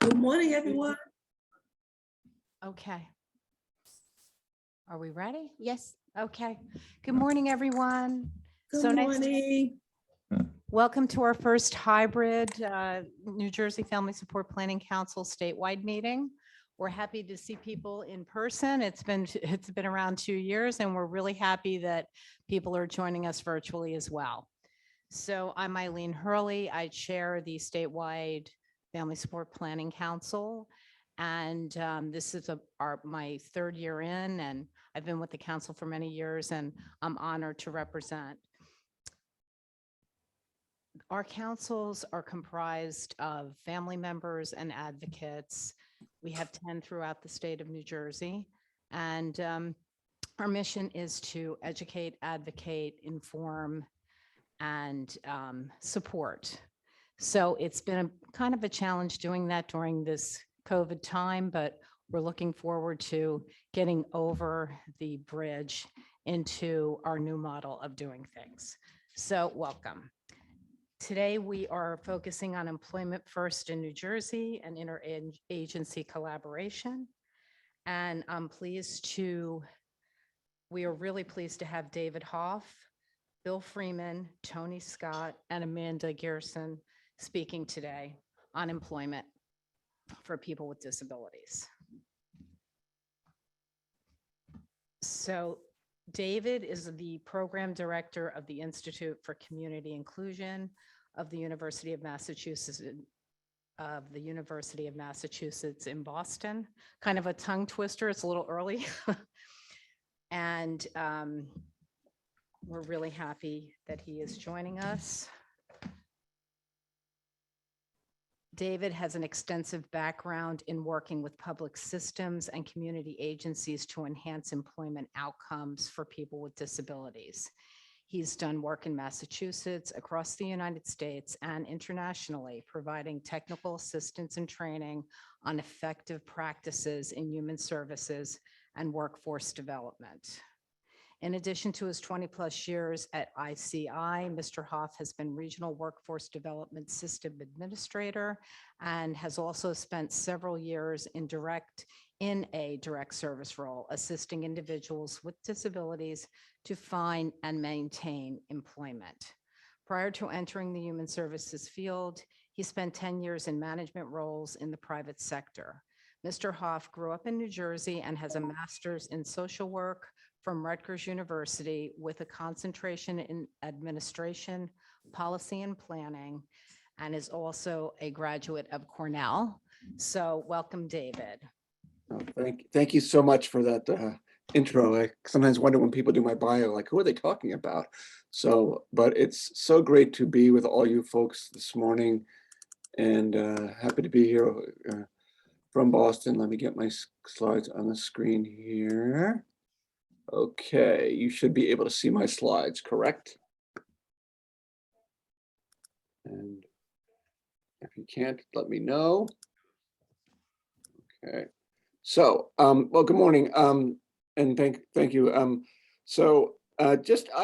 Good morning, everyone. Okay. Are we ready? Yes. Okay. Good morning, everyone. Good So nice to- morning. Welcome to our first hybrid New Jersey Family Support Planning Council statewide meeting. We're happy to see people in person. It's been around 2 years, and we're really happy that people are joining us virtually as well. So I'm Eileen Hurley. I chair the statewide Family Support Planning Council. And this is my third year in, and I've been with the council for many years, and I'm honored to represent. Our councils are comprised of family members and advocates. We have 10 throughout the state of New Jersey. And our mission is to educate, advocate, inform, and support. So it's been kind of a challenge doing that during this COVID time, but we're looking forward to getting over the bridge into our new model of doing things. So welcome. Today, we are focusing on employment first in New Jersey and interagency collaboration. And we are really pleased to have David Hoff, Bill Freeman, Tony Scott, and Amanda Gerson speaking today on employment for people with disabilities. So David is the program director of the Institute for Community Inclusion of the University of Massachusetts in Boston. Kind of a tongue twister. It's a little early. And we're really happy that he is joining us. David has an extensive background in working with public systems and community agencies to enhance employment outcomes for people with disabilities. He's done work in Massachusetts, across the United States, and internationally, providing technical assistance and training on effective practices in human services and workforce development. In addition to his 20+ years at ICI, Mr. Hoff has been Regional Workforce Development System Administrator and has also spent several years in a direct service role, assisting individuals with disabilities to find and maintain employment. Prior to entering the human services field, he spent 10 years in management roles in the private sector. Mr. Hoff grew up in New Jersey and has a master's in social work from Rutgers University with a concentration in administration, policy, and planning, and is also a graduate of Cornell. So welcome, David. Oh, thank you so much for that intro. I sometimes wonder when people do my bio, like, who are they talking about? So, but it's so great to be with all you folks this morning, and happy to be here from Boston. Let me get my slides on the screen here. Okay, you should be able to see my slides, correct? And if you can't, let me know. Okay. So, well, good morning, and thank you. I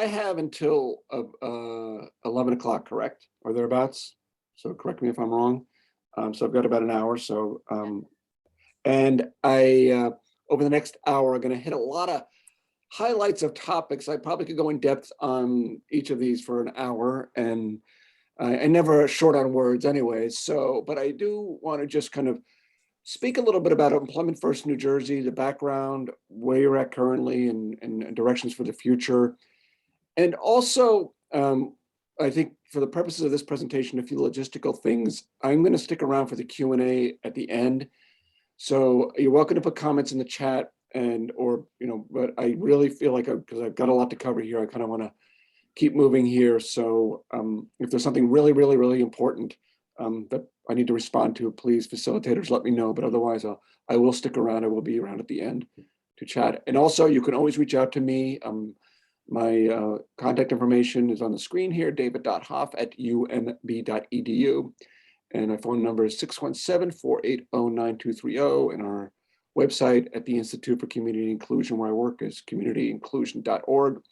have until 11 o'clock, correct, or thereabouts. So correct me if I'm wrong. So I've got about an hour. So, and I over the next hour, I'm going to hit a lot of highlights of topics. I probably could go in depth on each of these for an hour, and I never short on words, anyways. So, but I do want to just kind of speak a little bit about Employment First New Jersey, the background, where you're at currently, and directions for the future. And also, I think for the purposes of this presentation, a few logistical things. I'm going to stick around for the Q&A at the end. So you're welcome to put comments in the chat, but I really feel like, because I've got a lot to cover here, I kind of want to keep moving here. So if there's something really, really, really important that I need to respond to, please, facilitators, let me know. But otherwise, I will stick around. I will be around at the end to chat. And also, you can always reach out to me. My contact information is on the screen here, david.hoff@umb.edu. And my phone number is 617-480-9230. And our website at the Institute for Community Inclusion, where I work, is communityinclusion.org.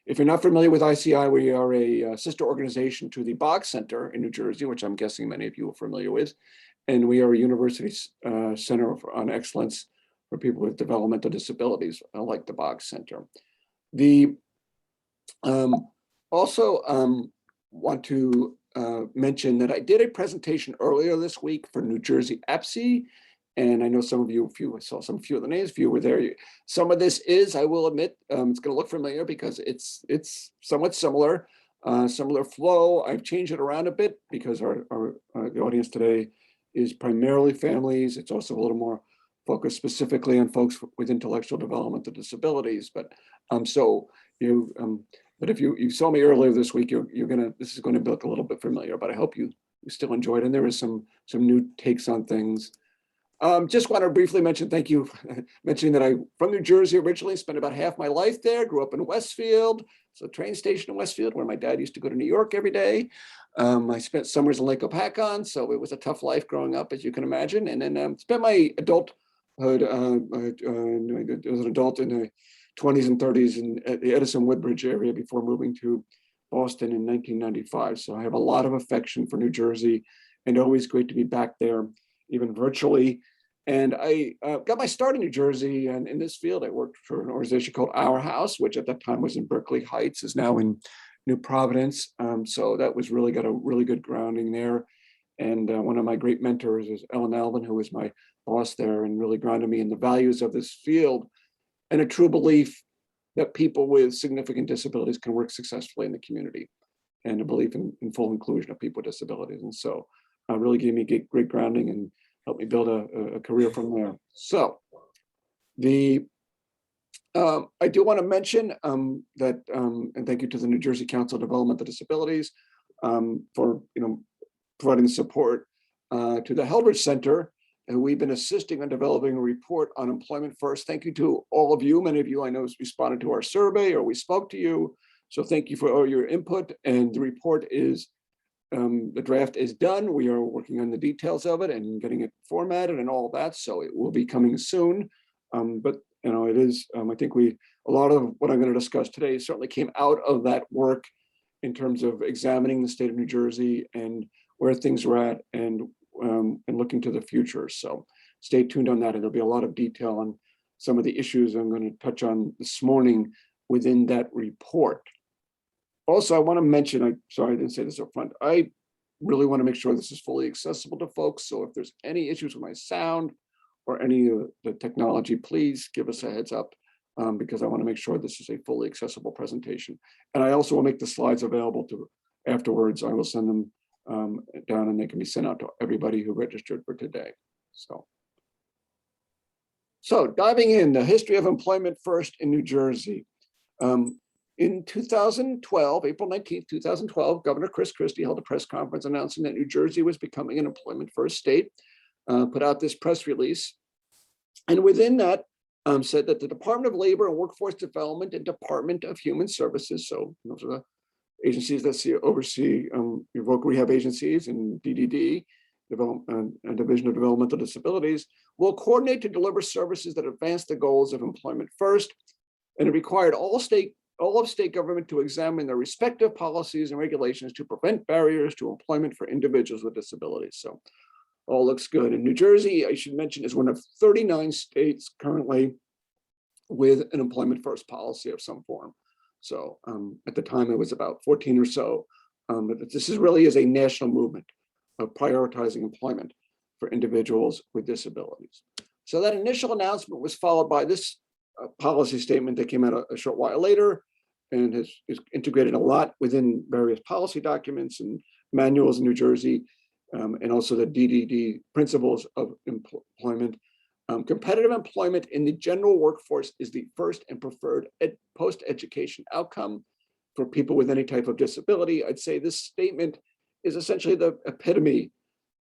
If you're not familiar with ICI, we are a sister organization to the Boggs Center in New Jersey, which I'm guessing many of you are familiar with. and we are a university center on excellence for people with developmental disabilities, like the Boggs Center. The also want to mention that I did a presentation earlier this week for New Jersey EPSI, and I know some of you, I saw some few of the names, if you were there. Some of this is, I will admit, it's going to look familiar because it's somewhat similar, similar flow. I've changed it around a bit because the audience today is primarily families. It's also a little more focused specifically on folks with intellectual developmental disabilities. But but if you saw me earlier this week, this is going to look a little bit familiar. But I hope you still enjoyed it. And there is some new takes on things. Just want to briefly mention, thank you, mentioning that I'm from New Jersey originally, spent about half my life there, grew up in Westfield, so train station in Westfield, where my dad used to go to New York every day. I spent summers in Lake Opakon, so it was a tough life growing up, as you can imagine. And then spent my adulthood, as an adult in the 20s and 30s at the Edison Woodbridge area before moving to Boston in 1995. So I have a lot of affection for New Jersey, and always great to be back there, even virtually. And I got my start in New Jersey, and in this field, I worked for an organization called Our House, which at that time was in Berkeley Heights, is now in New Providence. So that was really got a really good grounding there. And one of my great mentors is Ellen Alvin, who was my boss there and really grounded me in the values of this field and a true belief that people with significant disabilities can work successfully in the community, and a belief in full inclusion of people with disabilities. And so really gave me great grounding and helped me build a career from there. So I do want to mention that, and thank you to the New Jersey Council of Developmental Disabilities for providing support to the Heldridge Center, and we've been assisting on developing a report on employment first. Thank you to all of you. Many of you I know responded to our survey or we spoke to you. So thank you for all your input. And the report is, the draft is done. We are working on the details of it and getting it formatted and all that. So it will be coming soon. But it is, I think a lot of what I'm going to discuss today certainly came out of that work in terms of examining the state of New Jersey and where things are at and looking to the future. So stay tuned on that. And there'll be a lot of detail on some of the issues I'm going to touch on this morning within that report. Also, I want to mention, sorry, I didn't say this up front. I really want to make sure this is fully accessible to folks. So if there's any issues with my sound or any of the technology, please give us a heads up because I want to make sure this is a fully accessible presentation. And I also will make the slides available to afterwards. I will send them down and they can be sent out to everybody who registered for today. So diving in, the history of employment first in New Jersey. In 2012, April 19th, 2012, Governor Chris Christie held a press conference announcing that New Jersey was becoming an employment first state, put out this press release. And within that said that the Department of Labor and Workforce Development and Department of Human Services, so those are the agencies that oversee your voc rehab agencies and DDD, and Division of Developmental Disabilities, will coordinate to deliver services that advance the goals of employment first. And it required all of state government to examine their respective policies and regulations to prevent barriers to employment for individuals with disabilities. So all looks good. And New Jersey, I should mention, is one of 39 states currently with an employment first policy of some form. So at the time it was about 14 or so. But this really is a national movement of prioritizing employment for individuals with disabilities. So that initial announcement was followed by this policy statement that came out a short while later and is integrated a lot within various policy documents and manuals in New Jersey, and also the DDD principles of employment. Competitive employment in the general workforce is the first and preferred post-education outcome for people with any type of disability. I'd say this statement is essentially the epitome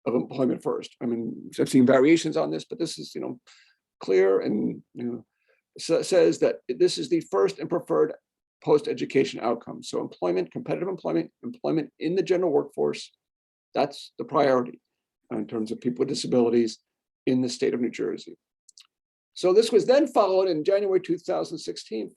of employment first. I mean, I've seen variations on this, but this is, clear and, says that this is the first and preferred post-education outcome. So employment, competitive employment, employment in the general workforce, that's the priority in terms of people with disabilities in the state of New Jersey. So this was then followed in January 2016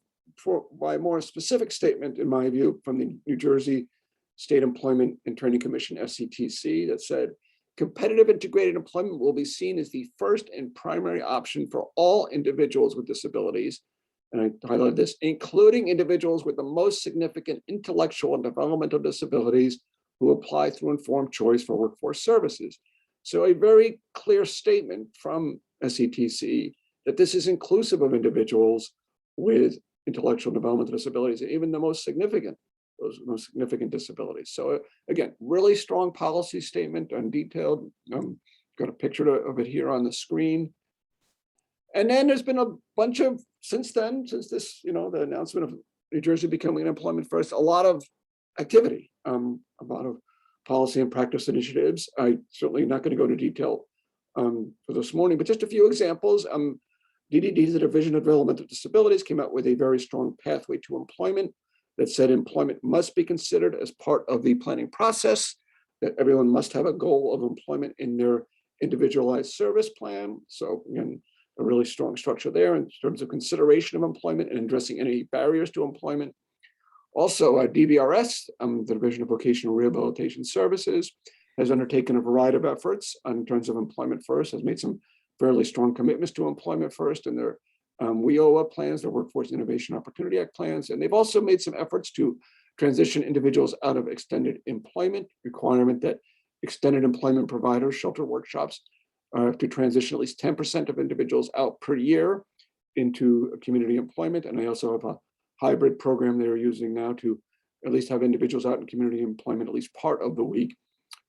by a more specific statement, in my view, from the New Jersey State Employment and Training Commission, FCTC, that said, competitive integrated employment will be seen as the first and primary option for all individuals with disabilities. And I highlighted this, including individuals with the most significant intellectual and developmental disabilities who apply through informed choice for workforce services. So a very clear statement from SETC that this is inclusive of individuals with intellectual developmental disabilities, even the most significant, those most significant disabilities. So again, really strong policy statement and detailed. Got a picture of it here on the screen. And then there's been a bunch of, since this, the announcement of New Jersey becoming an employment first, a lot of activity, a lot of policy and practice initiatives. I certainly not going to go into detail for this morning, but just a few examples. DDD, the Division of Developmental Disabilities, came out with a very strong pathway to employment that said employment must be considered as part of the planning process, that everyone must have a goal of employment in their individualized service plan. So again, a really strong structure there in terms of consideration of employment and addressing any barriers to employment. Also, DVRS, the Division of Vocational Rehabilitation Services, has undertaken a variety of efforts in terms of employment first, has made some fairly strong commitments to employment first in their WIOA plans, their Workforce Innovation Opportunity Act plans. And they've also made some efforts to transition individuals out of extended employment, requirement that extended employment providers, shelter workshops, have to transition at least 10% of individuals out per year into community employment. And they also have a hybrid program they're using now to at least have individuals out in community employment at least part of the week.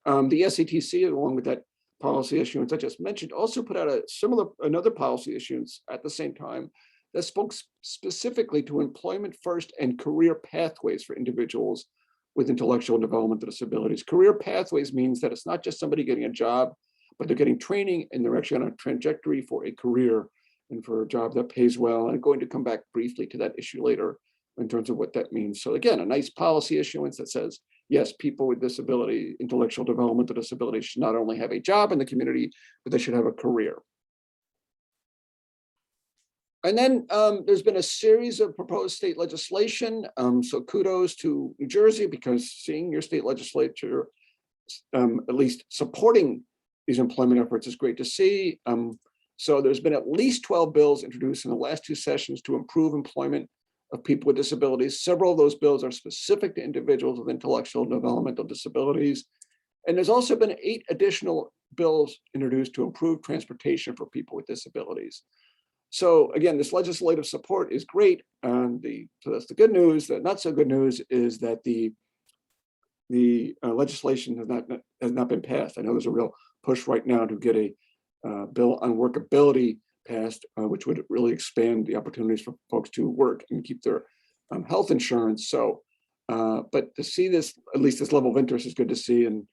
The SETC, along with that policy issuance I just mentioned, also put out another policy issuance at the same time that spoke specifically to employment first and career pathways for individuals with intellectual and developmental disabilities. Career pathways means that it's not just somebody getting a job, but they're getting training and they're actually on a trajectory for a career and for a job that pays well. And I'm going to come back briefly to that issue later in terms of what that means. So again, a nice policy issuance that says, yes, people with disability, intellectual developmental disabilities should not only have a job in the community, but they should have a career. And then there's been a series of proposed state legislation. So kudos to New Jersey, because seeing your state legislature at least supporting these employment efforts is great to see. So there's been at least 12 bills introduced in the last two sessions to improve employment of people with disabilities. Several of those bills are specific to individuals with intellectual and developmental disabilities. And there's also been 8 additional bills introduced to improve transportation for people with disabilities. So again, this legislative support is great. So that's the good news. The not so good news is that the legislation has not been passed. I know there's a real push right now to get a bill on workability passed, which would really expand the opportunities for folks to work and keep their health insurance. So, but to see this, at least this level of interest is good to see. And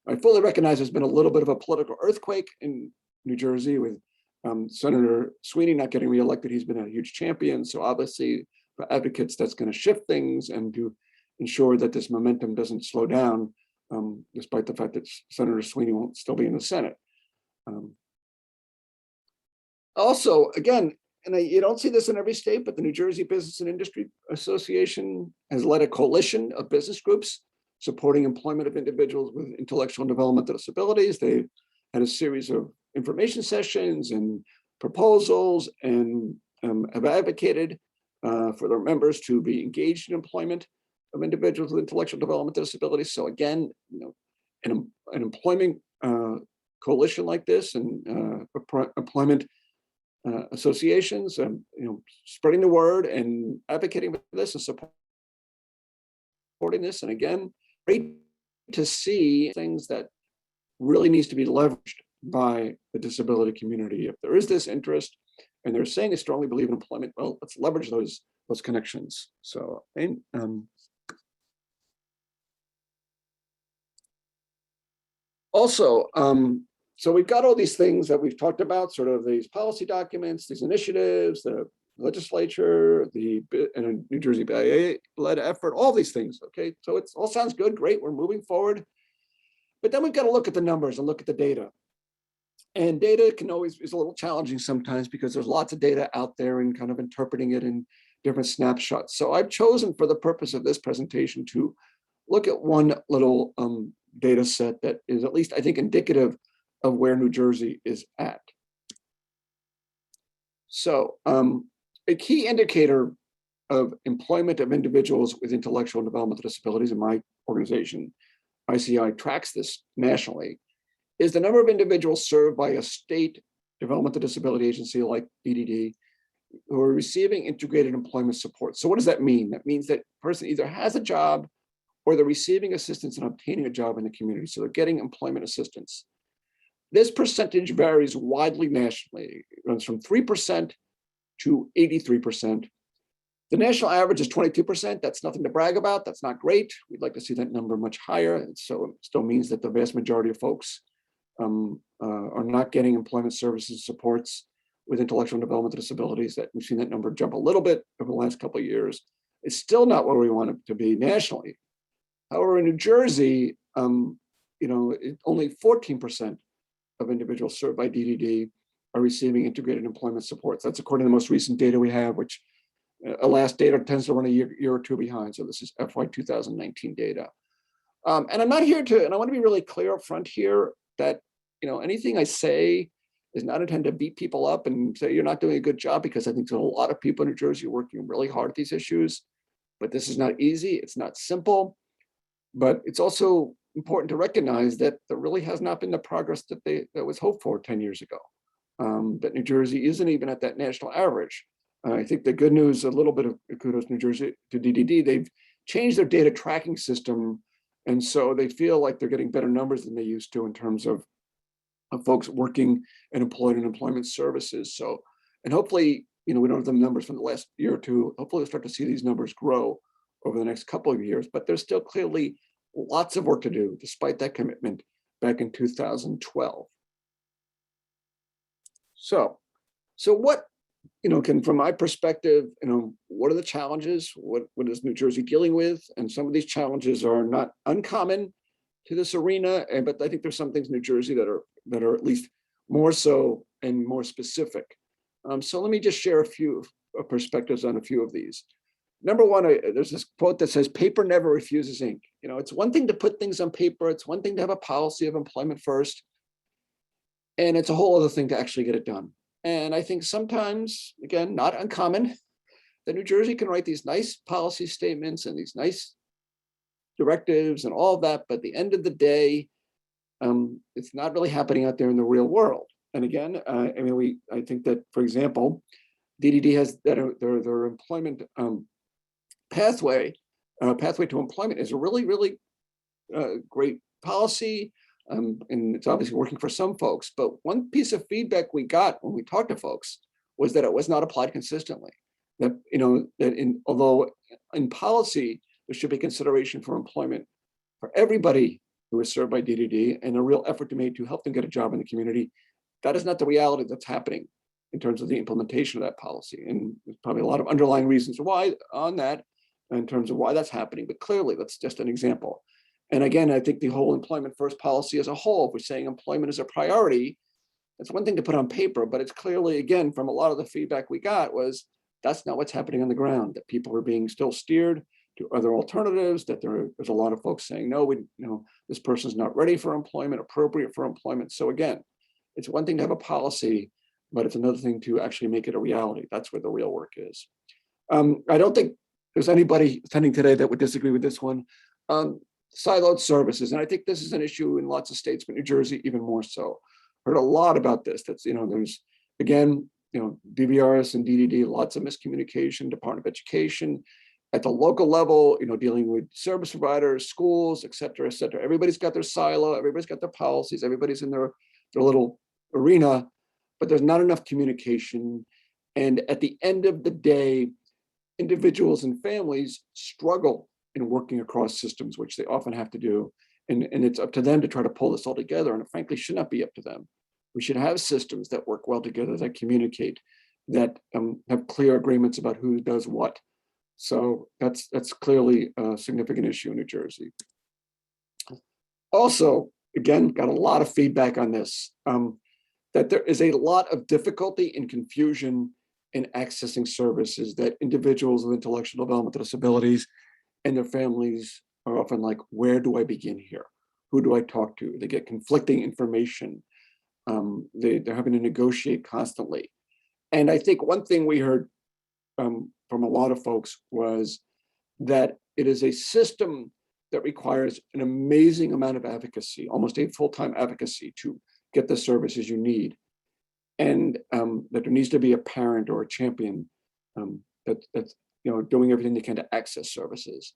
I fully recognize there's been a little bit of a political earthquake in New Jersey with Senator Sweeney not getting reelected. He's been a huge champion. So obviously for advocates, that's going to shift things and to ensure that this momentum doesn't slow down, despite the fact that Senator Sweeney won't still be in the Senate. Also, again, and you don't see this in every state, but the New Jersey Business and Industry Association has led a coalition of business groups supporting employment of individuals with intellectual and developmental disabilities. They had a series of information sessions and proposals and have advocated for their members to be engaged in employment of individuals with intellectual developmental disabilities. So again, an employment coalition like this and employment associations, spreading the word and advocating for this and supporting this. And again, great to see things that really needs to be leveraged by the disability community. If there is this interest and they're saying they strongly believe in employment, well, let's leverage those connections. So, also, so we've got all these things that we've talked about, sort of these policy documents, these initiatives, the legislature, and a New Jersey BIA-led effort, all these things, okay? So it all sounds good, great, we're moving forward. But then we've got to look at the numbers and look at the data. And data is a little challenging sometimes because there's lots of data out there and kind of interpreting it in different snapshots. So I've chosen for the purpose of this presentation to look at one little data set that is at least, I think, indicative of where New Jersey is at. So a key indicator of employment of individuals with intellectual and developmental disabilities, in my organization, ICI tracks this nationally, is the number of individuals served by a state developmental disability agency like DDD who are receiving integrated employment support. So what does that mean? That means that person either has a job or they're receiving assistance in obtaining a job in the community. So they're getting employment assistance. This percentage varies widely nationally. It runs from 3% to 83%. The national average is 22%. That's nothing to brag about. That's not great. We'd like to see that number much higher. And so it still means that the vast majority of folks are not getting employment services and supports with intellectual and developmental disabilities. That we've seen that number jump a little bit over the last couple of years. It's still not where we want it to be nationally. However, in New Jersey, only 14% of individuals served by DDD are receiving integrated employment supports. That's according to the most recent data we have, which last data tends to run a year or two behind. So this is FY 2019 data. And I'm not here to, and I want to be really clear up front here that, anything I say is not intended to beat people up and say you're not doing a good job, because I think there's a lot of people in New Jersey working really hard at these issues, but this is not easy. It's not simple, but it's also important to recognize that there really has not been the progress that was hoped for 10 years ago. That New Jersey isn't even at that national average. I think the good news, a little bit of kudos New Jersey to DDD, they've changed their data tracking system. And so they feel like they're getting better numbers than they used to in terms of folks working and employed in employment services. So, and hopefully, we don't have the numbers from the last year or two. Hopefully we'll start to see these numbers grow over the next couple of years, but there's still clearly lots of work to do despite that commitment back in 2012. So what, from my perspective, what are the challenges? What is New Jersey dealing with? And some of these challenges are not uncommon to this arena, but I think there's some things in New Jersey that are at least more so and more specific. So let me just share a few perspectives on a few of these. Number one, there's this quote that says, "Paper never refuses ink." It's one thing to put things on paper. It's one thing to have a policy of employment first. And it's a whole other thing to actually get it done. And I think sometimes, again, not uncommon, that New Jersey can write these nice policy statements and these nice directives and all of that, but at the end of the day, it's not really happening out there in the real world. And again, I think that, for example, DDD has that their employment pathway to employment is a really, really great policy. And it's obviously working for some folks, but one piece of feedback we got when we talked to folks was that it was not applied consistently. Although in policy, there should be consideration for employment for everybody who is served by DDD and a real effort to make to help them get a job in the community. That is not the reality that's happening in terms of the implementation of that policy. And there's probably a lot of underlying reasons why on that in terms of why that's happening, but clearly that's just an example. And again, I think the whole employment first policy as a whole, if we're saying employment is a priority, that's one thing to put on paper, but it's clearly, again, from a lot of the feedback we got was that's not what's happening on the ground, that people are being still steered to other alternatives, that there's a lot of folks saying, no, this person's not ready for employment, appropriate for employment. So again, it's one thing to have a policy, but it's another thing to actually make it a reality. That's where the real work is. I don't think there's anybody attending today that would disagree with this one. Siloed services. And I think this is an issue in lots of states, but New Jersey even more so. Heard a lot about this. That's, there's, again, DVRS and DDD, lots of miscommunication, Department of Education. At the local level, dealing with service providers, schools, et cetera, et cetera. Everybody's got their silo, everybody's got their policies, everybody's in their little arena, but there's not enough communication. And at the end of the day, individuals and families struggle in working across systems, which they often have to do. And it's up to them to try to pull this all together. And it frankly should not be up to them. We should have systems that work well together, that communicate, that have clear agreements about who does what. So that's clearly a significant issue in New Jersey. Also, again, got a lot of feedback on this, that there is a lot of difficulty and confusion in accessing services, that individuals with intellectual developmental disabilities and their families are often like, where do I begin here? Who do I talk to? They get conflicting information. They're having to negotiate constantly. And I think one thing we heard from a lot of folks was that it is a system that requires an amazing amount of advocacy, almost a full-time advocacy to get the services you need. And that there needs to be a parent or a champion that's doing everything they can to access services.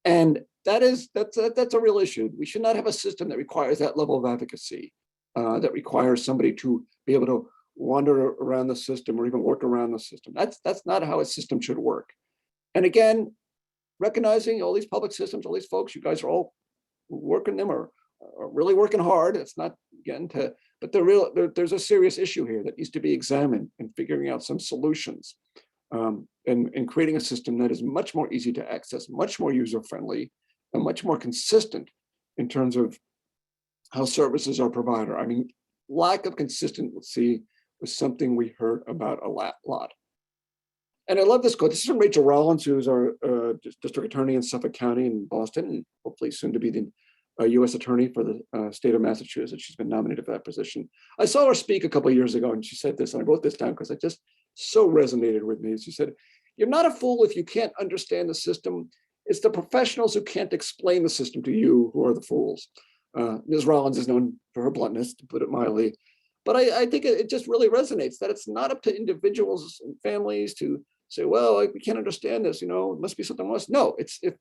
And that's a real issue. We should not have a system that requires that level of advocacy, that requires somebody to be able to wander around the system or even work around the system. That's not how a system should work. And again, recognizing all these public systems, all these folks, you guys are all working them or really working hard. It's not again but there's a serious issue here that needs to be examined and figuring out some solutions, and creating a system that is much more easy to access, much more user-friendly, and much more consistent in terms of how services are provided. I mean, lack of consistency was something we heard about a lot. And I love this quote. This is from Rachel Rollins, who's our district attorney in Suffolk County in Boston, and hopefully soon to be the U.S. attorney for the state of Massachusetts. She's been nominated for that position. I saw her speak a couple of years ago, and she said this, and I wrote this down because it just so resonated with me. She said, "You're not a fool if you can't understand the system. It's the professionals who can't explain the system to you who are the fools." Ms. Rollins is known for her bluntness, to put it mildly. But I think it just really resonates that it's not up to individuals and families to say, well, we can't understand this, it must be something else. No, it's if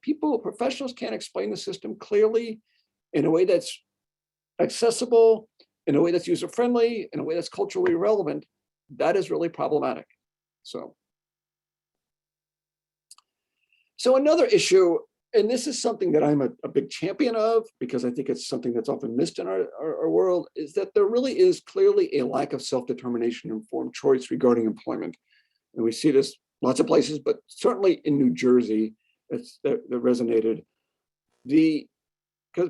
professionals can't explain the system clearly in a way that's accessible, in a way that's user-friendly, in a way that's culturally relevant, that is really problematic. So another issue, and this is something that I'm a big champion of because I think it's something that's often missed in our world, is that there really is clearly a lack of self-determination and informed choice regarding employment. And we see this lots of places, but certainly in New Jersey, that resonated.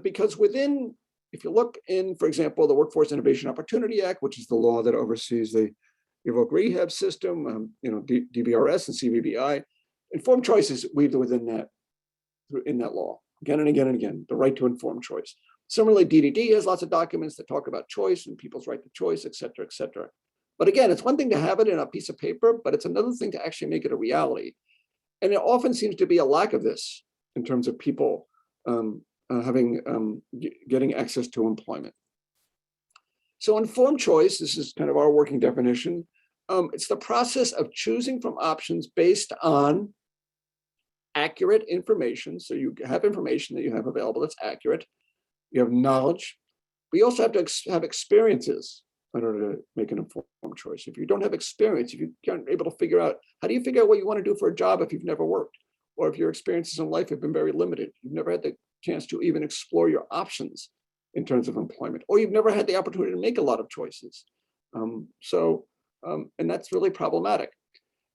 Because within, if you look in, for example, the Workforce Innovation Opportunity Act, which is the law that oversees the Evoke Rehab system, DBRS and CVBI, informed choice is weaved within that, in that law, again and again and again, the right to informed choice. Similarly, DDD has lots of documents that talk about choice and people's right to choice, et cetera, et cetera. But again, it's one thing to have it in a piece of paper, but it's another thing to actually make it a reality. And it often seems to be a lack of this in terms of people getting access to employment. So informed choice, this is kind of our working definition. It's the process of choosing from options based on accurate information. So you have information that you have available that's accurate. You have knowledge. We also have to have experiences in order to make an informed choice. If you don't have experience, if you aren't able to figure out, how do you figure out what you want to do for a job if you've never worked? Or if your experiences in life have been very limited, you've never had the chance to even explore your options in terms of employment, or you've never had the opportunity to make a lot of choices. And that's really problematic.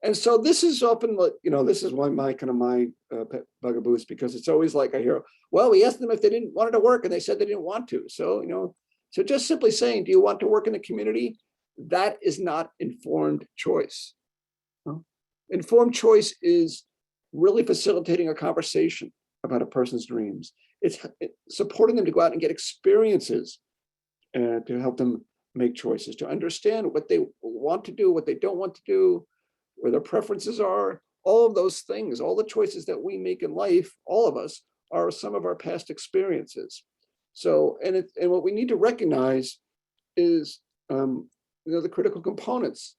And so this is often, this is why my pet bugaboo is, because it's always like I hear, well, we asked them if they didn't want to work and they said they didn't want to. So, so just simply saying, do you want to work in the community? That is not informed choice. Informed choice is really facilitating a conversation about a person's dreams. It's supporting them to go out and get experiences to help them make choices, to understand what they want to do, what they don't want to do, where their preferences are, all of those things, all the choices that we make in life, all of us, are some of our past experiences. So, and what we need to recognize is, the critical components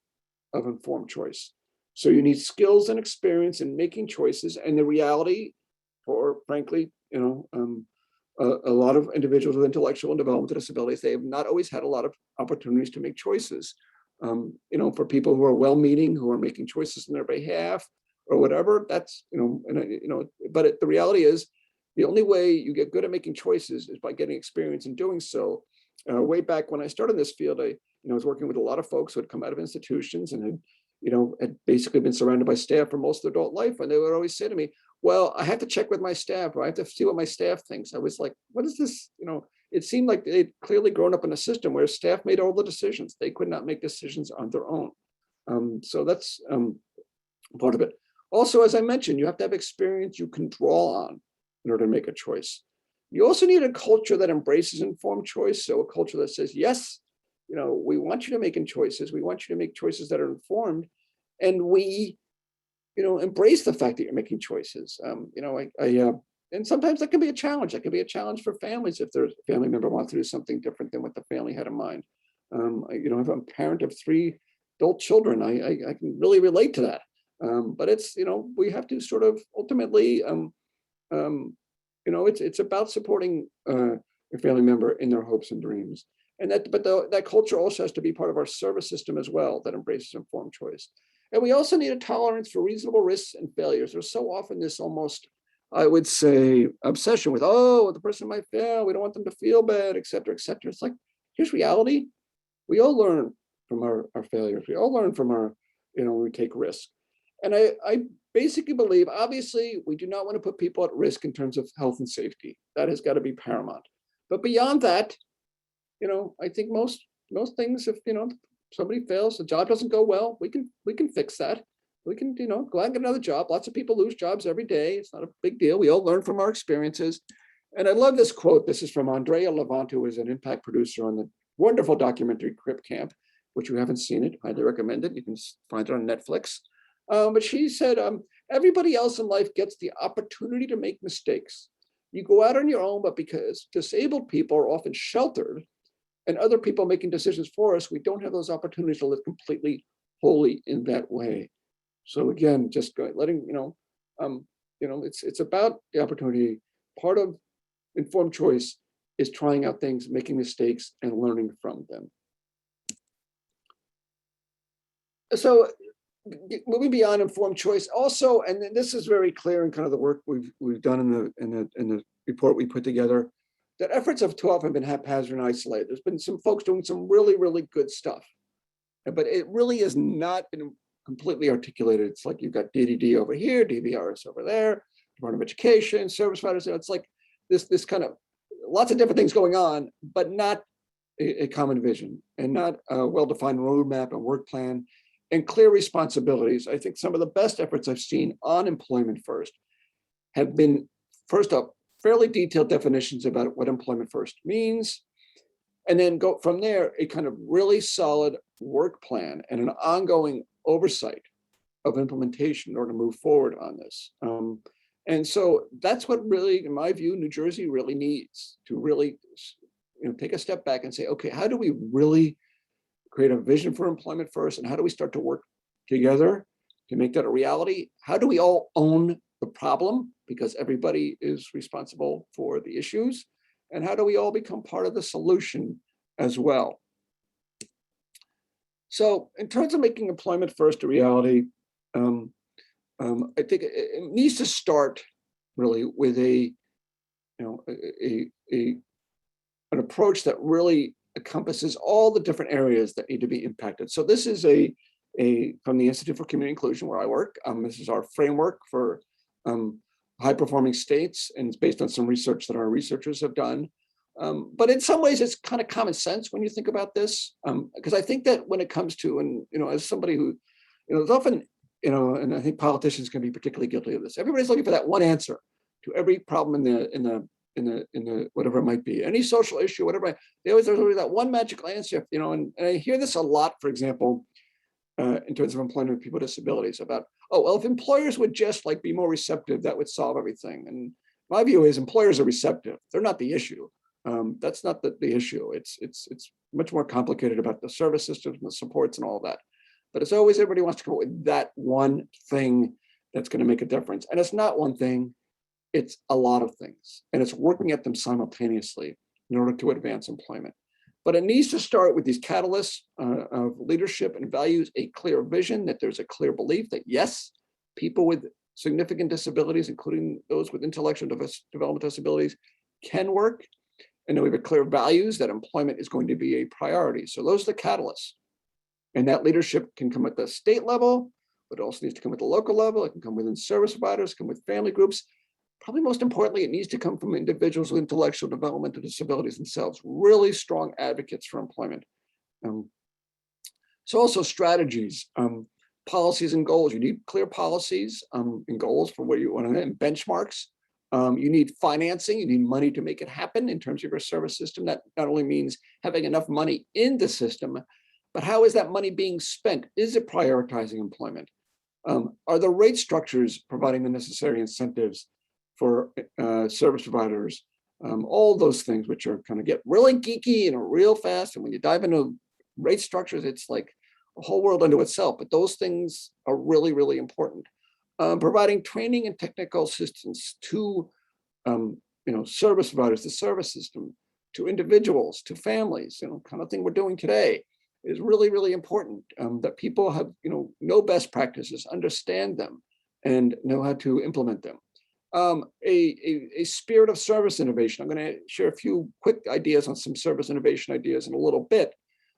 of informed choice. So you need skills and experience in making choices, and the reality, for frankly, a lot of individuals with intellectual and developmental disabilities, they have not always had a lot of opportunities to make choices. For people who are well-meaning, who are making choices on their behalf or whatever, that's, but the reality is the only way you get good at making choices is by getting experience in doing so. Way back when I started in this field, I was working with a lot of folks who had come out of institutions and had basically been surrounded by staff for most of their adult life. And they would always say to me, well, I have to check with my staff, or I have to see what my staff thinks. I was like, what is this? It seemed like they'd clearly grown up in a system where staff made all the decisions. They could not make decisions on their own. So that's part of it. Also, as I mentioned, you have to have experience you can draw on in order to make a choice. You also need a culture that embraces informed choice. So a culture that says, yes, we want you to making choices. We want you to make choices that are informed, and we, embrace the fact that you're making choices. And sometimes that can be a challenge. That can be a challenge for families if their family member wants to do something different than what the family had in mind. If I'm a parent of 3 adult children, I can really relate to that. But it's, we have to sort of ultimately, it's about supporting your family member in their hopes and dreams. And that culture also has to be part of our service system as well, that embraces informed choice. And we also need a tolerance for reasonable risks and failures. There's so often this almost, I would say, obsession with, oh, the person might fail, we don't want them to feel bad, et cetera, et cetera. It's like, here's reality. We all learn from our failures. We all learn from our, when we take risks. And I basically believe, obviously, we do not want to put people at risk in terms of health and safety. That has got to be paramount. But beyond that, I think most things, if somebody fails, the job doesn't go well, we can fix that. We can, go out and get another job. Lots of people lose jobs every day. It's not a big deal. We all learn from our experiences. And I love this quote. This is from Andrea Levant, who is an impact producer on the wonderful documentary Crip Camp, which you haven't seen it, highly recommend it. You can find it on Netflix. But she said, everybody else in life gets the opportunity to make mistakes. You go out on your own, but because disabled people are often sheltered and other people making decisions for us, we don't have those opportunities to live completely wholly in that way. So again, just letting, it's about the opportunity. Part of informed choice is trying out things, making mistakes, and learning from them. So moving beyond informed choice, also, and this is very clear in kind of the work we've done in the report we put together, that efforts have too often been haphazard and isolated. There's been some folks doing some really, really good stuff, but it really has not been completely articulated. It's like you've got DDD over here, DVRs over there, Department of Education, service providers. It's like this kind of lots of different things going on, but not a common vision and not a well-defined roadmap and work plan and clear responsibilities. I think some of the best efforts I've seen on employment first have been, first up, fairly detailed definitions about what employment first means, and then go from there, a kind of really solid work plan and an ongoing oversight of implementation in order to move forward on this. And so that's what really, in my view, New Jersey really needs to really take a step back and say, okay, how do we really create a vision for employment first, and how do we start to work together to make that a reality? How do we all own the problem, because everybody is responsible for the issues? And how do we all become part of the solution as well? So in terms of making employment first a reality, I think it needs to start really with an approach that really encompasses all the different areas that need to be impacted. So this is from the Institute for Community Inclusion, where I work. This is our framework for high-performing states, and it's based on some research that our researchers have done. But in some ways, it's kind of common sense when you think about this, because I think that when it comes to, and as somebody who, there's often, and I think politicians can be particularly guilty of this. Everybody's looking for that one answer to every problem in the whatever it might be, any social issue, whatever. There's always that one magical answer, and I hear this a lot, for example, in terms of employment of people with disabilities about, oh, well, if employers would just be more receptive, that would solve everything. And my view is employers are receptive. They're not the issue. That's not the issue. It's much more complicated about the service systems and the supports and all of that. But it's always everybody wants to come up with that one thing that's going to make a difference. And it's not one thing, it's a lot of things. And it's working at them simultaneously in order to advance employment. But it needs to start with these catalysts of leadership and values, a clear vision that there's a clear belief that yes, people with significant disabilities, including those with intellectual development disabilities, can work. And then we have a clear values that employment is going to be a priority. So those are the catalysts. And that leadership can come at the state level, but it also needs to come at the local level. It can come within service providers, come with family groups. Probably most importantly, it needs to come from individuals with intellectual developmental disabilities themselves, really strong advocates for employment. So also strategies, policies and goals. You need clear policies and goals for where you want to, and benchmarks You need financing, you need money to make it happen in terms of your service system. That not only means having enough money in the system, but how is that money being spent? Is it prioritizing employment? Are the rate structures providing the necessary incentives for service providers? All those things which are kind of get really geeky and real fast. And when you dive into rate structures, it's like a whole world unto itself. But those things are really, really important. Providing training and technical assistance to service providers, the service system, to individuals, to families, kind of thing we're doing today is really, really important. That people have, know best practices, understand them, and know how to implement them. A spirit of service innovation. I'm going to share a few quick ideas on some service innovation ideas in a little bit,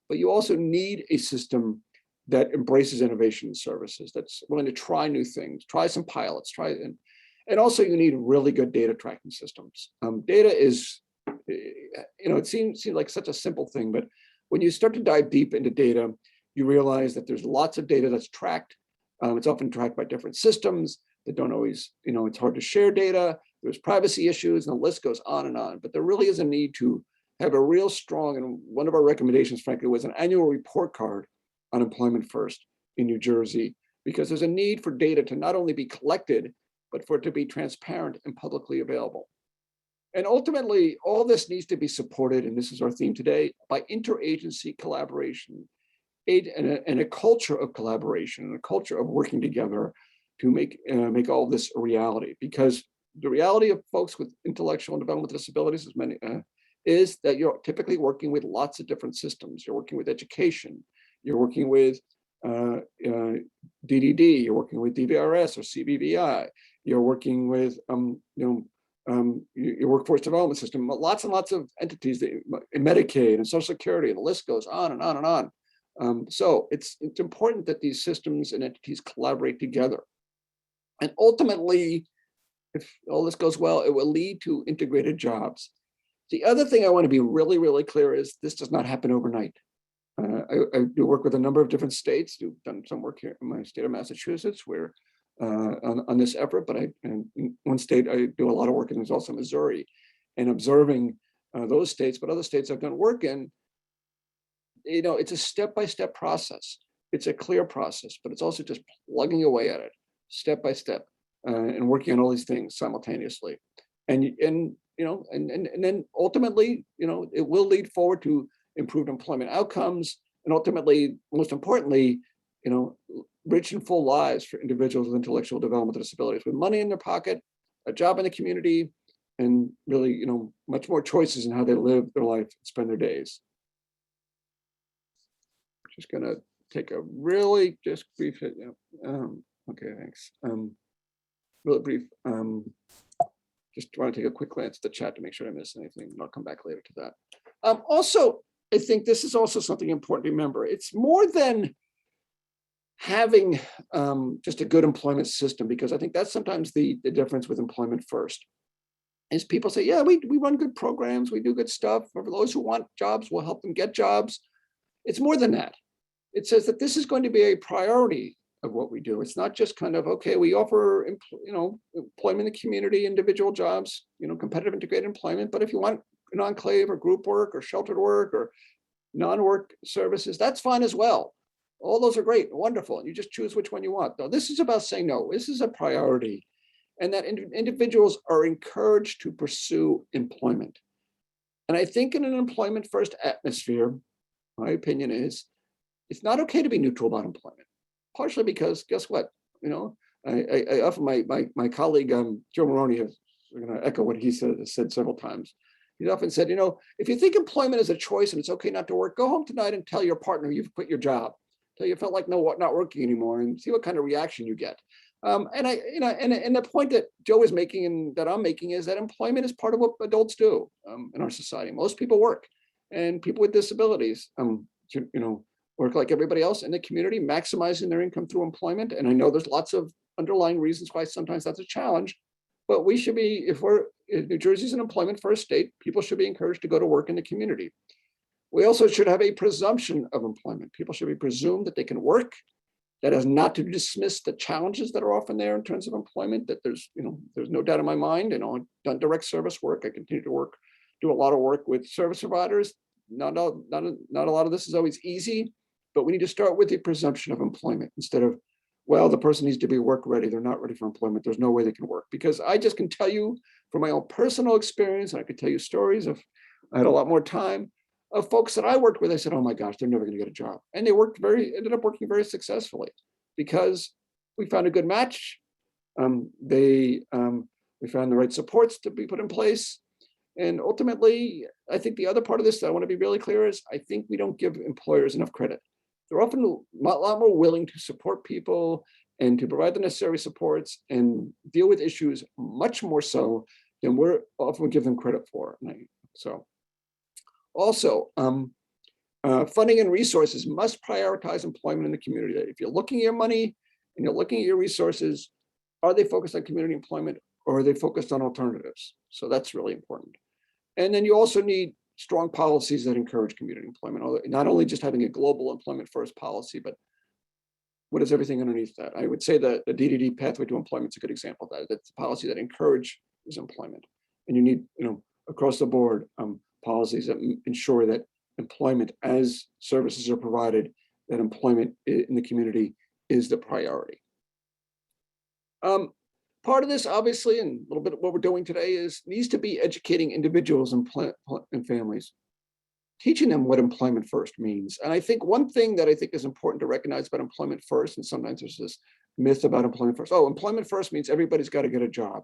but you also need a system that embraces innovation in services, that's willing to try new things, try some pilots, and also you need really good data tracking systems. Data is, it seems like such a simple thing, but when you start to dive deep into data, you realize that there's lots of data that's tracked. It's often tracked by different systems that don't always, it's hard to share data. There's privacy issues, and the list goes on and on. But there really is a need to have a real strong, and one of our recommendations, frankly, was an annual report card on employment first in New Jersey, because there's a need for data to not only be collected, but for it to be transparent and publicly available. And ultimately, all this needs to be supported, and this is our theme today, by interagency collaboration and a culture of collaboration and a culture of working together to make all this a reality. Because the reality of folks with intellectual and developmental disabilities is that you're typically working with lots of different systems. You're working with education, you're working with DDD, you're working with DVRS or CBVI, you're working with your workforce development system, lots and lots of entities, Medicaid and Social Security, and the list goes on and on and on. So it's important that these systems and entities collaborate together. And ultimately, if all this goes well, it will lead to integrated jobs. The other thing I want to be really, really clear is this does not happen overnight. I do work with a number of different states. I've done some work here in my state of Massachusetts where on this effort, but in one state I do a lot of work in, there's also Missouri, and observing those states, but other states I've done work in, it's a step-by-step process. It's a clear process, but it's also just plugging away at it step by step and working on all these things simultaneously. And then ultimately, it will lead forward to improved employment outcomes, and ultimately, most importantly, rich and full lives for individuals with intellectual developmental disabilities, with money in their pocket, a job in the community, and really, much more choices in how they live their life, spend their days. Just gonna take a really just brief hit. Okay, thanks. Really brief. Just want to take a quick glance at the chat to make sure I missed anything, and I'll come back later to that. Also, I think this is also something important to remember. It's more than having just a good employment system, because I think that's sometimes the difference with employment first, is people say, yeah, we run good programs, we do good stuff. For those who want jobs, we'll help them get jobs. It's more than that. It says that this is going to be a priority of what we do. It's not just kind of, okay, we offer, employment in the community, individual jobs, competitive integrated employment. But if you want an enclave or group work or sheltered work or non-work services, that's fine as well. All those are great, wonderful. You just choose which one you want. Though this is about saying, no, this is a priority, and that individuals are encouraged to pursue employment. And I think in an employment first atmosphere, my opinion is, it's not okay to be neutral about employment. Partially because, guess what? I often, my colleague, Joe Maroney, is going to echo what he said several times. He's often said, if you think employment is a choice and it's okay not to work, go home tonight and tell your partner you've quit your job, till you felt like not working anymore, and see what kind of reaction you get. And the point that Joe is making and that I'm making is that employment is part of what adults do in our society. Most people work, and people with disabilities, work like everybody else in the community, maximizing their income through employment. And I know there's lots of underlying reasons why sometimes that's a challenge, but we should be, if New Jersey's an employment first state, people should be encouraged to go to work in the community. We also should have a presumption of employment. People should be presumed that they can work That is not to dismiss the challenges that are often there in terms of employment, that there's no doubt in my mind. I've done direct service work. I continue to do a lot of work with service providers. Not a lot of this is always easy, but we need to start with the presumption of employment instead of, well, the person needs to be work ready. They're not ready for employment. There's no way they can work. Because I just can tell you from my own personal experience, and I could tell you stories of, I had a lot more time, of folks that I worked with. I said, oh my gosh, they're never going to get a job. And they ended up working very successfully because we found a good match. We found the right supports to be put in place. And ultimately, I think the other part of this that I want to be really clear is I think we don't give employers enough credit. They're often a lot more willing to support people and to provide the necessary supports and deal with issues much more so than we're often give them credit for. So also, funding and resources must prioritize employment in the community. If you're looking at your money and you're looking at your resources, are they focused on community employment or are they focused on alternatives? So that's really important. And then you also need strong policies that encourage community employment, not only just having a global employment first policy, but what is everything underneath that? I would say that the DDD pathway to employment is a good example of that. That's a policy that encourages employment. And you need, across the board, policies that ensure that employment as services are provided, that employment in the community is the priority. Part of this, obviously, and a little bit of what we're doing today needs to be educating individuals and families, teaching them what employment first means. And I think one thing that I think is important to recognize about employment first, and sometimes there's this myth about employment first. Oh, employment first means everybody's got to get a job.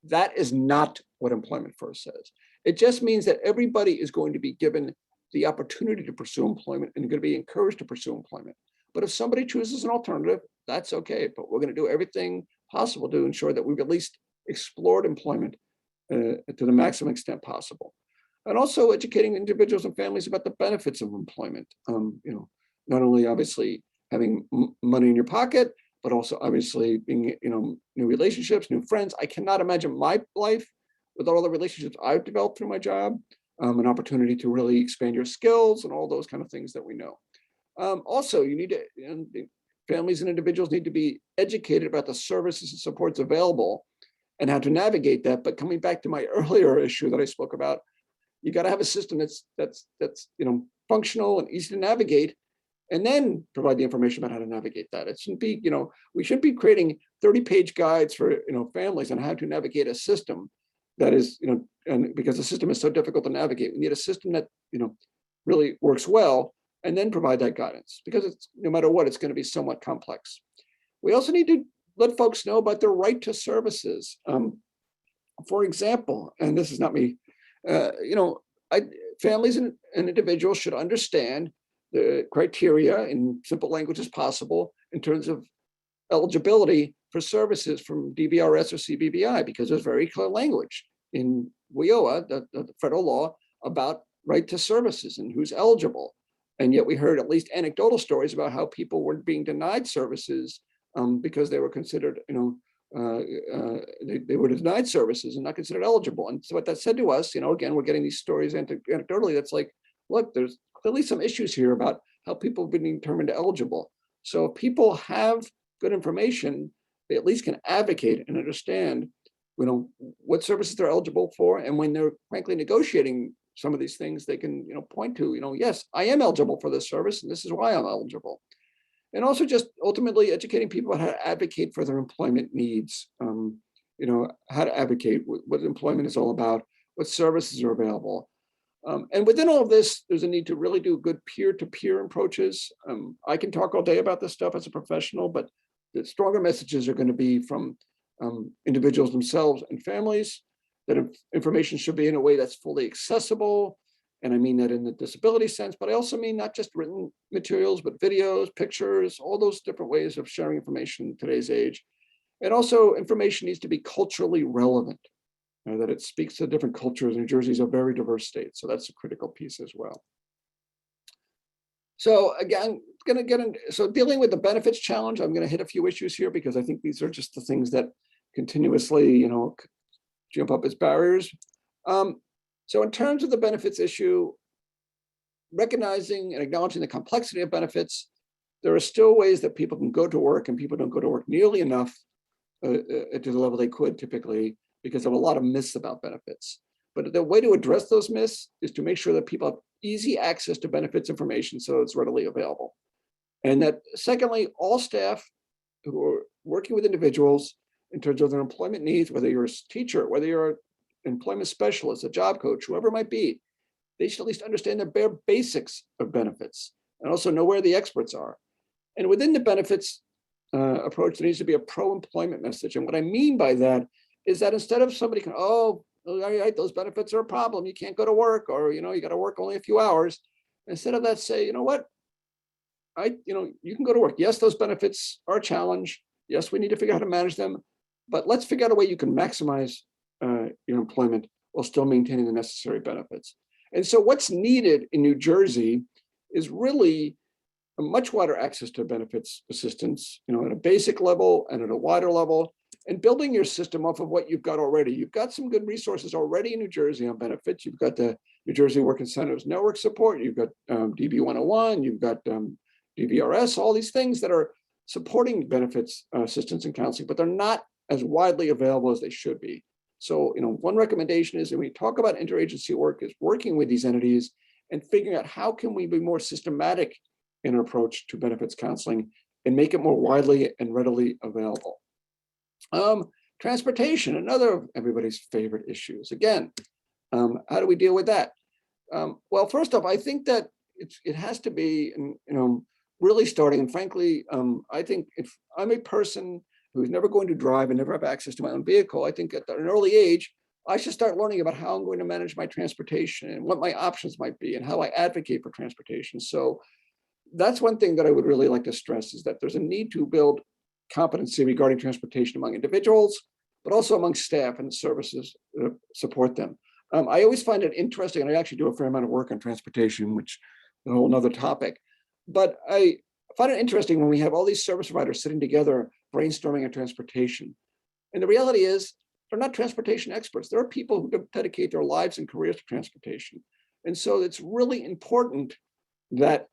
That is not what employment first says. It just means that everybody is going to be given the opportunity to pursue employment and going to be encouraged to pursue employment. But if somebody chooses an alternative, that's okay. But we're going to do everything possible to ensure that we've at least explored employment to the maximum extent possible. And also educating individuals and families about the benefits of employment. Not only obviously having money in your pocket, but also obviously being, new relationships, new friends. I cannot imagine my life without all the relationships I've developed through my job, an opportunity to really expand your skills and all those kind of things that we know. Also, you need to, families and individuals need to be educated about the services and supports available and how to navigate that. But coming back to my earlier issue that I spoke about, you got to have a system that's functional and easy to navigate, and then provide the information about how to navigate that. It shouldn't be, we should be creating 30-page guides for families on how to navigate a system that is, and because the system is so difficult to navigate, we need a system that really works well, and then provide that guidance, because it's, no matter what, it's going to be somewhat complex. We also need to let folks know about their right to services. For example, and this is not me, families and individuals should understand the criteria in simple language as possible in terms of eligibility for services from DBRS or CBBI, because there's very clear language in WIOA, the federal law, about right to services and who's eligible. And yet we heard at least anecdotal stories about how people were being denied services because they were considered, they were denied services and not considered eligible. And so what that said to us, again, we're getting these stories anecdotally. That's like, look, there's clearly some issues here about how people have been determined eligible. So if people have good information, they at least can advocate and understand, what services they're eligible for. And when they're frankly negotiating some of these things, they can, point to, yes, I am eligible for this service, and this is why I'm eligible. And also just ultimately educating people about how to advocate for their employment needs, how to advocate what employment is all about, what services are available. And within all of this, there's a need to really do good peer-to-peer approaches. I can talk all day about this stuff as a professional, but the stronger messages are going to be from individuals themselves and families, that information should be in a way that's fully accessible. And I mean that in the disability sense, but I also mean not just written materials, but videos, pictures, all those different ways of sharing information in today's age. And also information needs to be culturally relevant, that it speaks to different cultures. New Jersey is a very diverse state, so that's a critical piece as well. So again, so dealing with the benefits challenge, I'm going to hit a few issues here because I think these are just the things that continuously, jump up as barriers. So in terms of the benefits issue, recognizing and acknowledging the complexity of benefits, there are still ways that people can go to work, and people don't go to work nearly enough to the level they could typically, because of a lot of myths about benefits. But the way to address those myths is to make sure that people have easy access to benefits information so it's readily available. And that secondly, all staff who are working with individuals in terms of their employment needs, whether you're a teacher, whether you're an employment specialist, a job coach, whoever it might be, they should at least understand the bare basics of benefits and also know where the experts are. And within the benefits approach, there needs to be a pro-employment message. And what I mean by that is that instead of somebody can, oh, all right, those benefits are a problem, you can't go to work, or you got to work only a few hours. Instead of that, say, you know what, you can go to work. Yes, those benefits are a challenge. Yes, we need to figure out how to manage them, but let's figure out a way you can maximize your employment while still maintaining the necessary benefits. And so what's needed in New Jersey is really a much wider access to benefits assistance, at a basic level and at a wider level, and building your system off of what you've got already. You've got some good resources already in New Jersey on benefits. You've got the New Jersey Work Incentives Network support. You've got DB 101. You've got DVRS, all these things that are supporting benefits assistance and counseling, but they're not as widely available as they should be. So, one recommendation is, when we talk about interagency work, is working with these entities and figuring out how can we be more systematic in our approach to benefits counseling and make it more widely and readily available. Transportation, another of everybody's favorite issues. Again, how do we deal with that? Well, first off, I think that it has to be, really starting, and frankly, I think if I'm a person who's never going to drive and never have access to my own vehicle, I think at an early age, I should start learning about how I'm going to manage my transportation and what my options might be and how I advocate for transportation. So that's one thing that I would really like to stress, is that there's a need to build competency regarding transportation among individuals, but also among staff and services that support them. I always find it interesting, and I actually do a fair amount of work on transportation, which is a whole nother topic. But I find it interesting when we have all these service providers sitting together brainstorming on transportation. And the reality is, they're not transportation experts. There are people who dedicate their lives and careers to transportation. And so it's really important that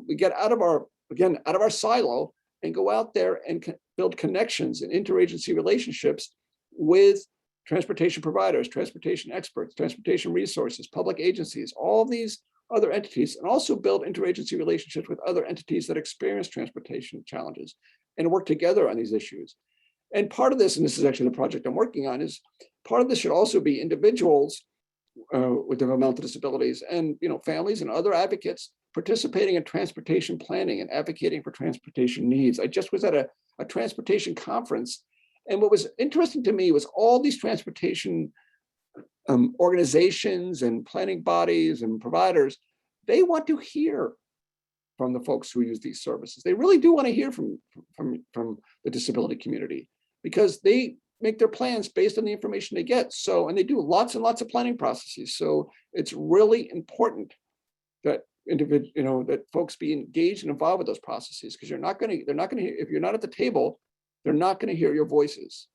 we get out of our silo and go out there and build connections and interagency relationships with transportation providers, transportation experts, transportation resources, public agencies, all of these other entities, and also build interagency relationships with other entities that experience transportation challenges and work together on these issues. And part of this, and this is actually the project I'm working on, is part of this should also be individuals with developmental disabilities and families and other advocates participating in transportation planning and advocating for transportation needs. I just was at a transportation conference, and what was interesting to me was all these transportation organizations and planning bodies and providers, they want to hear from the folks who use these services. They really do want to hear from the disability community, because they make their plans based on the information they get. So, and they do lots and lots of planning processes. So it's really important that that folks be engaged and involved with those they're not going to hear, if you're not at the table, they're not going to hear your voices.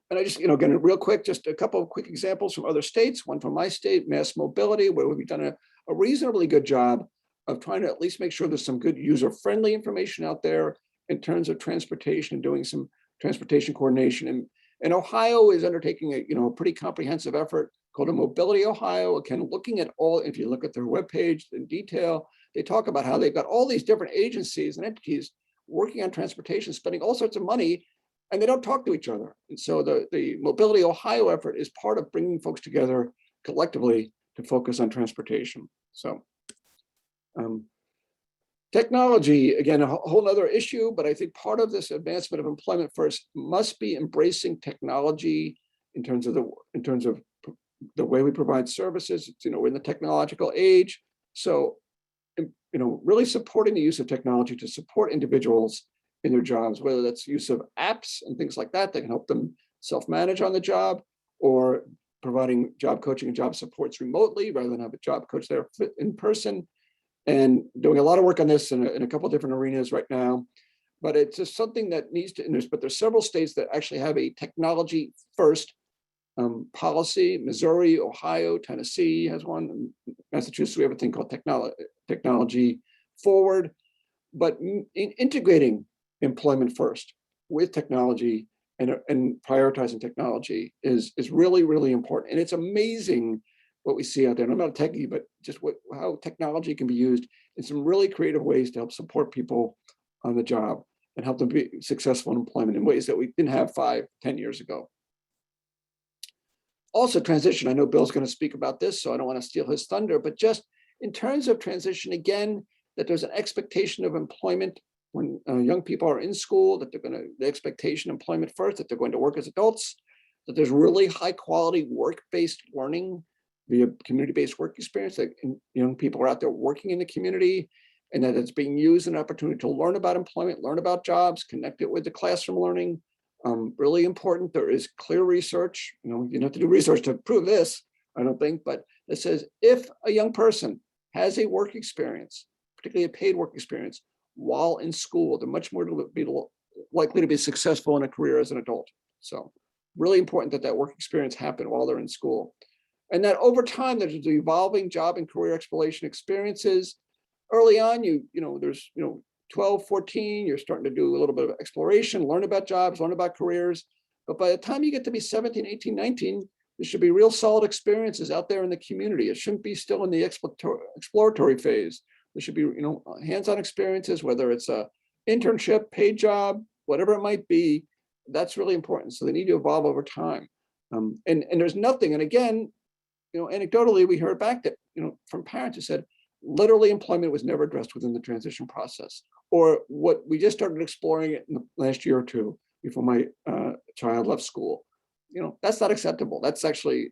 And I just, again, real quick, just a couple of quick examples from other states. One from my state, Mass Mobility, where we've done a reasonably good job of trying to at least make sure there's some good user-friendly information out there in terms of transportation and doing some transportation coordination. And Ohio is undertaking a pretty comprehensive effort called a Mobility Ohio. Again, looking at all, if you look at their webpage in detail, they talk about how they've got all these different agencies and entities working on transportation, spending all sorts of money, and they don't talk to each other. And so the Mobility Ohio effort is part of bringing folks together collectively to focus on transportation. So technology, again, a whole other issue, but I think part of this advancement of employment first must be embracing technology in terms of the way we provide services. We're in the technological age. So, really supporting the use of technology to support individuals in their jobs, whether that's use of apps and things like that that can help them self-manage on the job, or providing job coaching and job supports remotely rather than have a job coach there in person. And doing a lot of work on this in a couple of different arenas right now. But it's just something that needs to, but there's several states that actually have a technology first policy. Missouri, Ohio, Tennessee has one. Massachusetts, we have a thing called technology forward. but integrating employment first with technology and prioritizing technology is really, really important. And it's amazing what we see out there. And I'm not a techie, but just how technology can be used in some really creative ways to help support people on the job and help them be successful in employment in ways that we didn't have 5, 10 years ago. Also, transition. I know Bill's going to speak about this, so I don't want to steal his thunder, but just in terms of transition, again, that there's an expectation of employment when young people are in school, that they're going to, the expectation of employment first, that they're going to work as adults, that there's really high quality work-based learning via community-based work experience, that young people are out there working in the community, and that it's being used as an opportunity to learn about employment, learn about jobs, connect it with the classroom learning. Really important. There is clear research. You don't have to do research to prove this, I don't think, but it says if a young person has a work experience, particularly a paid work experience, while in school, they're much more likely to be successful in a career as an adult. So really important that that work experience happen while they're in school. And that over time, there's evolving job and career exploration experiences. Early on, there's 12, 14, you're starting to do a little bit of exploration, learn about jobs, learn about careers. But by the time you get to be 17, 18, 19, there should be real solid experiences out there in the community. It shouldn't be still in the exploratory phase. There should be, hands-on experiences, whether it's a internship, paid job, whatever it might be. That's really important. So they need to evolve over time. And there's nothing, and again, anecdotally, we heard back that, from parents who said, literally employment was never addressed within the transition process, or what we just started exploring it in the last year or two before my child left school. That's not acceptable. That's actually,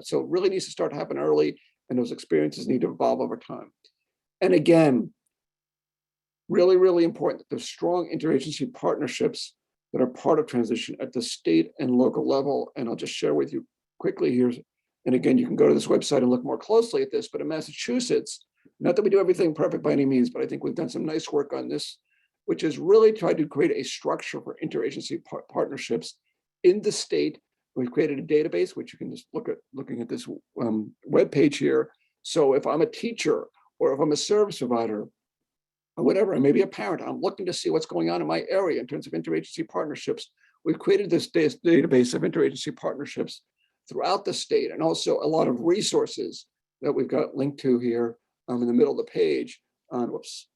so it really needs to start to happen early, and those experiences need to evolve over time. And again, really, really important that there's strong interagency partnerships that are part of transition at the state and local level. And I'll just share with you quickly here. And again, you can go to this website and look more closely at this, but in Massachusetts, not that we do everything perfect by any means, but I think we've done some nice work on this, which is really tried to create a structure for interagency partnerships in the state. We've created a database, which you can just looking at this web page here. So if I'm a teacher, or if I'm a service provider, or whatever, and maybe a parent, I'm looking to see what's going on in my area in terms of interagency partnerships. We've created this database of interagency partnerships throughout the state, and also a lot of resources that we've got linked to here in the middle of the page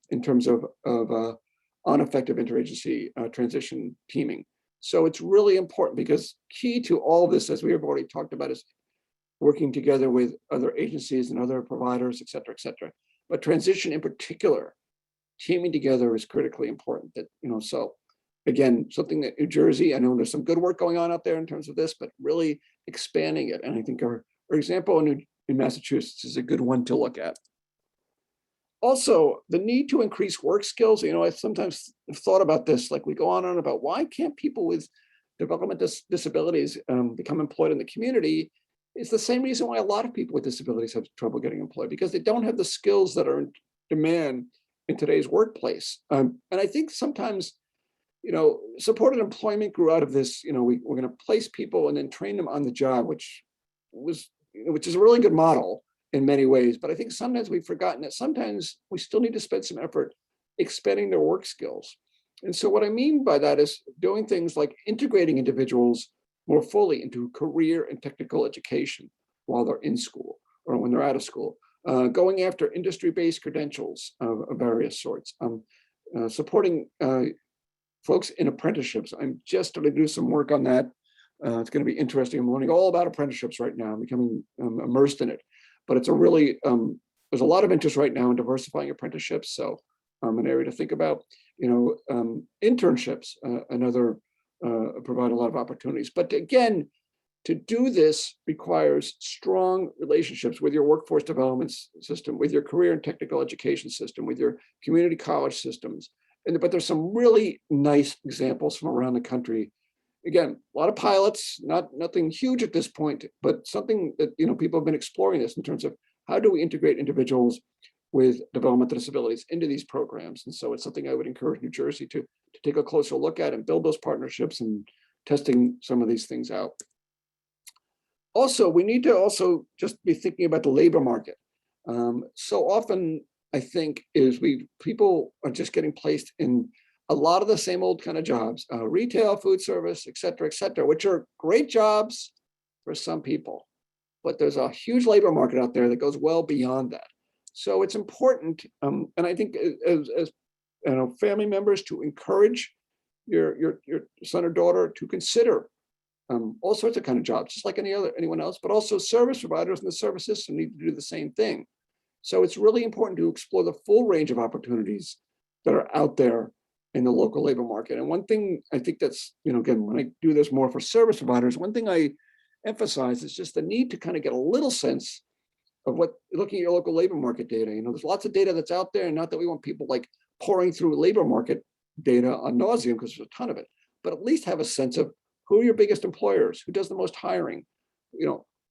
in terms of on effective interagency transition teaming. So it's really important, because key to all this, as we have already talked about, is working together with other agencies and other providers, et cetera, et cetera. But transition in particular, teaming together is critically important. That, so again, something that New Jersey, I know there's some good work going on out there in terms of this, but really expanding it. And I think our example in Massachusetts is a good one to look at. Also, the need to increase work skills. I sometimes have thought about this, like we go on and about why can't people with developmental disabilities become employed in the community? It's the same reason why a lot of people with disabilities have trouble getting employed, because they don't have the skills that are in demand in today's workplace. And I think sometimes, supported employment grew out of this, we're going to place people and then train them on the job, which is a really good model in many ways. But I think sometimes we've forgotten that sometimes we still need to spend some effort expanding their work skills. And so what I mean by that is doing things like integrating individuals more fully into career and technical education while they're in school or when they're out of school, going after industry-based credentials of various sorts, supporting folks in apprenticeships. I'm just starting to do some work on that. It's going to be interesting. I'm learning all about apprenticeships right now. I'm becoming immersed in it. But it's a really, there's a lot of interest right now in diversifying apprenticeships. So an area to think about, internships, another provide a lot of opportunities. But again, to do this requires strong relationships with your workforce development system, with your career and technical education system, with your community college systems. But there's some really nice examples from around the country. Again, a lot of pilots, nothing huge at this point, but something that people have been exploring this in terms of how do we integrate individuals with developmental disabilities into these programs. And so it's something I would encourage New Jersey to take a closer look at and build those partnerships and testing some of these things out. Also, we need to also just be thinking about the labor market. So often I think, is people are just getting placed in a lot of the same old kind of jobs, retail, food service, et cetera, which are great jobs for some people. But there's a huge labor market out there that goes well beyond that. So it's important, and I think as family members, to encourage your son or daughter to consider all sorts of kind of jobs, just like anyone else, but also service providers in the service system need to do the same thing. So it's really important to explore the full range of opportunities that are out there in the local labor market. And one thing I think that's, again, when I do this more for service providers, one thing I emphasize is just the need to kind of get a little sense of looking at your local labor market data. There's lots of data that's out there, and not that we want people like pouring through labor market data on nauseam, because there's a ton of it, but at least have a sense of who are your biggest employers, who does the most hiring,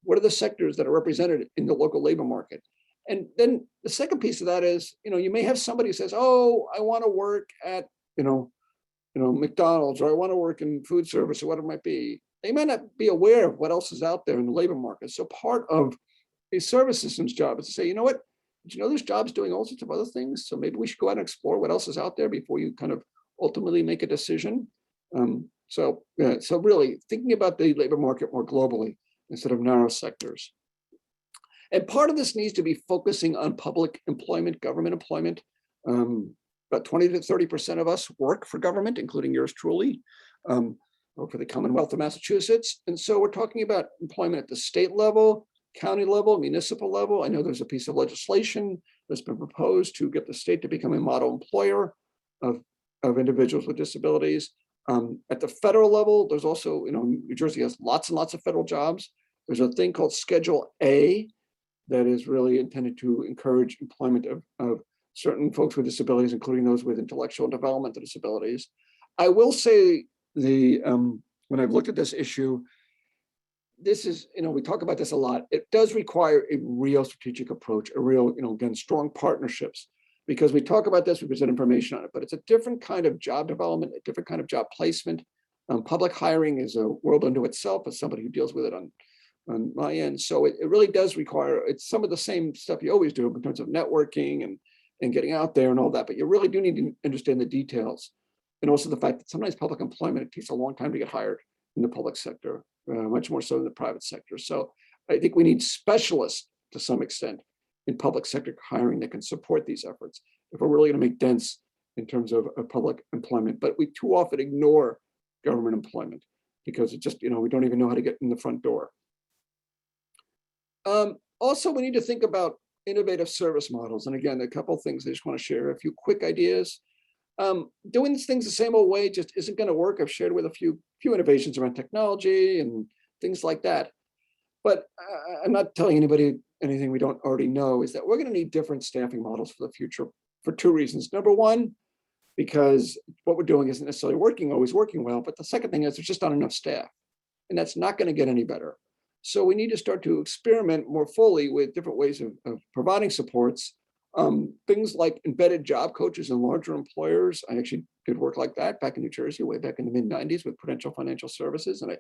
what are the sectors that are represented in the local labor market. And then the second piece of that is, you may have somebody who says, oh, I want to work at, McDonald's, or I want to work in food service, or whatever it might be. They might not be aware of what else is out there in the labor market. So part of a service systems job is to say, what, did you know there's jobs doing all sorts of other things? So maybe we should go out and explore what else is out there before you kind of ultimately make a decision. So really thinking about the labor market more globally instead of narrow sectors. And part of this needs to be focusing on public employment, government employment. About 20 to 30% of us work for government, including yours truly, or for the Commonwealth of Massachusetts. And so we're talking about employment at the state level, county level, municipal level. I know there's a piece of legislation that's been proposed to get the state to become a model employer of individuals with disabilities. At the federal level, there's also, New Jersey has lots and lots of federal jobs. There's a thing called Schedule A that is really intended to encourage employment of certain folks with disabilities, including those with intellectual and developmental disabilities. I will say when I've looked at this issue, this is, we talk about this a lot. It does require a real strategic approach, a real, again, strong partnerships, because we talk about this, we present information on it, but it's a different kind of job development, a different kind of job placement. Public hiring is a world unto itself, as somebody who deals with it on my end. So it really does require, it's some of the same stuff you always do in terms of networking and getting out there and all that, but you really do need to understand the details. And also the fact that sometimes public employment, it takes a long time to get hired in the public sector, much more so than the private sector. So I think we need specialists to some extent in public sector hiring that can support these efforts if we're really going to make dents in terms of public employment. But we too often ignore government employment because it just, we don't even know how to get in the front door. Also, we need to think about innovative service models. And again, a couple of things I just want to share, a few quick ideas. Doing things the same old way just isn't going to work. I've shared with a few innovations around technology and things like that. But I'm not telling anybody anything we don't already know, is that we're going to need different staffing models for the future for two reasons. Number one, because what we're doing isn't necessarily always working well. But the second thing is there's just not enough staff, and that's not going to get any better. So we need to start to experiment more fully with different ways of providing supports. Things like embedded job coaches in larger employers. I actually did work like that back in New Jersey, way back in the mid-90s with Prudential Financial Services. And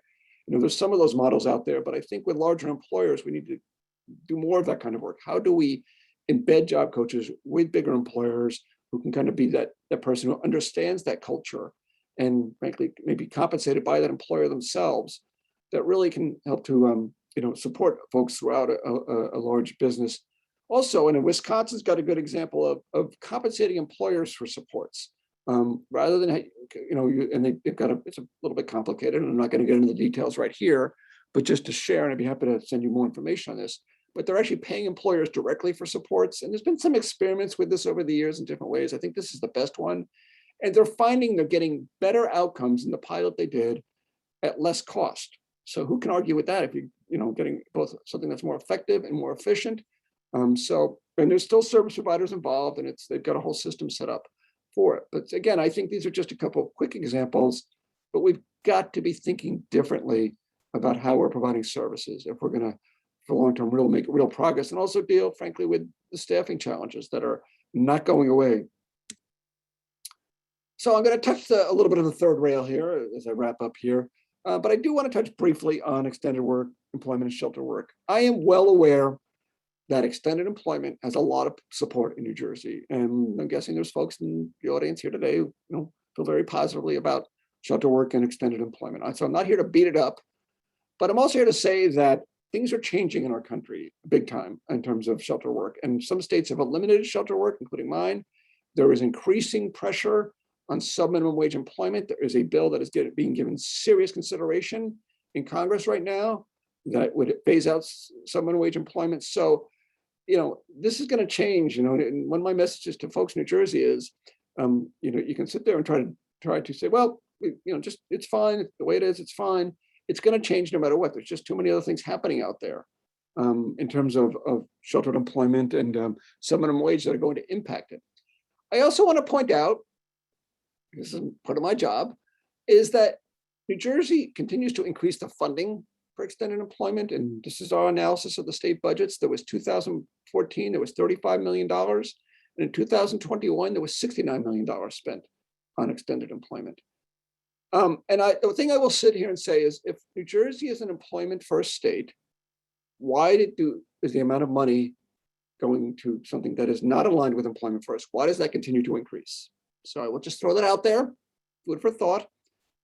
there's some of those models out there, but I think with larger employers, we need to do more of that kind of work. How do we embed job coaches with bigger employers who can kind of be that person who understands that culture and frankly, maybe compensated by that employer themselves, that really can help to support folks throughout a large business. Also, and Wisconsin's got a good example of compensating employers for supports, rather than they've got it's a little bit complicated, and I'm not going to get into the details right here, but just to share, and I'd be happy to send you more information on this. But they're actually paying employers directly for supports, and there's been some experiments with this over the years in different ways. I think this is the best one, and they're finding they're getting better outcomes in the pilot they did at less cost. So who can argue with that if you're getting both something that's more effective and more efficient? And there's still service providers involved, and they've got a whole system set up for it. But again, I think these are just a couple of quick examples, but we've got to be thinking differently about how we're providing services if we're going to, for long-term, make real progress, and also deal, frankly, with the staffing challenges that are not going away. So I'm going to touch a little bit of the third rail here as I wrap up here. But I do want to touch briefly on extended work, employment, and shelter work. I am well aware that extended employment has a lot of support in New Jersey. And I'm guessing there's folks in the audience here today who feel very positively about shelter work and extended employment. So I'm not here to beat it up, but I'm also here to say that things are changing in our country big time in terms of shelter work. And some states have eliminated shelter work, including mine. There is increasing pressure on sub-minimum wage employment. There is a bill that is being given serious consideration in Congress right now that would phase out sub-minimum wage employment. So, this is going to change. And one of my messages to folks in New Jersey is, you can sit there and try to say, well, just it's fine the way it is. It's fine. It's going to change no matter what. There's just too many other things happening out there in terms of sheltered employment and sub-minimum wage that are going to impact it. I also want to point out, this is part of my job, is that New Jersey continues to increase the funding for extended employment. And this is our analysis of the state budgets. There was 2014, there was $35 million. And in 2021, there was $69 million spent on extended employment. And the thing I will sit here and say is, if New Jersey is an employment first state, why is the amount of money going to something that is not aligned with employment first? Why does that continue to increase? So I will just throw that out there, food for thought,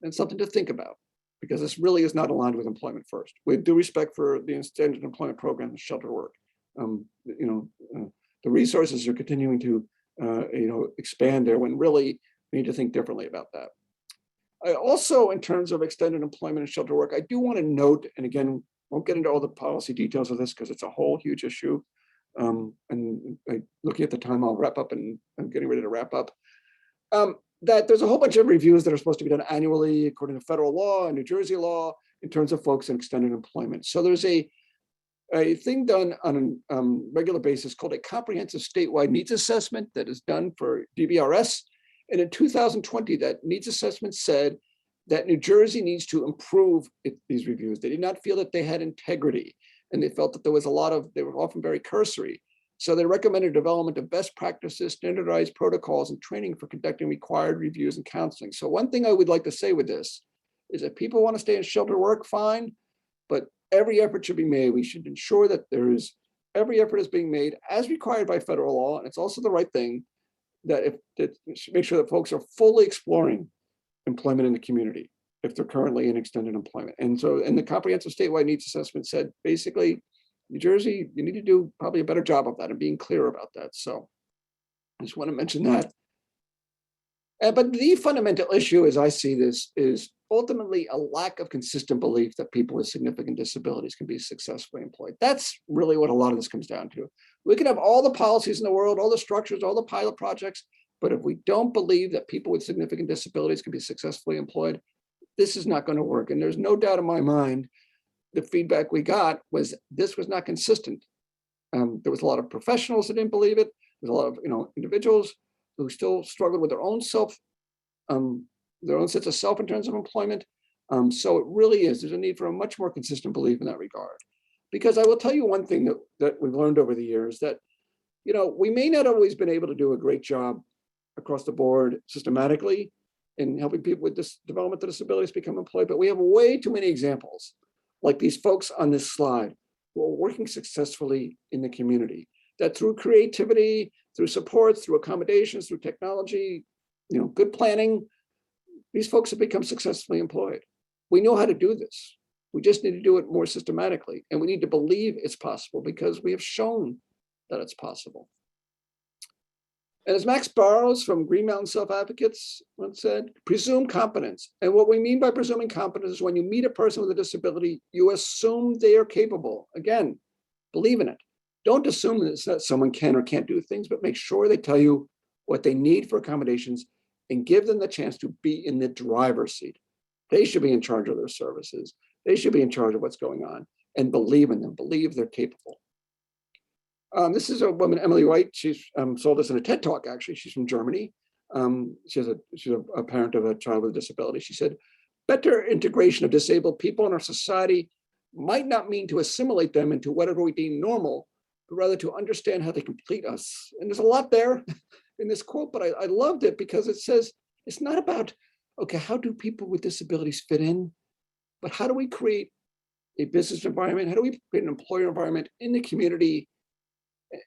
and something to think about, because this really is not aligned with employment first. With due respect for the extended employment program and shelter work, the resources are continuing to expand there, when really we need to think differently about that. I also, in terms of extended employment and shelter work, I do want to note, and again, won't get into all the policy details of this because it's a whole huge issue. And looking at the time, I'll wrap up, and I'm getting ready to wrap up. That there's a whole bunch of reviews that are supposed to be done annually according to federal law and New Jersey law in terms of folks in extended employment. So there's a thing done on a regular basis called a comprehensive statewide needs assessment that is done for DBRS. And in 2020, that needs assessment said that New Jersey needs to improve these reviews. They did not feel that they had integrity, and they felt that there was they were often very cursory. So they recommended development of best practices, standardized protocols, and training for conducting required reviews and counseling. So one thing I would like to say with this is, if people want to stay in shelter work, fine, but every effort should be made. We should ensure that every effort is being made as required by federal law, and it's also the right thing, that make sure that folks are fully exploring employment in the community if they're currently in extended employment. And so, the comprehensive statewide needs assessment said, basically, New Jersey, you need to do probably a better job of that and being clear about that. So I just want to mention that. But the fundamental issue, as I see this, is ultimately a lack of consistent belief that people with significant disabilities can be successfully employed. That's really what a lot of this comes down to. We can have all the policies in the world, all the structures, all the pilot projects, but if we don't believe that people with significant disabilities can be successfully employed, this is not going to work. And there's no doubt in my mind, the feedback we got was this was not consistent. There was a lot of professionals that didn't believe it. There's a lot of individuals who still struggled with their own sense of self in terms of employment. So it really is. There's a need for a much more consistent belief in that regard. Because I will tell you one thing that we've learned over the years, that we may not always been able to do a great job across the board systematically in helping people with developmental disabilities become employed, but we have way too many examples like these folks on this slide who are working successfully in the community, that through creativity, through support, through accommodations, through technology, good planning, these folks have become successfully employed. We know how to do this. We just need to do it more systematically. And we need to believe it's possible, because we have shown that it's possible. And as Max Barrows from Green Mountain Self-Advocates once said, presume competence. And what we mean by presuming competence is when you meet a person with a disability, you assume they are capable. Again, believe in it. Don't assume that someone can or can't do things, but make sure they tell you what they need for accommodations and give them the chance to be in the driver's seat. They should be in charge of their services. They should be in charge of what's going on, and believe in them, believe they're capable. This is a woman, Emily White. She's sold us in a TED Talk, actually. She's from Germany. She's a parent of a child with a disability. She said, better integration of disabled people in our society might not mean to assimilate them into whatever we deem normal, but rather to understand how they complete us. And there's a lot there in this quote, but I loved it because it says, it's not about, okay, how do people with disabilities fit in, but how do we create a business environment? How do we create an employer environment in the community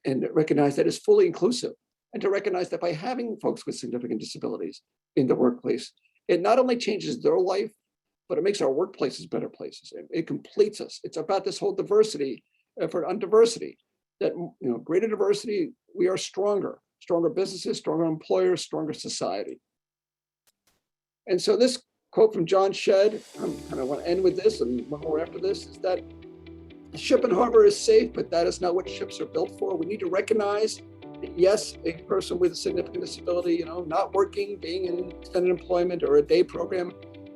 and recognize that it's fully inclusive, and to recognize that by having folks with significant disabilities in the workplace, it not only changes their life, but it makes our workplaces better places. It completes us. It's about this whole diversity effort on diversity, that greater diversity, we are stronger businesses, stronger employers, stronger society. And so this quote from John Shedd, I want to end with this, and one more after this, is that the ship and harbor is safe, but that is not what ships are built for. We need to recognize that, yes, a person with a significant disability, not working, being in extended employment or a day program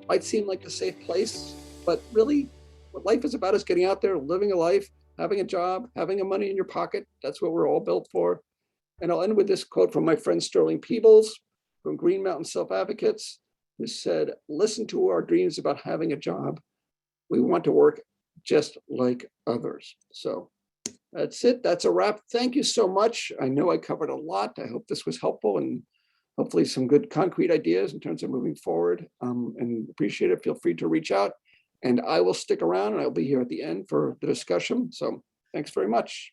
might seem like a safe place, but really what life is about is getting out there, living a life, having a job, having a money in your pocket. That's what we're all built for. And I'll end with this quote from my friend Sterling Peebles from Green Mountain Self-Advocates, who said, "Listen to our dreams about having a job. We want to work just like others." So that's it. That's a wrap. Thank you so much. I know I covered a lot. I hope this was helpful and hopefully some good concrete ideas in terms of moving forward, and appreciate it. Feel free to reach out, and I will stick around, and I'll be here at the end for the discussion. So thanks very much.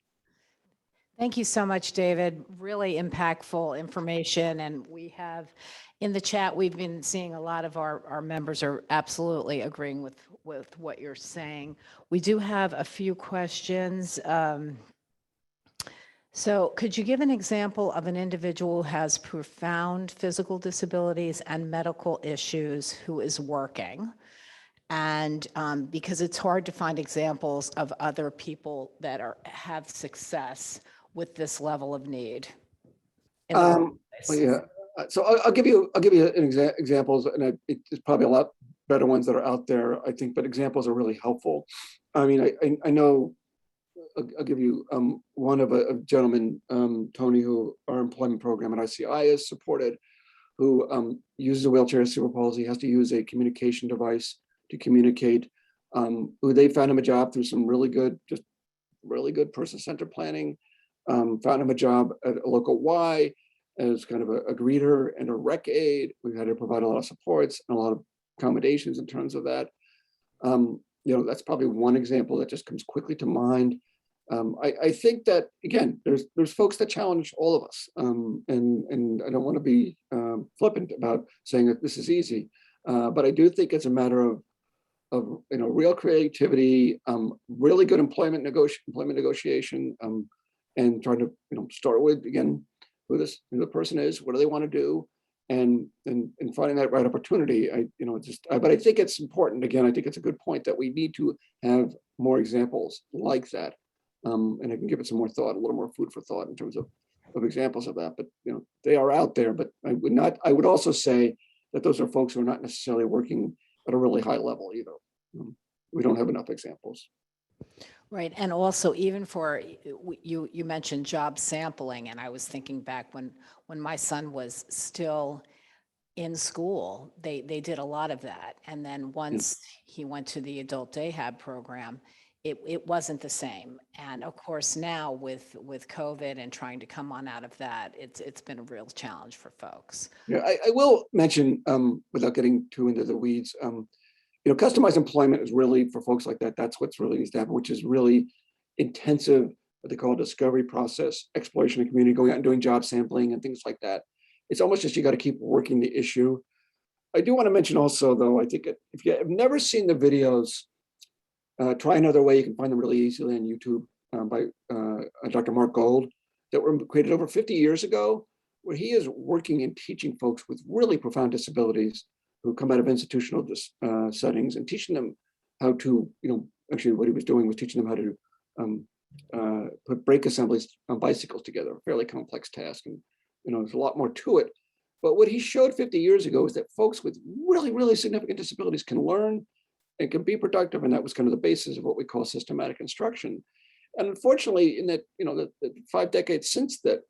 Thank you so much, David. Really impactful information. And we have in the chat, we've been seeing a lot of our members are absolutely agreeing with what you're saying. We do have a few questions. So could you give an example of an individual who has profound physical disabilities and medical issues who is working? And because it's hard to find examples of other people that have success with this level of need. Well, yeah. So I'll give you examples, and it's probably a lot better ones that are out there, I think, but examples are really helpful. I mean, I know. I'll give you one of a gentleman, Tony, who our employment program at ICI has supported, who uses a wheelchair, cerebral palsy, has to use a communication device to communicate. Who they found him a job through some really good person-centered planning. Found him a job at a local Y as kind of a greeter and a rec aide. We had to provide a lot of supports and a lot of accommodations in terms of that. That's probably one example that just comes quickly to mind. I think that, again, there's folks that challenge all of us, and I don't want to be flippant about saying that this is easy, but I do think it's a matter of real creativity, really good employment negotiation, and trying to start with, again, who the person is, what do they want to do, and finding that right opportunity. But I think it's important. Again, I think it's a good point that we need to have more examples like that. And I can give it some more thought, a little more food for thought in terms of examples of that. But they are out there. But I would also say that those are folks who are not necessarily working at a really high level either. We don't have enough examples. Right. And also, even for you mentioned job sampling, and I was thinking back when my son was still in school, they did a lot of that. And then once he went to the adult day hab program, it wasn't the same. And of course, now with COVID and trying to come on out of that, it's been a real challenge for folks. Yeah, I will mention, without getting too into the weeds, customized employment is really for folks like that. That's what's really needs to happen, which is really intensive, what they call a discovery process, exploration of community, going out and doing job sampling and things like that. It's almost just you got to keep working the issue. I do want to mention also, though, I think if you have never seen the videos, try another way. You can find them really easily on YouTube by Dr. Mark Gold, that were created over 50 years ago, where he is working and teaching folks with really profound disabilities who come out of institutional settings and teaching them how to, actually what he was doing was teaching them how to put brake assemblies on bicycles together, a fairly complex task. And, there's a lot more to it. But what he showed 50 years ago is that folks with really, really significant disabilities can learn and can be productive. And that was kind of the basis of what we call systematic instruction. And unfortunately, in that, the 5 decades since that,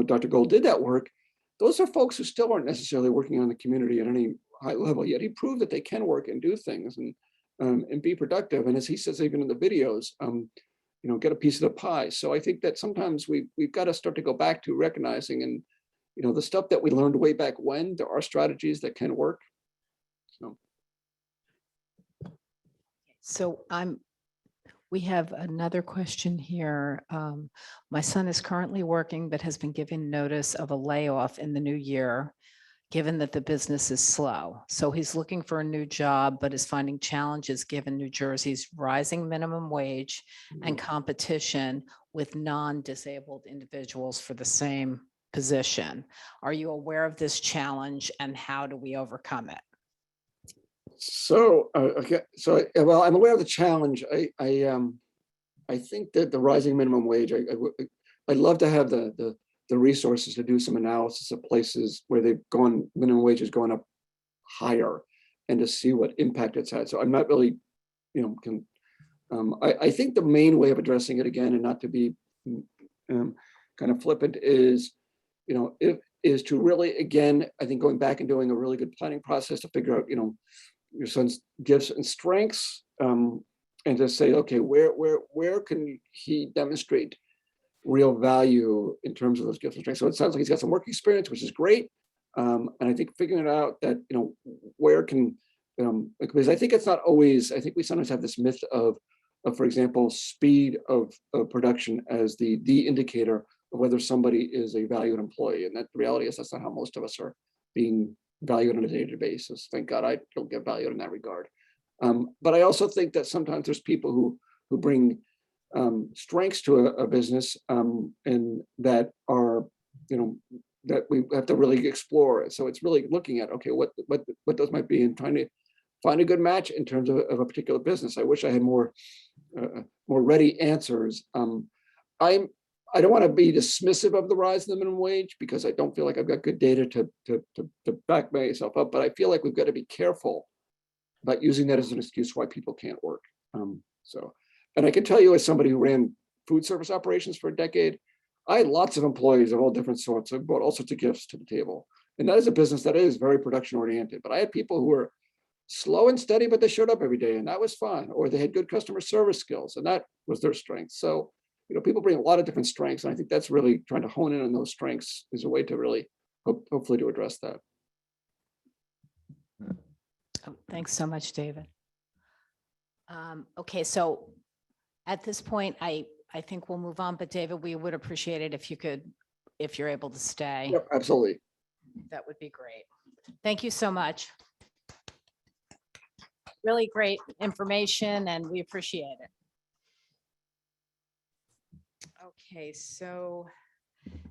Dr. Gold did that work, those are folks who still aren't necessarily working on the community at any high level, yet he proved that they can work and do things and be productive. And as he says, even in the videos, get a piece of the pie. So I think that sometimes we've got to start to go back to recognizing, and the stuff that we learned way back when, there are strategies that can work. So We have another question here. My son is currently working, but has been given notice of a layoff in the new year, given that the business is slow. So he's looking for a new job, but is finding challenges given New Jersey's rising minimum wage and competition with non-disabled individuals for the same position. Are you aware of this challenge and how do we overcome it? So, okay, so, well, I'm aware of the challenge. I think that the rising minimum wage, I'd love to have the resources to do some analysis of places where minimum wage has gone up higher and to see what impact it's had. So I'm not really, I think the main way of addressing it, again, and not to be kind of flippant, is, is to really, again, I think going back and doing a really good planning process to figure out, your son's gifts and strengths, and to say, okay, where can he demonstrate real value in terms of those gifts and strengths? So it sounds like he's got some work experience, which is great. And I think figuring out that, where can, because I think it's not always, I think we sometimes have this myth of for example, speed of production as the indicator of whether somebody is a valued employee. And that the reality is that's not how most of us are being valued on a day-to-day basis. Thank God I don't get valued in that regard. But I also think that sometimes there's people who bring strengths to a business, and that are, that we have to really explore. So it's really looking at, okay, what those might be, and trying to find a good match in terms of a particular business. I wish I had more ready answers. I don't want to be dismissive of the rise in the minimum wage because I don't feel like I've got good data to back myself up, but I feel like we've got to be careful about using that as an excuse why people can't work. And I can tell you, as somebody who ran food service operations for a decade, I had lots of employees of all different sorts. I brought all sorts of gifts to the table. And that is a business that is very production oriented. But I had people who were slow and steady, but they showed up every day and that was fine. Or they had good customer service skills and that was their strength. So, people bring a lot of different strengths. And I think that's really trying to hone in on those strengths is a way to really hopefully to address that. Oh, thanks so much, David. Okay, so at this point, I think we'll move on, but David, we would appreciate it if you're able to stay. Yep, absolutely. That would be great. Thank you so much. Really great information and we appreciate it. Okay, so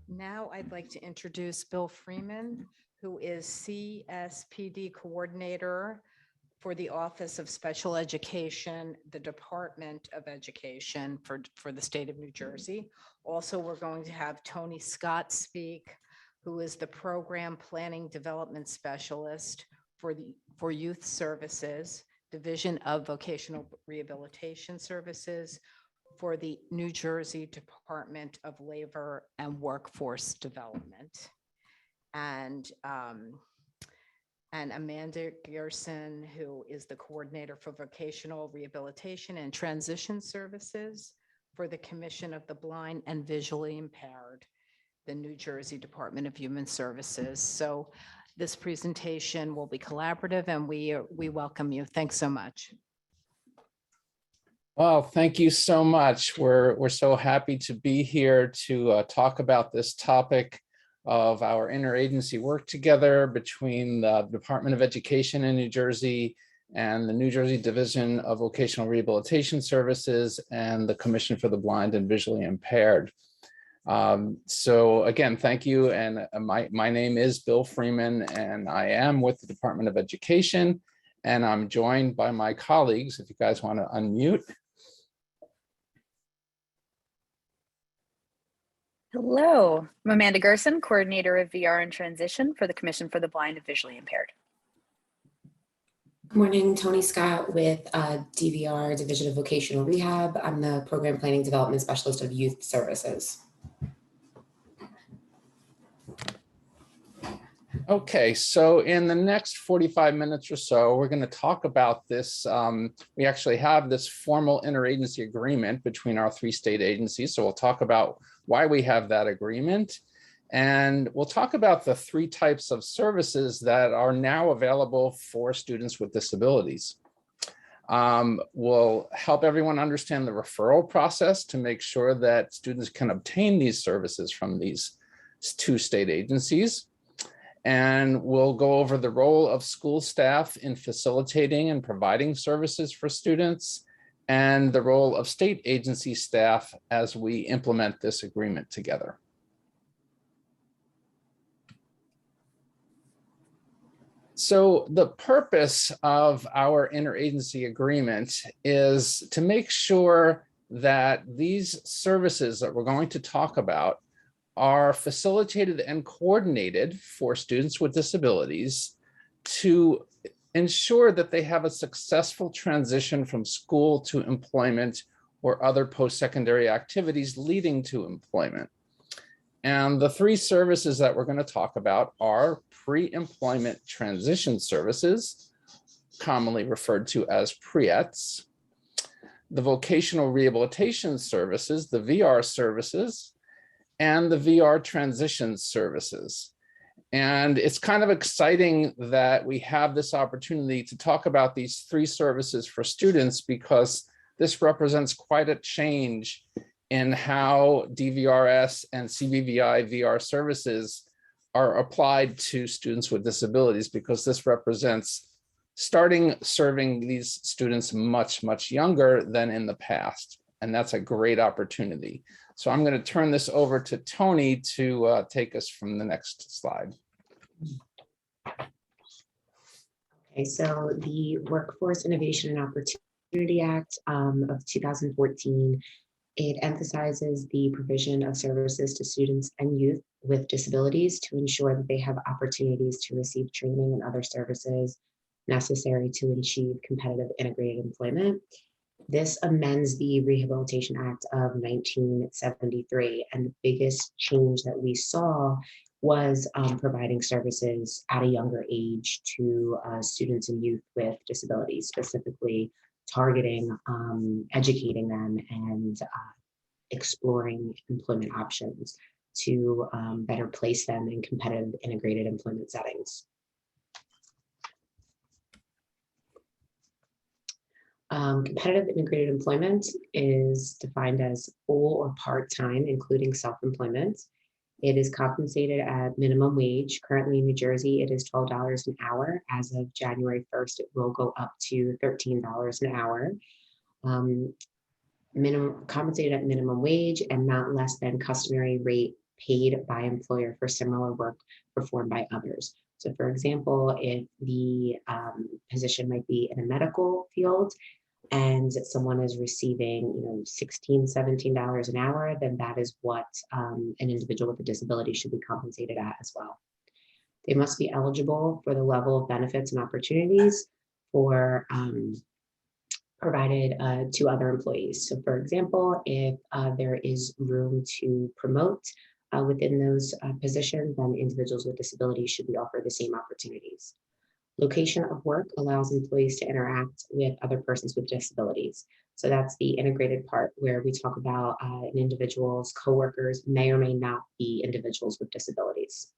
now I'd like to introduce Bill Freeman, who is CSPD Coordinator for the Office of Special Education, the Department of Education for the state of New Jersey. Also, we're going to have Tony Scott speak, who is the Program Planning Development Specialist for Youth Services, Division of Vocational Rehabilitation Services for the New Jersey Department of Labor and Workforce Development. And Amanda Gerson, who is the Coordinator for Vocational Rehabilitation and Transition Services for the Commission of the Blind and Visually Impaired, the New Jersey Department of Human Services. So this presentation will be collaborative and we welcome you. Thanks so much. Well, thank you so much. We're so happy to be here to talk about this topic of our interagency work together between the Department of Education in New Jersey and the New Jersey Division of Vocational Rehabilitation Services and the Commission for the Blind and Visually Impaired. So again, thank you. And my name is Bill Freeman, and I am with the Department of Education, and I'm joined by my colleagues, if you guys want to unmute. Hello, I'm Amanda Gerson, Coordinator of VR and Transition for the Commission for the Blind and Visually Impaired. Good morning, Tony Scott with DVR, Division of Vocational Rehab. I'm the Program Planning Development Specialist of Youth Services. Okay, so in the next 45 minutes or so, we're going to talk about this. We actually have this formal interagency agreement between our three state agencies. So we'll talk about why we have that agreement. And we'll talk about the three types of services that are now available for students with disabilities. We'll help everyone understand the referral process to make sure that students can obtain these services from these two state agencies. And we'll go over the role of school staff in facilitating and providing services for students, and the role of state agency staff as we implement this agreement together. So the purpose of our interagency agreement is to make sure that these services that we're going to talk about are facilitated and coordinated for students with disabilities to ensure that they have a successful transition from school to employment or other post-secondary activities leading to employment. And the three services that we're going to talk about are pre-employment transition services, commonly referred to as PREETs, the vocational rehabilitation services, the VR services, and the VR transition services. And it's kind of exciting that we have this opportunity to talk about these three services for students, because this represents quite a change in how DVRS and CVVI VR services are applied to students with disabilities, because this represents starting serving these students much, much younger than in the past. And that's a great opportunity. So I'm going to turn this over to Tony to take us from the next slide. Okay, so the Workforce Innovation and Opportunity Act of 2014, it emphasizes the provision of services to students and youth with disabilities to ensure that they have opportunities to receive training and other services necessary to achieve competitive integrated employment. This amends the Rehabilitation Act of 1973, and the biggest change that we saw was providing services at a younger age to students and youth with disabilities, specifically targeting, educating them, and exploring employment options to better place them in competitive integrated employment settings. Competitive integrated employment is defined as full or part-time, including self-employment. It is compensated at minimum wage. Currently in New Jersey, it is $12 an hour. As of January 1st, it will go up to $13 an hour. Compensated at minimum wage and not less than customary rate paid by employer for similar work performed by others. So for example, if the position might be in a medical field and someone is receiving, $16, $17 an hour, then that is what an individual with a disability should be compensated at as well. They must be eligible for the level of benefits and opportunities for provided to other employees. So for example, if there is room to promote within those positions, then individuals with disabilities should be offered the same opportunities. Location of work allows employees to interact with other persons with disabilities. So that's the integrated part where we talk about an individual's coworkers may or may not be individuals with disabilities.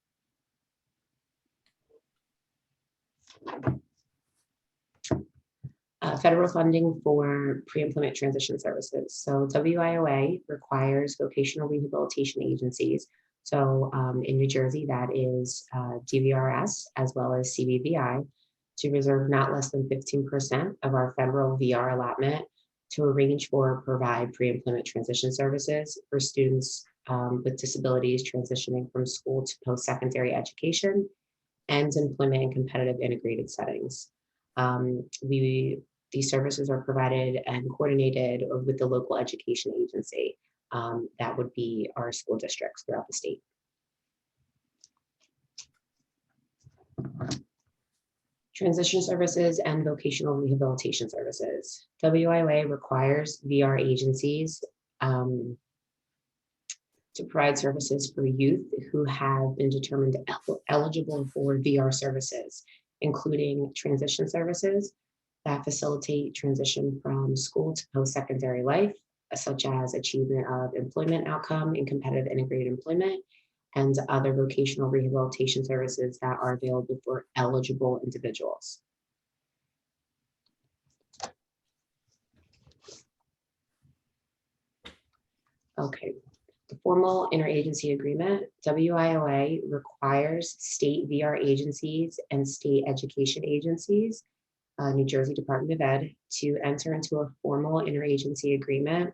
Federal funding for pre-employment transition services. So WIOA requires vocational rehabilitation agencies. So in New Jersey, that is DVRS as well as CVVI, to reserve not less than 15% of our federal VR allotment to arrange for or provide pre-employment transition services for students with disabilities transitioning from school to post-secondary education and employment in competitive integrated settings. These services are provided and coordinated with the local education agency. That would be our school districts throughout the state. Transition services and vocational rehabilitation services. WIOA requires VR agencies to provide services for youth who have been determined eligible for VR services, including transition services that facilitate transition from school to post-secondary life, such as achievement of employment outcome in competitive integrated employment, and other vocational rehabilitation services that are available for eligible individuals. Okay. The formal interagency agreement, WIOA, requires state VR agencies and state education agencies, New Jersey Department of Ed, to enter into a formal interagency agreement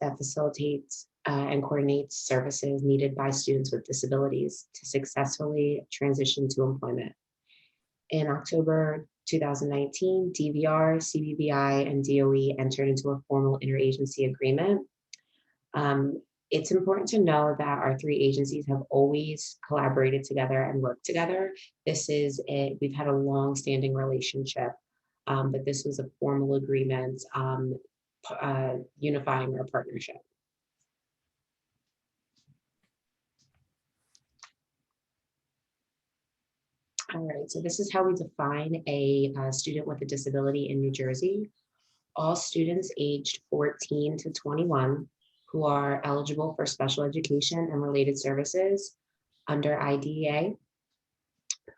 that facilitates and coordinates services needed by students with disabilities to successfully transition to employment. In October 2019, DVR, CBBI, and DOE entered into a formal interagency agreement. It's important to know that our three agencies have always collaborated together and worked together. We've had a long-standing relationship, but this was a formal agreement unifying our partnership. All right, so this is how we define a student with a disability in New Jersey. All students aged 14 to 21 who are eligible for special education and related services under IDEA,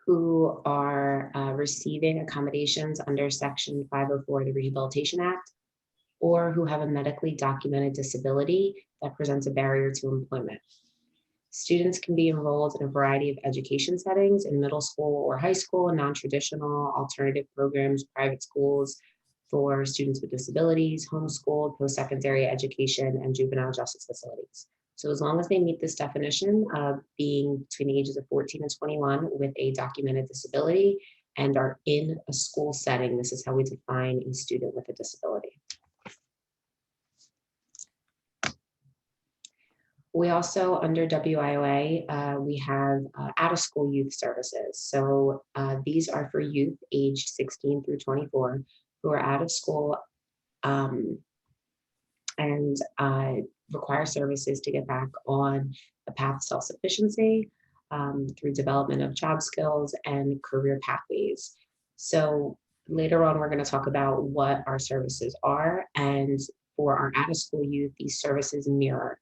who are receiving accommodations under Section 504 of the Rehabilitation Act, or who have a medically documented disability that presents a barrier to employment. Students can be enrolled in a variety of education settings in middle school or high school, non-traditional, alternative programs, private schools for students with disabilities, homeschooled, post-secondary education, and juvenile justice facilities. So as long as they meet this definition of being between the ages of 14 and 21 with a documented disability and are in a school setting, this is how we define a student with a disability. We also, under WIOA, we have out-of-school youth services. So these are for youth aged 16 through 24 who are out of school and require services to get back on a path to self-sufficiency through development of job skills and career pathways. So later on, we're going to talk about what our services are. And for our out-of-school youth, these services mirror.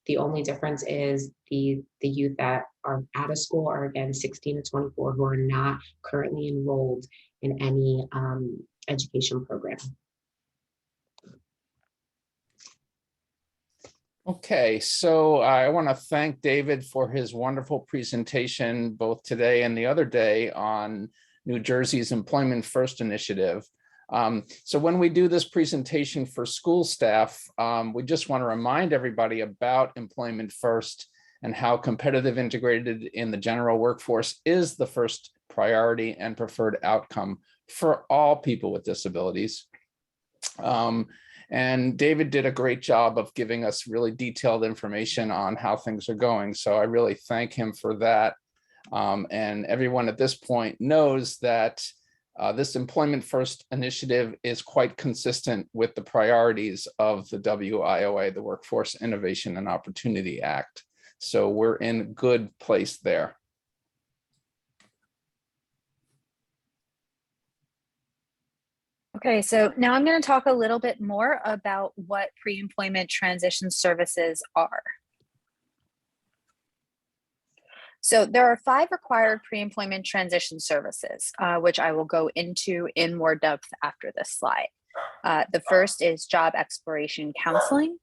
The only difference is the youth that are out of school are, again, 16 to 24 who are not currently enrolled in any education program. Okay, so I want to thank David for his wonderful presentation, both today and the other day, on New Jersey's Employment First initiative. So when we do this presentation for school staff, we just want to remind everybody about Employment First and how competitive integrated in the general workforce is the first priority and preferred outcome for all people with disabilities. And David did a great job of giving us really detailed information on how things are going. So I really thank him for that. And everyone at this point knows that this Employment First initiative is quite consistent with the priorities of the WIOA, the Workforce Innovation and Opportunity Act. So we're in a good place there. Okay, so now I'm going to talk a little bit more about what pre-employment transition services are. So there are 5 required pre-employment transition services, which I will go into in more depth after this slide. The first is job exploration counseling.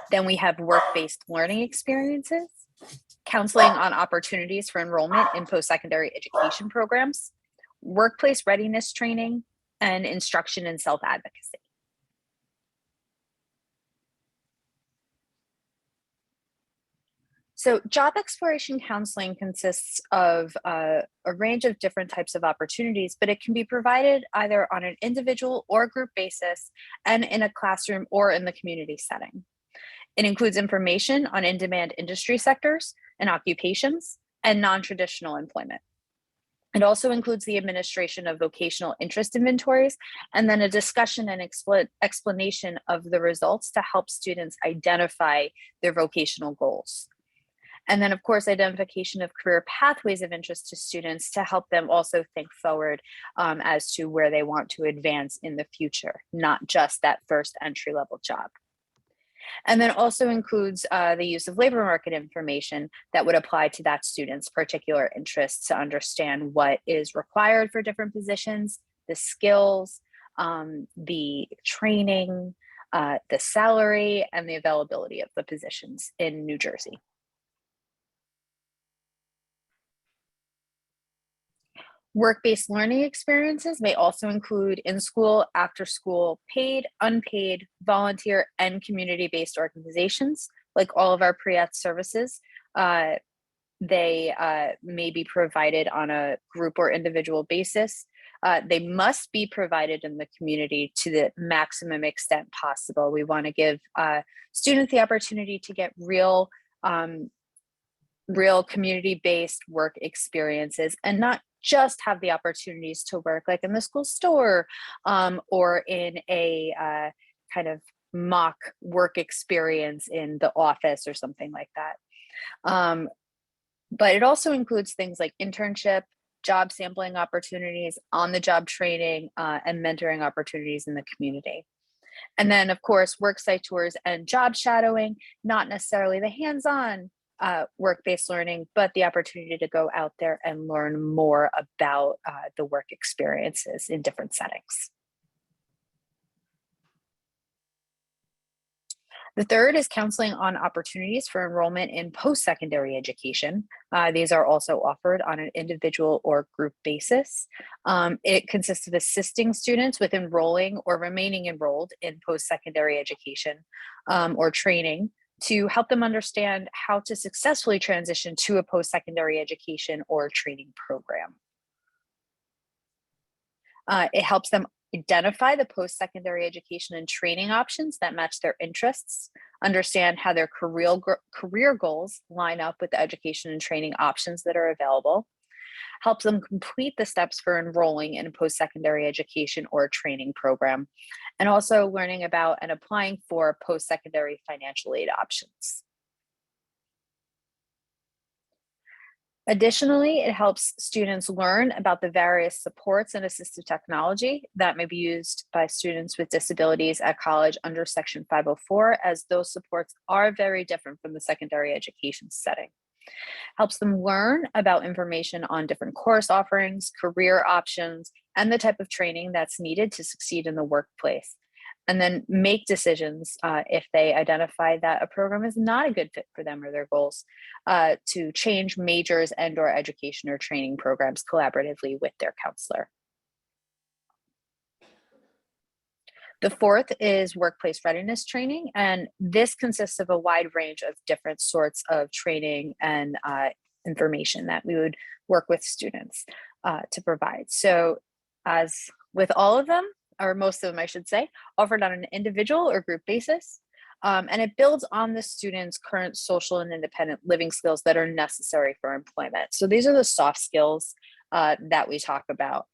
Then we have work-based learning experiences, counseling on opportunities for enrollment in post-secondary education programs, workplace readiness training, and instruction in self-advocacy. So job exploration counseling consists of a range of different types of opportunities, but it can be provided either on an individual or group basis and in a classroom or in the community setting. It includes information on in-demand industry sectors and occupations and non-traditional employment. It also includes the administration of vocational interest inventories and then a discussion and explanation of the results to help students identify their vocational goals. And then, of course, identification of career pathways of interest to students to help them also think forward as to where they want to advance in the future, not just that first entry-level job. And then also includes the use of labor market information that would apply to that student's particular interests to understand what is required for different positions, the skills, the training, the salary, and the availability of the positions in New Jersey. Work-based learning experiences may also include in-school, after-school, paid, unpaid, volunteer, and community-based organizations. Like all of our pre-ETH services, they may be provided on a group or individual basis. They must be provided in the community to the maximum extent possible. We want to give students the opportunity to get real community-based work experiences and not just have the opportunities to work like in the school store or in a kind of mock work experience in the office or something like that. But it also includes things like internship, job sampling opportunities, on-the-job training, and mentoring opportunities in the community. And then, of course, worksite tours and job shadowing, not necessarily the hands-on work-based learning, but the opportunity to go out there and learn more about the work experiences in different settings. The third is counseling on opportunities for enrollment in post-secondary education. These are also offered on an individual or group basis. It consists of assisting students with enrolling or remaining enrolled in post-secondary education or training to help them understand how to successfully transition to a post-secondary education or training program. It helps them identify the post-secondary education and training options that match their interests, understand how their career goals line up with the education and training options that are available, helps them complete the steps for enrolling in a post-secondary education or training program, and also learning about and applying for post-secondary financial aid options. Additionally, it helps students learn about the various supports and assistive technology that may be used by students with disabilities at college under Section 504, as those supports are very different from the secondary education setting. Helps them learn about information on different course offerings, career options, and the type of training that's needed to succeed in the workplace. And then make decisions if they identify that a program is not a good fit for them or their goals, to change majors and/or education or training programs collaboratively with their counselor. The fourth is workplace readiness training, and this consists of a wide range of different sorts of training and information that we would work with students to provide. So as with all of them, or most of them, I should say, offered on an individual or group basis. And it builds on the student's current social and independent living skills that are necessary for employment. So these are the soft skills that we talk about.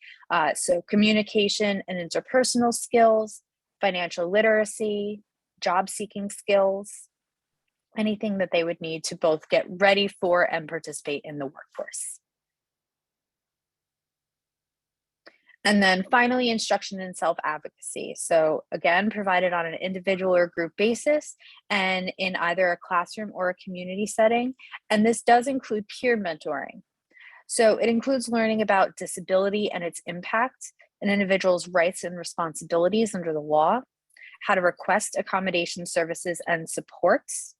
So communication and interpersonal skills, financial literacy, job seeking skills, anything that they would need to both get ready for and participate in the workforce. And then finally, instruction in self-advocacy. So again, provided on an individual or group basis and in either a classroom or a community setting. And this does include peer mentoring. So it includes learning about disability and its impact, an individual's rights and responsibilities under the law, how to request accommodation services and supports,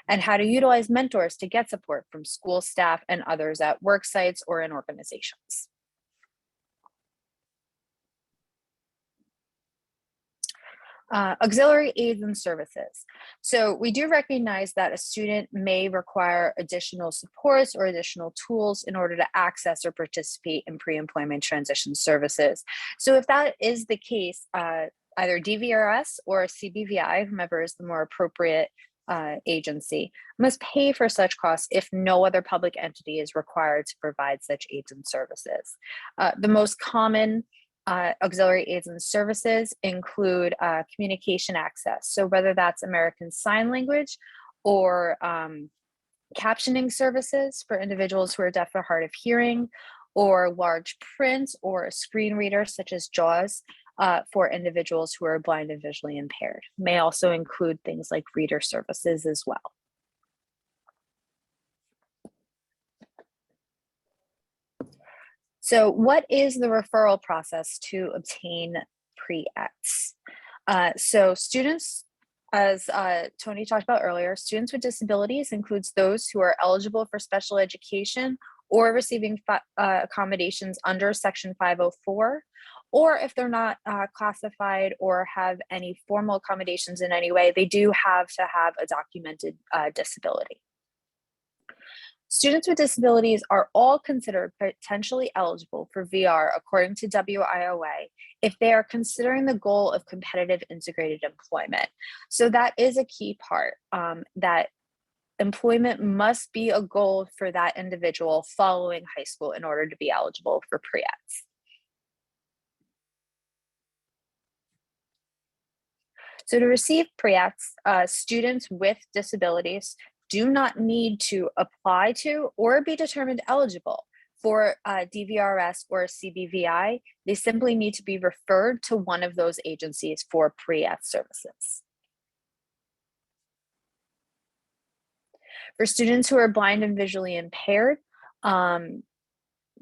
and how to utilize mentors to get support from school staff and others at work sites or in organizations. Auxiliary aids and services. So we do recognize that a student may require additional supports or additional tools in order to access or participate in pre-employment transition services. So if that is the case, either DVRS or CBVI, whomever is the more appropriate agency, must pay for such costs if no other public entity is required to provide such aids and services. The most common auxiliary aids and services include communication access. So whether that's American Sign Language or captioning services for individuals who are deaf or hard of hearing, or large print or a screen reader such as JAWS for individuals who are blind and visually impaired. May also include things like reader services as well. So what is the referral process to obtain pre-ETs? So students As Tony talked about earlier, students with disabilities includes those who are eligible for special education or receiving accommodations under Section 504, or if they're not classified or have any formal accommodations in any way, they do have to have a documented disability. Students with disabilities are all considered potentially eligible for VR according to WIOA if they are considering the goal of competitive integrated employment. So that is a key part, that employment must be a goal for that individual following high school in order to be eligible for pre-ETs. So to receive pre-ETs, students with disabilities do not need to apply to or be determined eligible for DVRS or CBVI. They simply need to be referred to one of those agencies for pre-ET services. For students who are blind and visually impaired,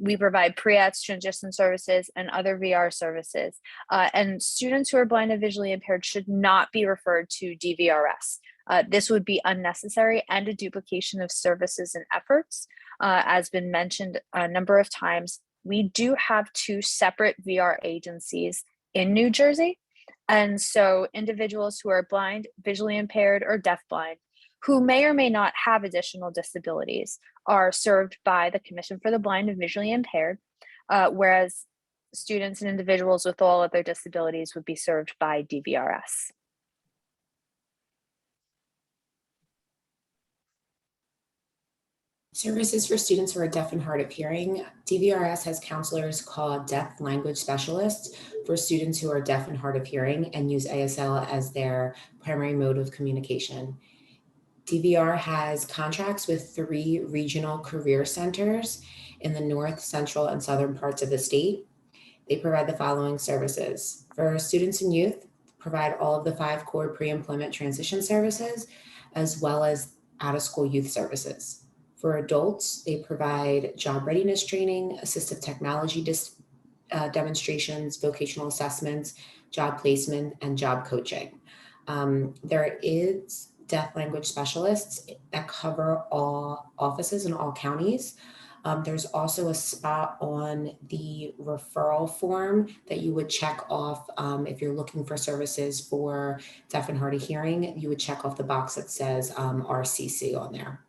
we provide pre-ETs, transition services, and other VR services. And students who are blind and visually impaired should not be referred to DVRS. This would be unnecessary and a duplication of services and efforts. As been mentioned a number of times, we do have 2 separate VR agencies in New Jersey. And so individuals who are blind, visually impaired, or deafblind, who may or may not have additional disabilities, are served by the Commission for the Blind and Visually Impaired, whereas students and individuals with all other disabilities would be served by DVRS. Services for students who are deaf and hard of hearing. DVRS has counselors called deaf language specialists for students who are deaf and hard of hearing and use ASL as their primary mode of communication. DVR has contracts with 3 regional career centers in the north, central, and southern parts of the state. They provide the following services. For students and youth, provide all of the 5 core pre-employment transition services, as well as out-of-school youth services. For adults, they provide job readiness training, assistive technology demonstrations, vocational assessments, job placement, and job coaching. There is deaf language specialists that cover all offices in all counties. There's also a spot on the referral form that you would check off if you're looking for services for deaf and hard of hearing. You would check off the box that says RCC on there.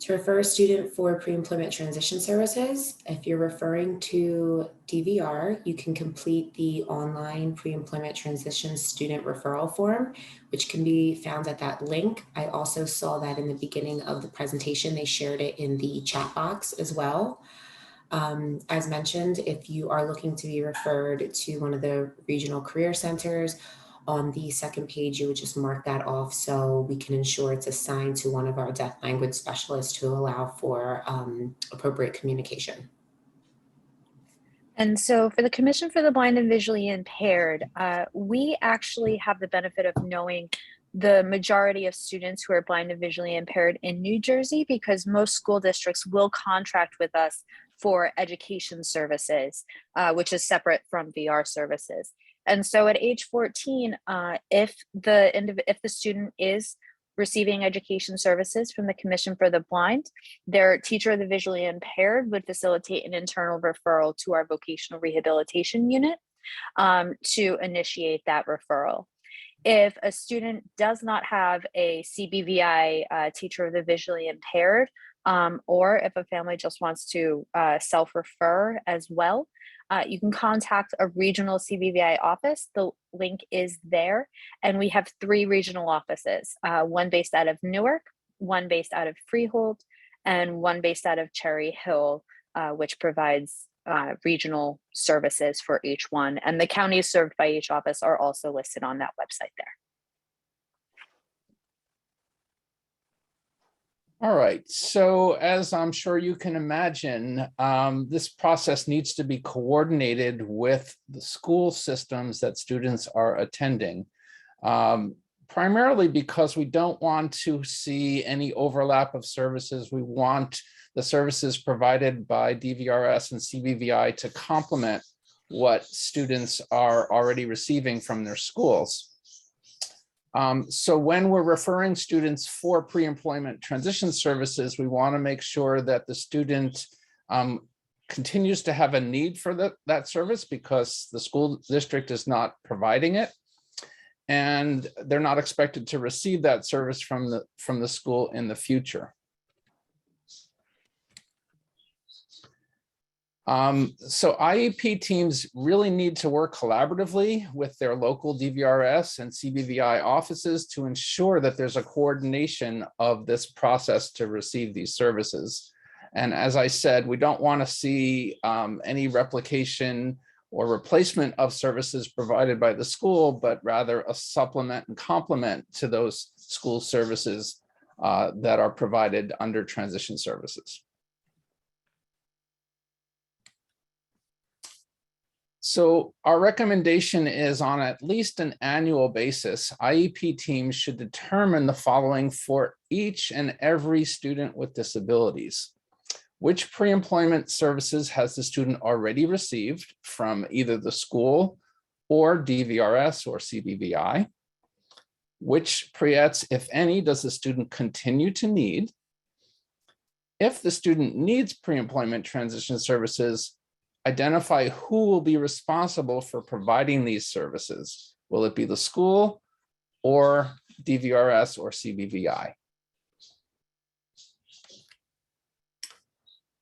To refer a student for pre-employment transition services, if you're referring to DVR, you can complete the online pre-employment transition student referral form, which can be found at that link. I also saw that in the beginning of the presentation. They shared it in the chat box as well. As mentioned, if you are looking to be referred to one of the regional career centers, on the second page, you would just mark that off so we can ensure it's assigned to one of our deaf language specialists to allow for appropriate communication. And so for the Commission for the Blind and Visually Impaired, we actually have the benefit of knowing the majority of students who are blind and visually impaired in New Jersey, because most school districts will contract with us for education services, which is separate from VR services. And so at age 14, if the student is receiving education services from the Commission for the Blind, their teacher of the visually impaired would facilitate an internal referral to our vocational rehabilitation unit to initiate that referral. If a student does not have a CBVI teacher of the visually impaired, or if a family just wants to self-refer as well, you can contact a regional CBVI office. The link is there. And we have 3 regional offices, one based out of Newark, one based out of Freehold, and one based out of Cherry Hill, which provides regional services for each one. And the counties served by each office are also listed on that website there. All right, so as I'm sure you can imagine, this process needs to be coordinated with the school systems that students are attending. primarily because we don't want to see any overlap of services. We want the services provided by DVRS and CBVI to complement what students are already receiving from their schools. So when we're referring students for pre-employment transition services, we want to make sure that the student continues to have a need for that service because the school district is not providing it, and they're not expected to receive that service from the school in the future. So IEP teams really need to work collaboratively with their local DVRS and CBVI offices to ensure that there's a coordination of this process to receive these services. And as I said, we don't want to see any replication or replacement of services provided by the school, but rather a supplement and complement to those school services that are provided under transition services. So our recommendation is on at least an annual basis, IEP teams should determine the following for each and every student with disabilities. Which pre-employment services has the student already received from either the school or DVRS or CBVI? Which pre-ets, if any, does the student continue to need? If the student needs pre-employment transition services, identify who will be responsible for providing these services. Will it be the school or DVRS or CBVI?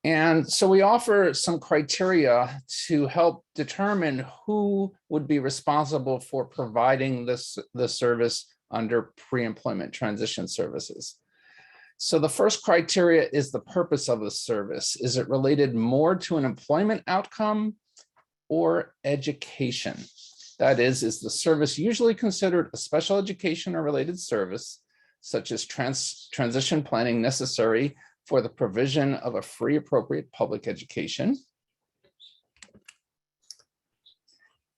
And so we offer some criteria to help determine who would be responsible for providing the service under pre-employment transition services. So the first criteria is the purpose of the service. Is it related more to an employment outcome or education? That is the service usually considered a special education or related service, such as transition planning necessary for the provision of a free, appropriate public education?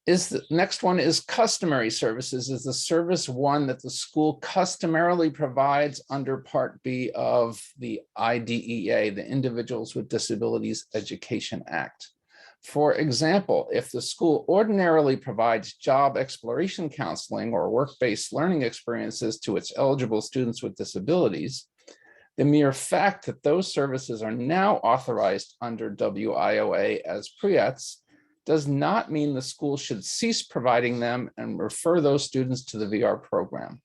The next one is customary services. Is the service one that the school customarily provides under Part B of the IDEA, the Individuals with Disabilities Education Act? For example, if the school ordinarily provides job exploration counseling or work-based learning experiences to its eligible students with disabilities, the mere fact that those services are now authorized under WIOA as pre-ets does not mean the school should cease providing them and refer those students to the VR program.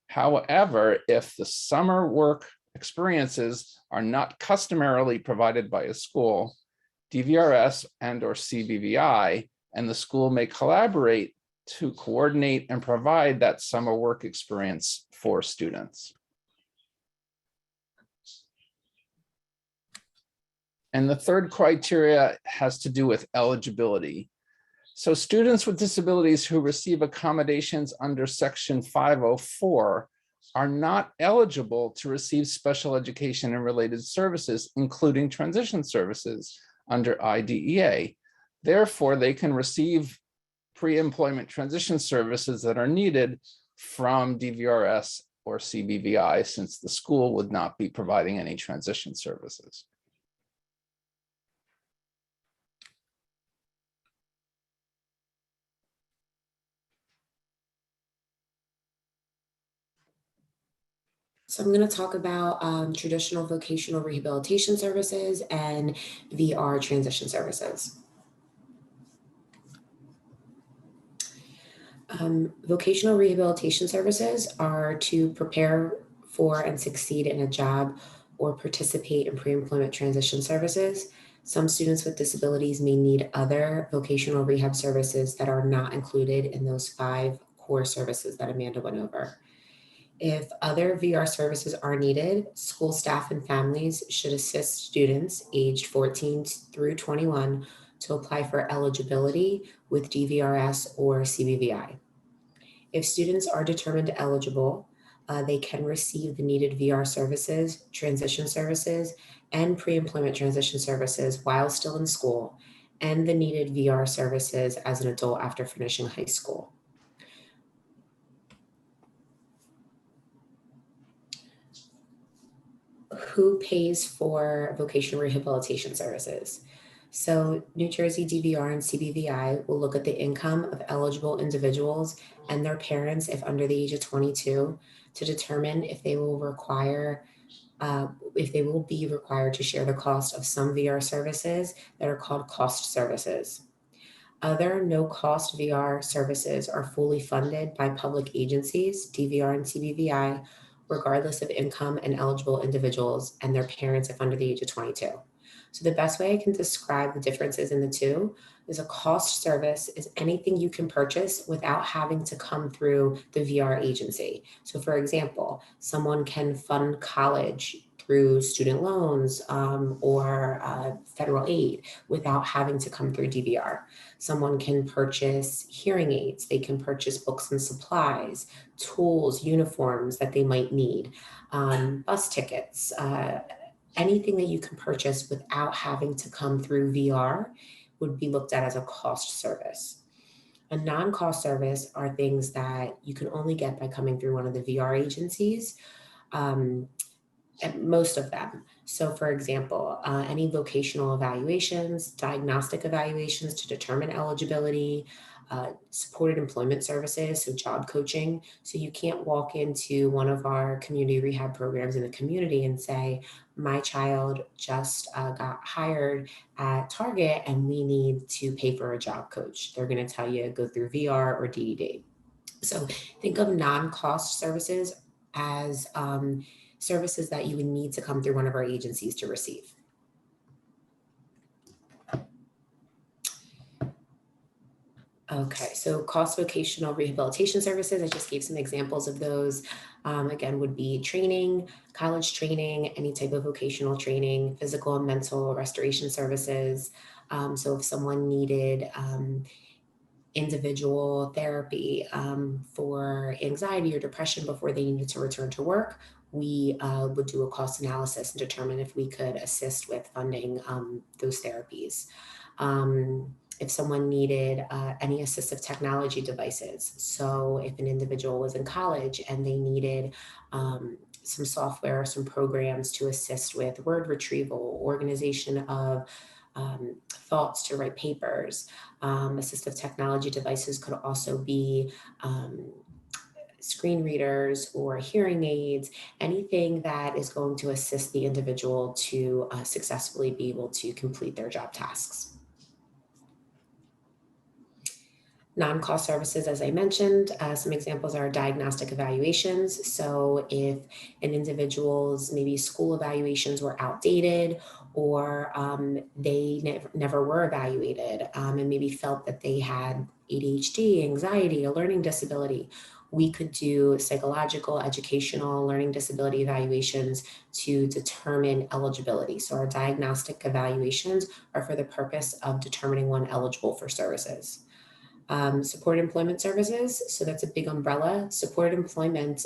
However, if the summer work experiences are not customarily provided by a school, DVRS and or CBVI and the school may collaborate to coordinate and provide that summer work experience for students. And the third criteria has to do with eligibility. So students with disabilities who receive accommodations under Section 504 are not eligible to receive special education and related services, including transition services under IDEA. Therefore, they can receive pre-employment transition services that are needed from DVRS or CBVI, since the school would not be providing any transition services. So I'm going to talk about traditional vocational rehabilitation services and VR transition services. Vocational rehabilitation services are to prepare for and succeed in a job or participate in pre-employment transition services. Some students with disabilities may need other vocational rehab services that are not included in those 5 core services that Amanda went over. If other VR services are needed, school staff and families should assist students aged 14 through 21 to apply for eligibility with DVRS or CBVI. If students are determined eligible, they can receive the needed VR services, transition services, and pre-employment transition services while still in school, and the needed VR services as an adult after finishing high school. who pays for vocational rehabilitation services? So New Jersey DVR and CBVI will look at the income of eligible individuals and their parents if under the age of 22 to determine if they will be required to share the cost of some VR services that are called cost services. Other no-cost VR services are fully funded by public agencies, DVR and CBVI, regardless of income and eligible individuals and their parents if under the age of 22. So the best way I can describe the differences in the two is a cost service is anything you can purchase without having to come through the VR agency. So for example, someone can fund college through student loans or federal aid without having to come through DVR. Someone can purchase hearing aids, they can purchase books and supplies, tools, uniforms that they might need, bus tickets, anything that you can purchase without having to come through VR would be looked at as a cost service. A non-cost service are things that you can only get by coming through one of the VR agencies, and most of them. So for example, any vocational evaluations, diagnostic evaluations to determine eligibility, supported employment services, so job coaching. So you can't walk into one of our community rehab programs in the community and say, my child just got hired at Target and we need to pay for a job coach. They're going to tell you go through VR or DED. So think of non-cost services as services that you would need to come through one of our agencies to receive. Okay, so cost vocational rehabilitation services, I just gave some examples of those. Again, would be training, college training, any type of vocational training, physical and mental restoration services. So if someone needed individual therapy for anxiety or depression before they needed to return to work, we would do a cost analysis and determine if we could assist with funding those therapies. If someone needed any assistive technology devices, so if an individual was in college and they needed some software or some programs to assist with word retrieval, organization of thoughts to write papers. Assistive technology devices could also be screen readers or hearing aids, anything that is going to assist the individual to successfully be able to complete their job tasks. Non-cost services, as I mentioned, some examples are diagnostic evaluations. So if an individual's maybe school evaluations were outdated or they never were evaluated and maybe felt that they had ADHD, anxiety, a learning disability, we could do psychological, educational, learning disability evaluations to determine eligibility. So our diagnostic evaluations are for the purpose of determining one eligible for services. Support employment services, so that's a big umbrella. Support employment,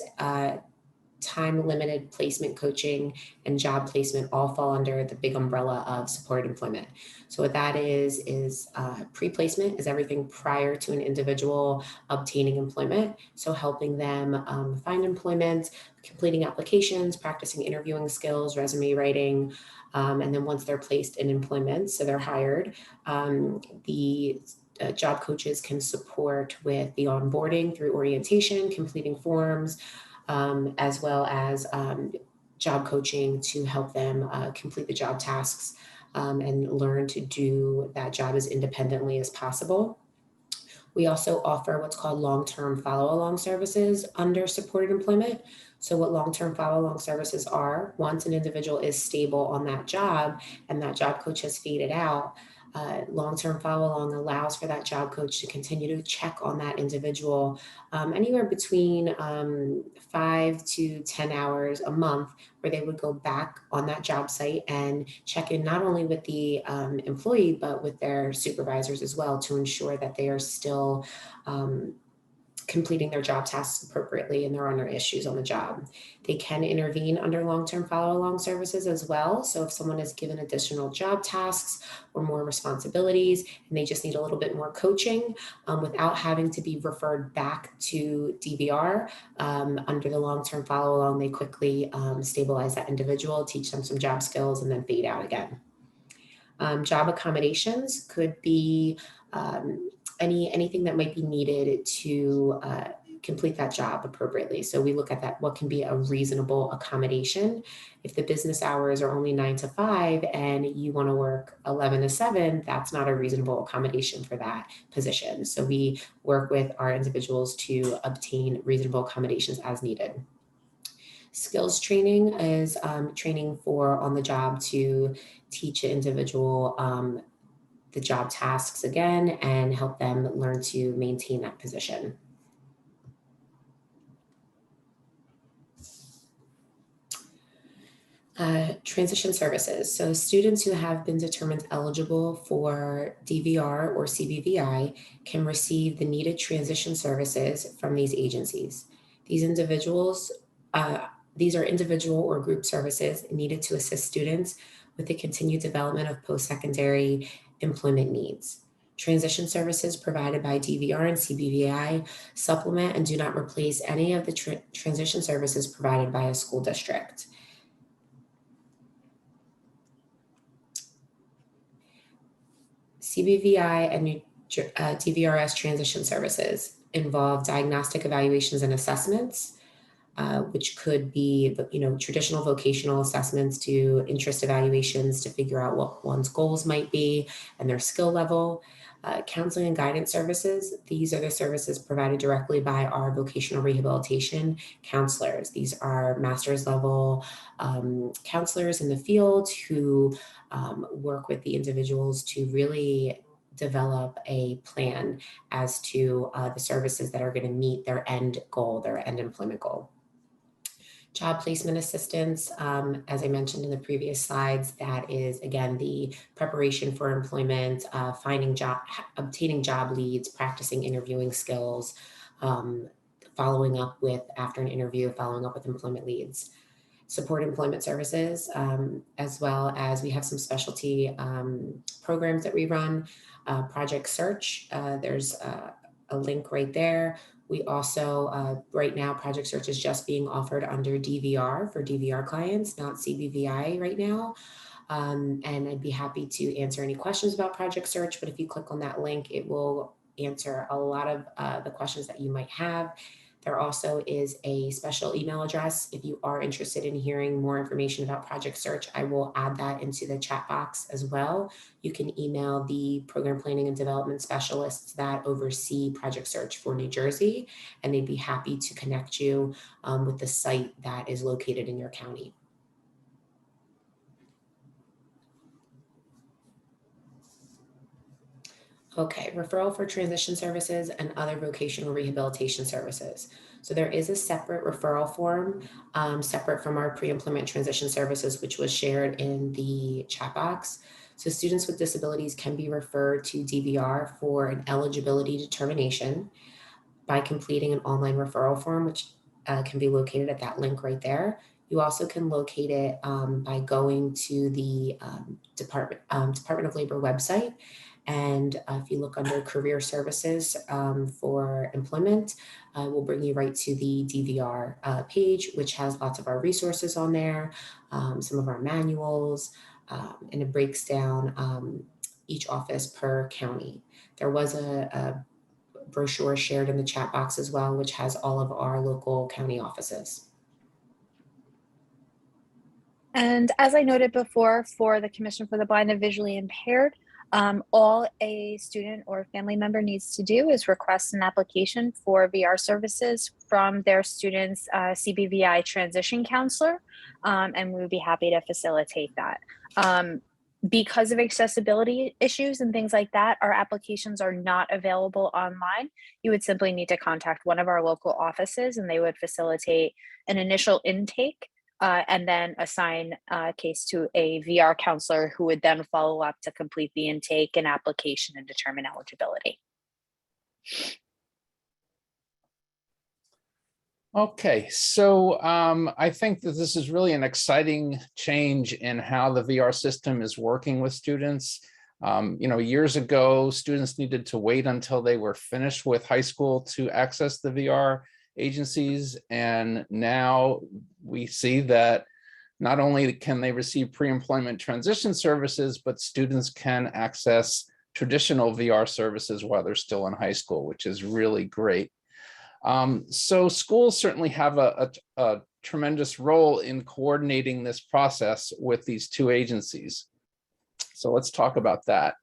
time limited placement coaching and job placement all fall under the big umbrella of support employment. So what that is pre-placement is everything prior to an individual obtaining employment. So helping them find employment, completing applications, practicing interviewing skills, resume writing, and then once they're placed in employment, so they're hired, the job coaches can support with the onboarding through orientation, completing forms, as well as job coaching to help them complete the job tasks and learn to do that job as independently as possible. We also offer what's called long-term follow-along services under supported employment. So what long-term follow-along services are, once an individual is stable on that job and that job coach has faded out, long-term follow-along allows for that job coach to continue to check on that individual anywhere between 5 to 10 hours a month, where they would go back on that job site and check in not only with the employee, but with their supervisors as well to ensure that they are still completing their job tasks appropriately and there are no issues on the job. They can intervene under long-term follow-along services as well. So if someone is given additional job tasks or more responsibilities and they just need a little bit more coaching without having to be referred back to DVR, under the long-term follow-along, they quickly stabilize that individual, teach them some job skills, and then fade out again. Job accommodations could be anything that might be needed to complete that job appropriately. So we look at that, what can be a reasonable accommodation. If the business hours are only 9 to 5 and you want to work 11 to 7, that's not a reasonable accommodation for that position. So we work with our individuals to obtain reasonable accommodations as needed. Skills training is training for on the job to teach an individual the job tasks again and help them learn to maintain that position. Transition services. So students who have been determined eligible for DVR or CBVI can receive the needed transition services from these agencies. These are individual or group services needed to assist students with the continued development of post-secondary employment needs. Transition services provided by DVR and CBVI supplement and do not replace any of the transition services provided by a school district. CBVI and DVRS transition services involve diagnostic evaluations and assessments, which could be, traditional vocational assessments to interest evaluations to figure out what one's goals might be and their skill level. Counseling and guidance services. These are the services provided directly by our vocational rehabilitation counselors. These are master's level counselors in the field who work with the individuals to really develop a plan as to the services that are going to meet their end goal, their end employment goal. Job placement assistance, as I mentioned in the previous slides, that is, again, the preparation for employment, obtaining job leads, practicing interviewing skills, following up with, after an interview, following up with employment leads. Support employment services, as well as we have some specialty programs that we run. Project Search, there's a link right there. We also, right now, Project Search is just being offered under DVR for DVR clients, not CBVI right now. And I'd be happy to answer any questions about Project Search, but if you click on that link, it will answer a lot of the questions that you might have. There also is a special email address. If you are interested in hearing more information about Project Search, I will add that into the chat box as well. You can email the program planning and development specialists that oversee Project Search for New Jersey, and they'd be happy to connect you with the site that is located in your county. Okay, referral for transition services and other vocational rehabilitation services. So there is a separate referral form, separate from our pre-employment transition services, which was shared in the chat box. So students with disabilities can be referred to DVR for an eligibility determination by completing an online referral form, which can be located at that link right there. You also can locate it by going to the Department of Labor website. And if you look under career services for employment, we'll bring you right to the DVR page, which has lots of our resources on there, some of our manuals, and it breaks down each office per county. There was a brochure shared in the chat box as well, which has all of our local county offices. And as I noted before, for the Commission for the Blind and Visually Impaired, all a student or family member needs to do is request an application for VR services from their student's CBVI transition counselor, and we would be happy to facilitate that. Because of accessibility issues and things like that, our applications are not available online. You would simply need to contact one of our local offices and they would facilitate an initial intake and then assign a case to a VR counselor who would then follow up to complete the intake and application and determine eligibility. Okay, so I think that this is really an exciting change in how the VR system is working with students. Years ago, students needed to wait until they were finished with high school to access the VR agencies. And now we see that not only can they receive pre-employment transition services, but students can access traditional VR services while they're still in high school, which is really great. So schools certainly have a tremendous role in coordinating this process with these two agencies. So let's talk about that.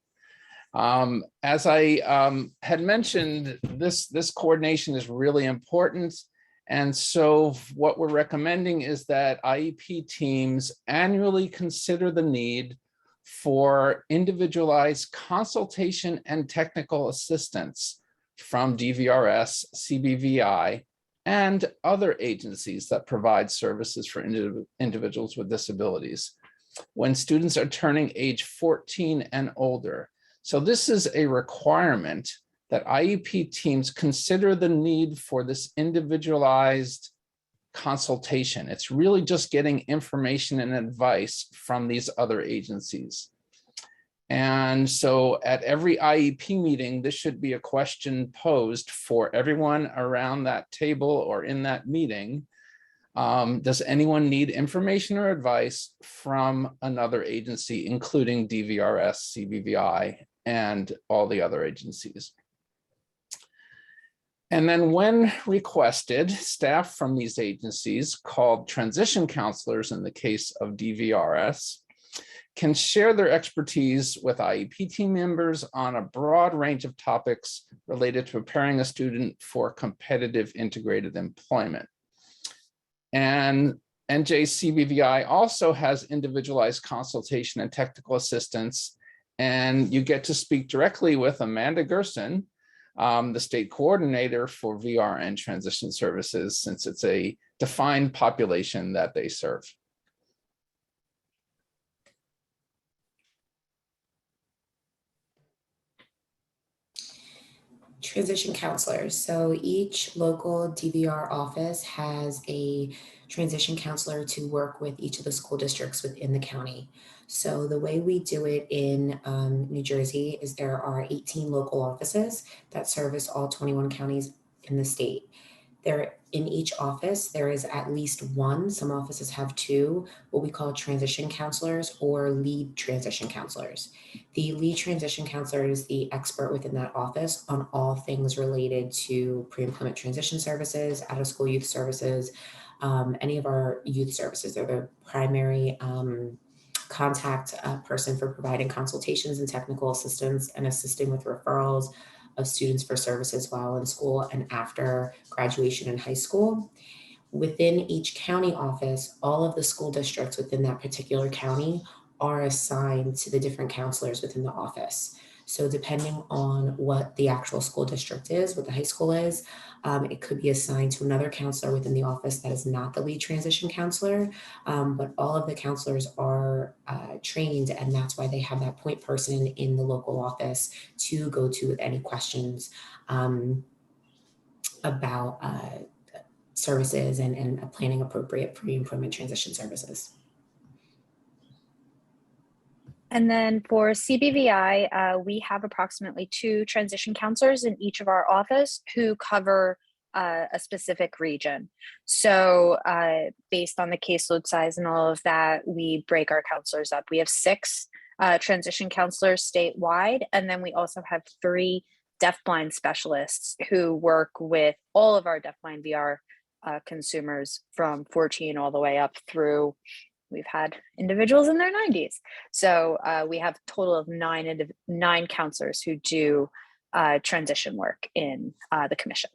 As I had mentioned, this coordination is really important. And so what we're recommending is that IEP teams annually consider the need for individualized consultation and technical assistance from DVRS, CBVI, and other agencies that provide services for individuals with disabilities when students are turning age 14 and older. So this is a requirement that IEP teams consider the need for this individualized consultation. It's really just getting information and advice from these other agencies. And so at every IEP meeting, this should be a question posed for everyone around that table or in that meeting. Does anyone need information or advice from another agency, including DVRS, CBVI, and all the other agencies? And then when requested, staff from these agencies, called transition counselors in the case of DVRS, can share their expertise with IEP team members on a broad range of topics related to preparing a student for competitive integrated employment. And NJCBVI also has individualized consultation and technical assistance, and you get to speak directly with Amanda Gerson, the state coordinator for VR and transition services, since it's a defined population that they serve. Transition counselors. So each local DVR office has a transition counselor to work with each of the school districts within the county. So the way we do it in New Jersey is there are 18 local offices that service all 21 counties in the state. There, in each office, there is at least one, some offices have two, what we call transition counselors or lead transition counselors. The lead transition counselor is the expert within that office on all things related to pre-employment transition services, out-of-school youth services, any of our youth services. They're the primary contact person for providing consultations and technical assistance and assisting with referrals of students for services while in school and after graduation in high school. Within each county office, all of the school districts within that particular county are assigned to the different counselors within the office. So depending on what the actual school district is, what the high school is, it could be assigned to another counselor within the office that is not the lead transition counselor, but all of the counselors are trained, and that's why they have that point person in the local office to go to with any questions about services and planning appropriate pre-employment transition services. And then for CBVI, we have approximately 2 transition counselors in each of our office who cover a specific region. So based on the caseload size and all of that, we break our counselors up. We have 6 transition counselors statewide, and then we also have 3 deafblind specialists who work with all of our deafblind VR consumers from 14 all the way up through. We've had individuals in their 90s. So we have a total of 9 counselors who do transition work in the commission.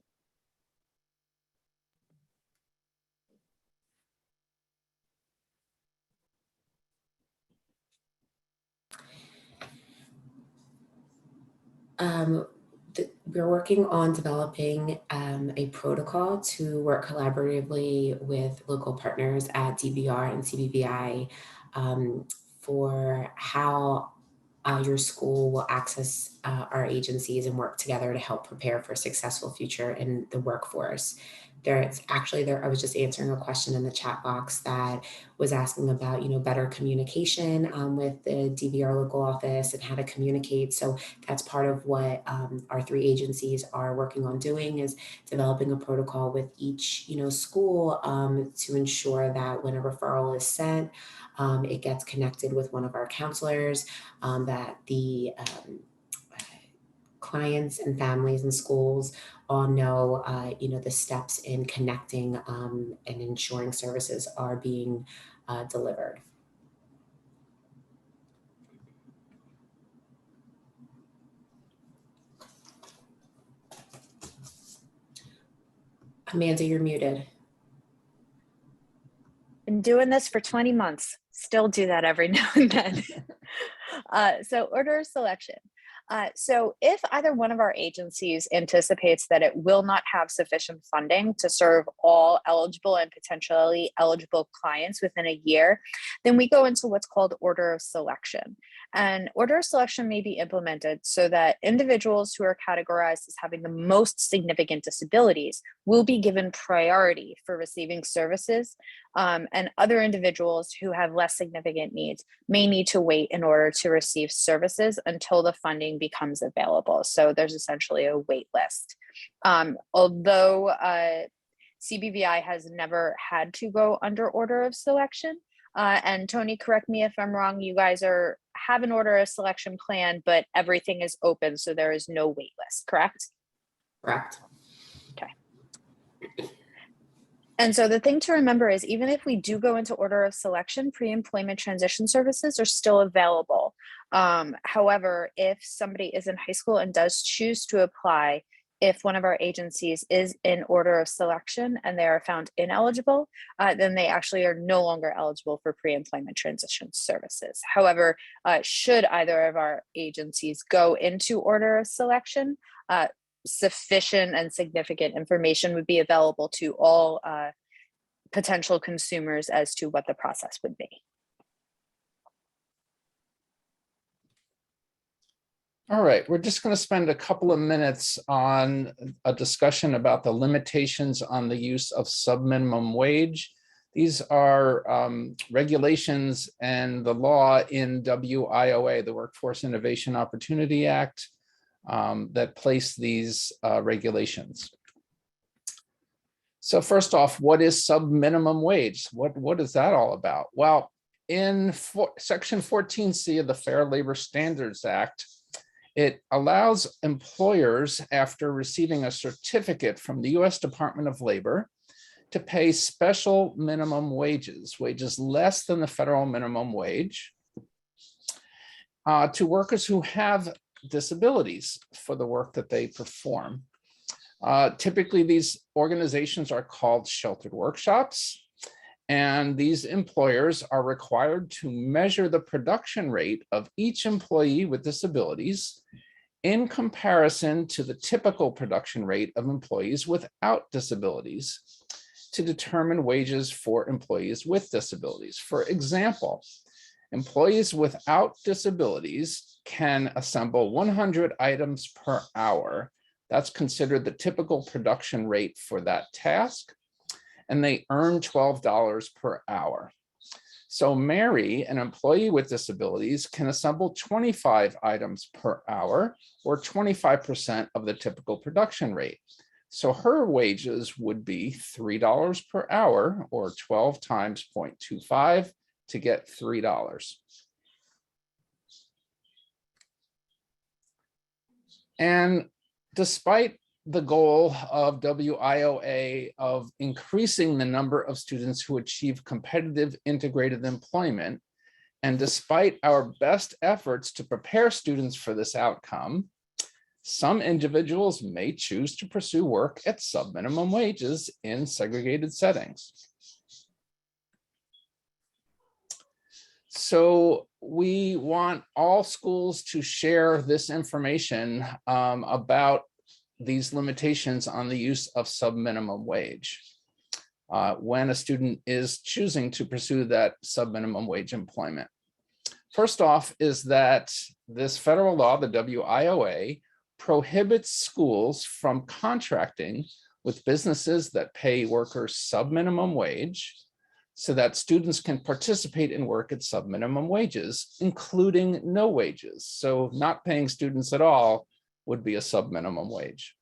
We're working on developing a protocol to work collaboratively with local partners at DVR and CBVI for how your school will access our agencies and work together to help prepare for a successful future in the workforce. There's actually there, I was just answering a question in the chat box that was asking about, better communication with the DVR local office and how to communicate. So that's part of what our 3 agencies are working on doing, is developing a protocol with each, school to ensure that when a referral is sent, it gets connected with one of our counselors, that the clients and families and schools all know, the steps in connecting and ensuring services are being delivered. Amanda, you're muted. Been doing this for 20 months. Still do that every now and then. So order of selection. So if either one of our agencies anticipates that it will not have sufficient funding to serve all eligible and potentially eligible clients within a year, then we go into what's called order of selection. And order of selection may be implemented so that individuals who are categorized as having the most significant disabilities will be given priority for receiving services, and other individuals who have less significant needs may need to wait in order to receive services until the funding becomes available. So there's essentially a wait list. Although CBVI has never had to go under order of selection, and Tony, correct me if I'm wrong, you guys have an order of selection plan, but everything is open, so there is no wait list, correct? Correct. Okay. And so the thing to remember is, even if we do go into order of selection, pre-employment transition services are still available. However, if somebody is in high school and does choose to apply, if one of our agencies is in order of selection and they are found ineligible, then they actually are no longer eligible for pre-employment transition services. However, should either of our agencies go into order of selection, sufficient and significant information would be available to all potential consumers as to what the process would be. All right, we're just going to spend a couple of minutes on a discussion about the limitations on the use of subminimum wage. These are regulations and the law in WIOA, the Workforce Innovation Opportunity Act, that place these regulations. So first off, what is subminimum wage? What is that all about? Well, in Section 14C of the Fair Labor Standards Act, it allows employers, after receiving a certificate from the U.S. Department of Labor, to pay special minimum wages, wages less than the federal minimum wage, to workers who have disabilities for the work that they perform. Typically, these organizations are called sheltered workshops, and these employers are required to measure the production rate of each employee with disabilities in comparison to the typical production rate of employees without disabilities to determine wages for employees with disabilities. For example, employees without disabilities can assemble 100 items per hour. That's considered the typical production rate for that task, and they earn $12 per hour. So Mary, an employee with disabilities, can assemble 25 items per hour, or 25% of the typical production rate. So her wages would be $3 per hour, or 12 times 0.25 to get $3. And despite the goal of WIOA of increasing the number of students who achieve competitive integrated employment, and despite our best efforts to prepare students for this outcome, some individuals may choose to pursue work at subminimum wages in segregated settings. So we want all schools to share this information about these limitations on the use of subminimum wage when a student is choosing to pursue that subminimum wage employment. First off is that this federal law, the WIOA, prohibits schools from contracting with businesses that pay workers sub-minimum wage so that students can participate in work at sub-minimum wages, including no wages. So not paying students at all would be a sub-minimum wage.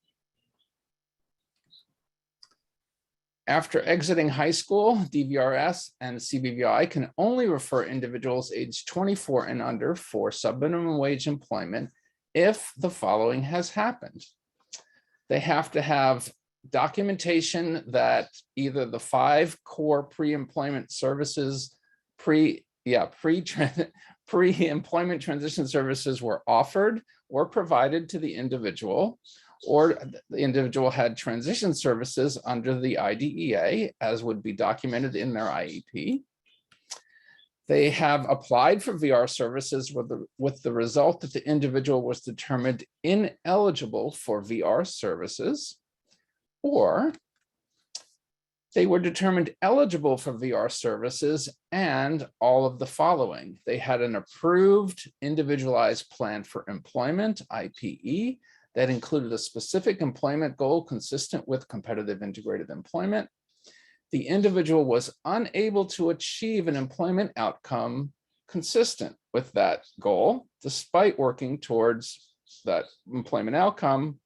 After exiting high school, DVRS and CBVI can only refer individuals aged 24 and under for sub-minimum wage employment if the following has happened. They have to have documentation that either the 5 core pre-employment services, pre-employment transition services were offered or provided to the individual, or the individual had transition services under the IDEA, as would be documented in their IEP. They have applied for VR services with the result that the individual was determined ineligible for VR services, or they were determined eligible for VR services and all of the following. They had an approved individualized plan for employment, IPE, that included a specific employment goal consistent with competitive integrated employment. The individual was unable to achieve an employment outcome consistent with that goal, despite working towards that employment outcome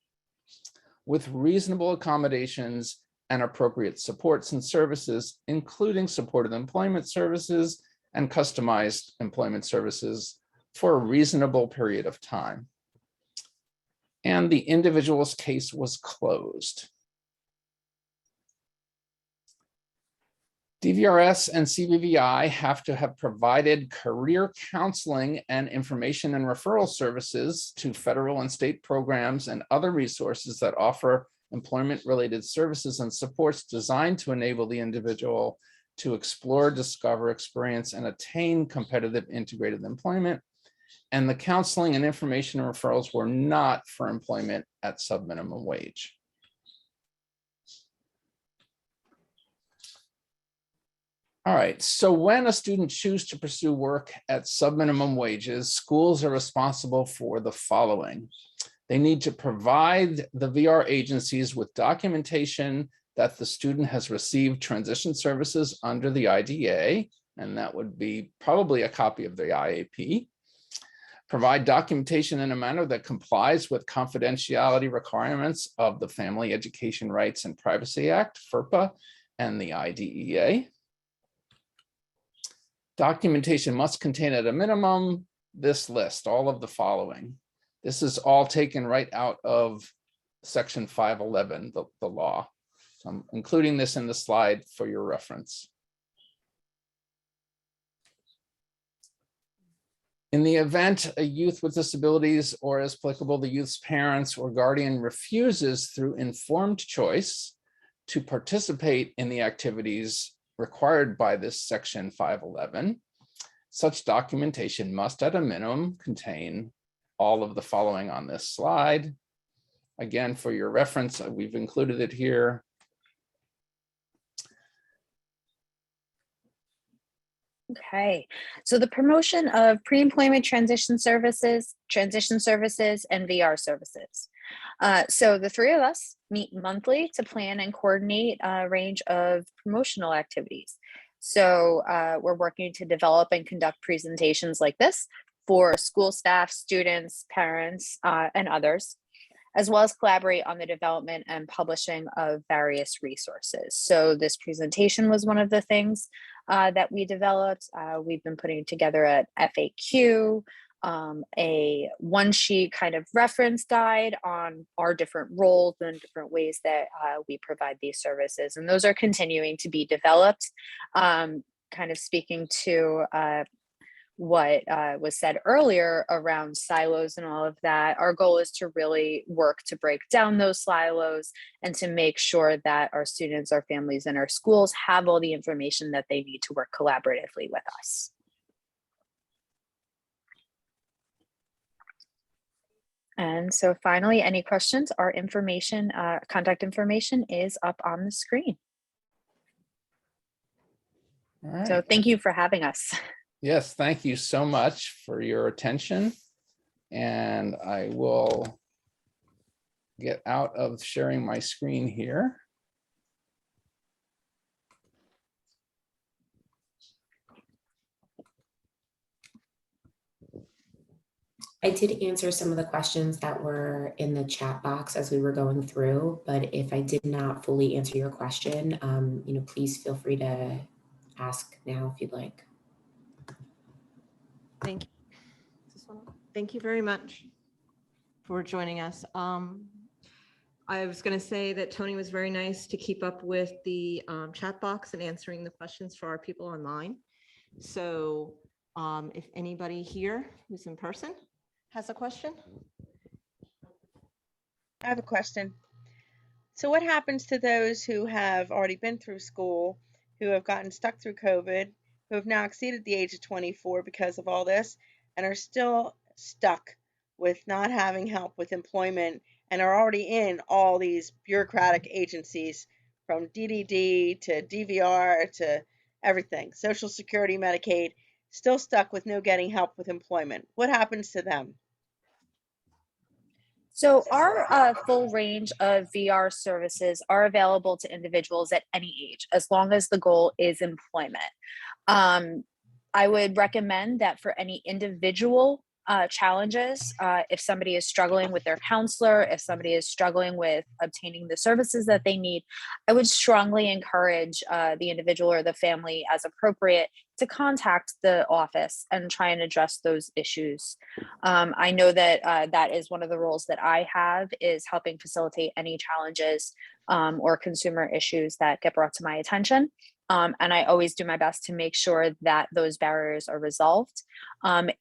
with reasonable accommodations and appropriate supports and services, including supported employment services and customized employment services for a reasonable period of time. And the individual's case was closed. DVRS and CBVI have to have provided career counseling and information and referral services to federal and state programs and other resources that offer employment-related services and supports designed to enable the individual to explore, discover, experience, and attain competitive integrated employment. And the counseling and information and referrals were not for employment at sub-minimum wage. All right, so when a student chooses to pursue work at sub-minimum wages, schools are responsible for the following. They need to provide the VR agencies with documentation that the student has received transition services under the IDEA, and that would be probably a copy of the IAP. Provide documentation in a manner that complies with confidentiality requirements of the Family Education Rights and Privacy Act, FERPA, and the IDEA. Documentation must contain at a minimum this list, all of the following. This is all taken right out of Section 511, the law. So I'm including this in the slide for your reference. In the event a youth with disabilities, or as applicable, the youth's parents or guardian refuses through informed choice to participate in the activities required by this Section 511, such documentation must at a minimum contain all of the following on this slide. Again, for your reference, we've included it here. Okay, so the promotion of pre-employment transition services, and VR services. So the three of us meet monthly to plan and coordinate a range of promotional activities. So we're working to develop and conduct presentations like this for school staff, students, parents, and others, as well as collaborate on the development and publishing of various resources. So this presentation was one of the things that we developed. We've been putting together an FAQ, a one-sheet kind of reference guide on our different roles and different ways that we provide these services. And those are continuing to be developed, kind of speaking to what was said earlier around silos and all of that. Our goal is to really work to break down those silos and to make sure that our students, our families, and our schools have all the information that they need to work collaboratively with us. And so finally, any questions? Our information, contact information is up on the screen. All right. So thank you for having us. Yes, thank you so much for your attention. And I will get out of sharing my screen here. I did answer some of the questions that were in the chat box as we were going through, but if I did not fully answer your question, please feel free to ask now if you'd like. Thank you. Thank you very much for joining us. I was going to say that Tony was very nice to keep up with the chat box and answering the questions for our people online. So if anybody here who's in person has a question. I have a question. So what happens to those who have already been through school, who have gotten stuck through COVID, who have now exceeded the age of 24 because of all this, and are still stuck with not having help with employment and are already in all these bureaucratic agencies from DDD to DVR to everything, Social Security, Medicaid, still stuck with no getting help with employment? What happens to them? So our full range of VR services are available to individuals at any age, as long as the goal is employment. I would recommend that for any individual challenges, if somebody is struggling with their counselor, if somebody is struggling with obtaining the services that they need, I would strongly encourage the individual or the family, as appropriate, to contact the office and try and address those issues. I know that that is one of the roles that I have, is helping facilitate any challenges or consumer issues that get brought to my attention. And I always do my best to make sure that those barriers are resolved.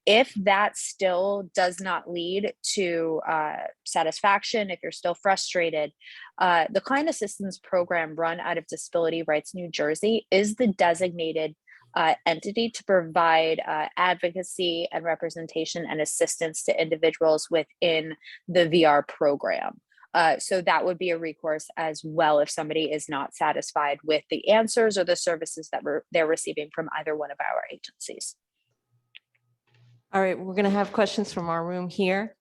If that still does not lead to satisfaction, if you're still frustrated, the Client Assistance Program run out of Disability Rights New Jersey is the designated entity to provide advocacy and representation and assistance to individuals within the VR program. So that would be a recourse as well if somebody is not satisfied with the answers or the services that they're receiving from either one of our agencies. All right, we're going to have questions from our room here.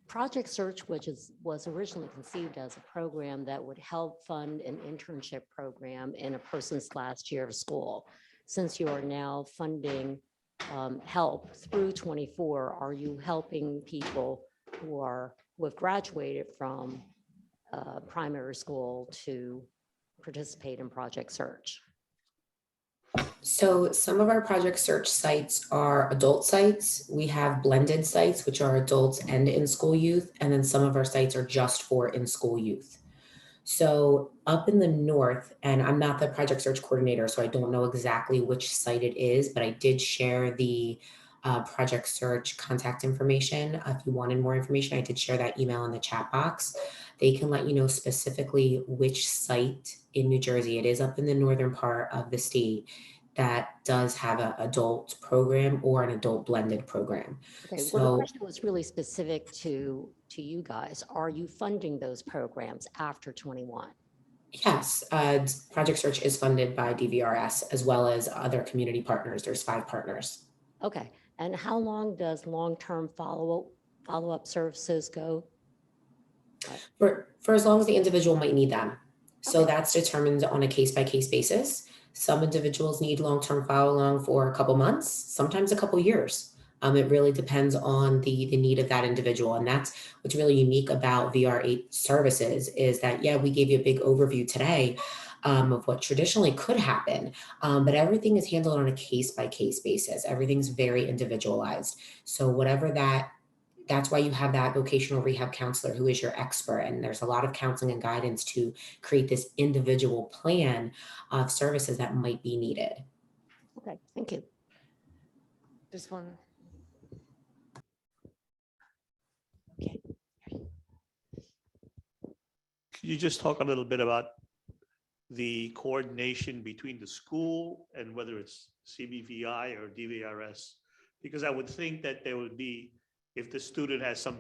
Project Search, which was originally conceived as a program that would help fund an internship program in a person's last year of school. Since you are now funding help through 24, are you helping people who have graduated from primary school to participate in Project Search? So some of our Project Search sites are adult sites. We have blended sites, which are adults and in-school youth. And then some of our sites are just for in-school youth. So up in the north, and I'm not the Project Search coordinator, so I don't know exactly which site it is, but I did share the Project Search contact information. If you wanted more information, I did share that email in the chat box. They can let you know specifically which site in New Jersey. It is up in the northern part of the state that does have an adult program or an adult blended program. Okay, well, the question was really specific to you guys. Are you funding those programs after 21? Yes, Project Search is funded by DVRS as well as other community partners. There's 5 partners. Okay, and how long does long-term follow-up services go? For as long as the individual might need them. So that's determined on a case-by-case basis. Some individuals need long-term follow-along for a couple months, sometimes a couple years. It really depends on the need of that individual. And that's what's really unique about VR8 services is that, yeah, we gave you a big overview today of what traditionally could happen, but everything is handled on a case-by-case basis. Everything's very individualized. So whatever that's why you have that vocational rehab counselor who is your expert. And there's a lot of counseling and guidance to create this individual plan of services that might be needed. Okay, thank you. Just one. Okay. Can you just talk a little bit about the coordination between the school and whether it's CBVI or DVRS? Because I would think that there would be, if the student has some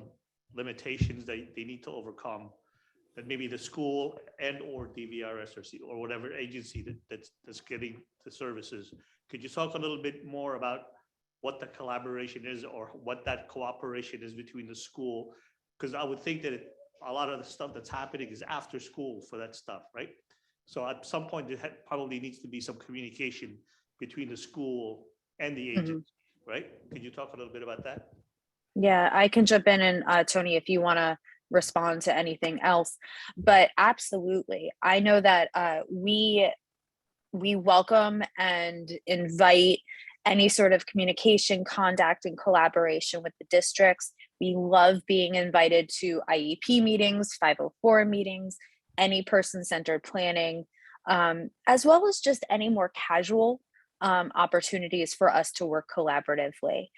limitations that they need to overcome, that maybe the school and or DVRS or whatever agency that's getting the services. Could you talk a little bit more about what the collaboration is or what that cooperation is between the school? Because I would think that a lot of the stuff that's happening is after school for that stuff, right? So at some point, there probably needs to be some communication between the school and the agency, right? Could you talk a little bit about that? Yeah, I can jump in and Tony, if you want to respond to anything else, but absolutely. I know that we welcome and invite any sort of communication, contact, and collaboration with the districts. We love being invited to IEP meetings, 504 meetings, any person-centered planning, as well as just any more casual opportunities for us to work collaboratively.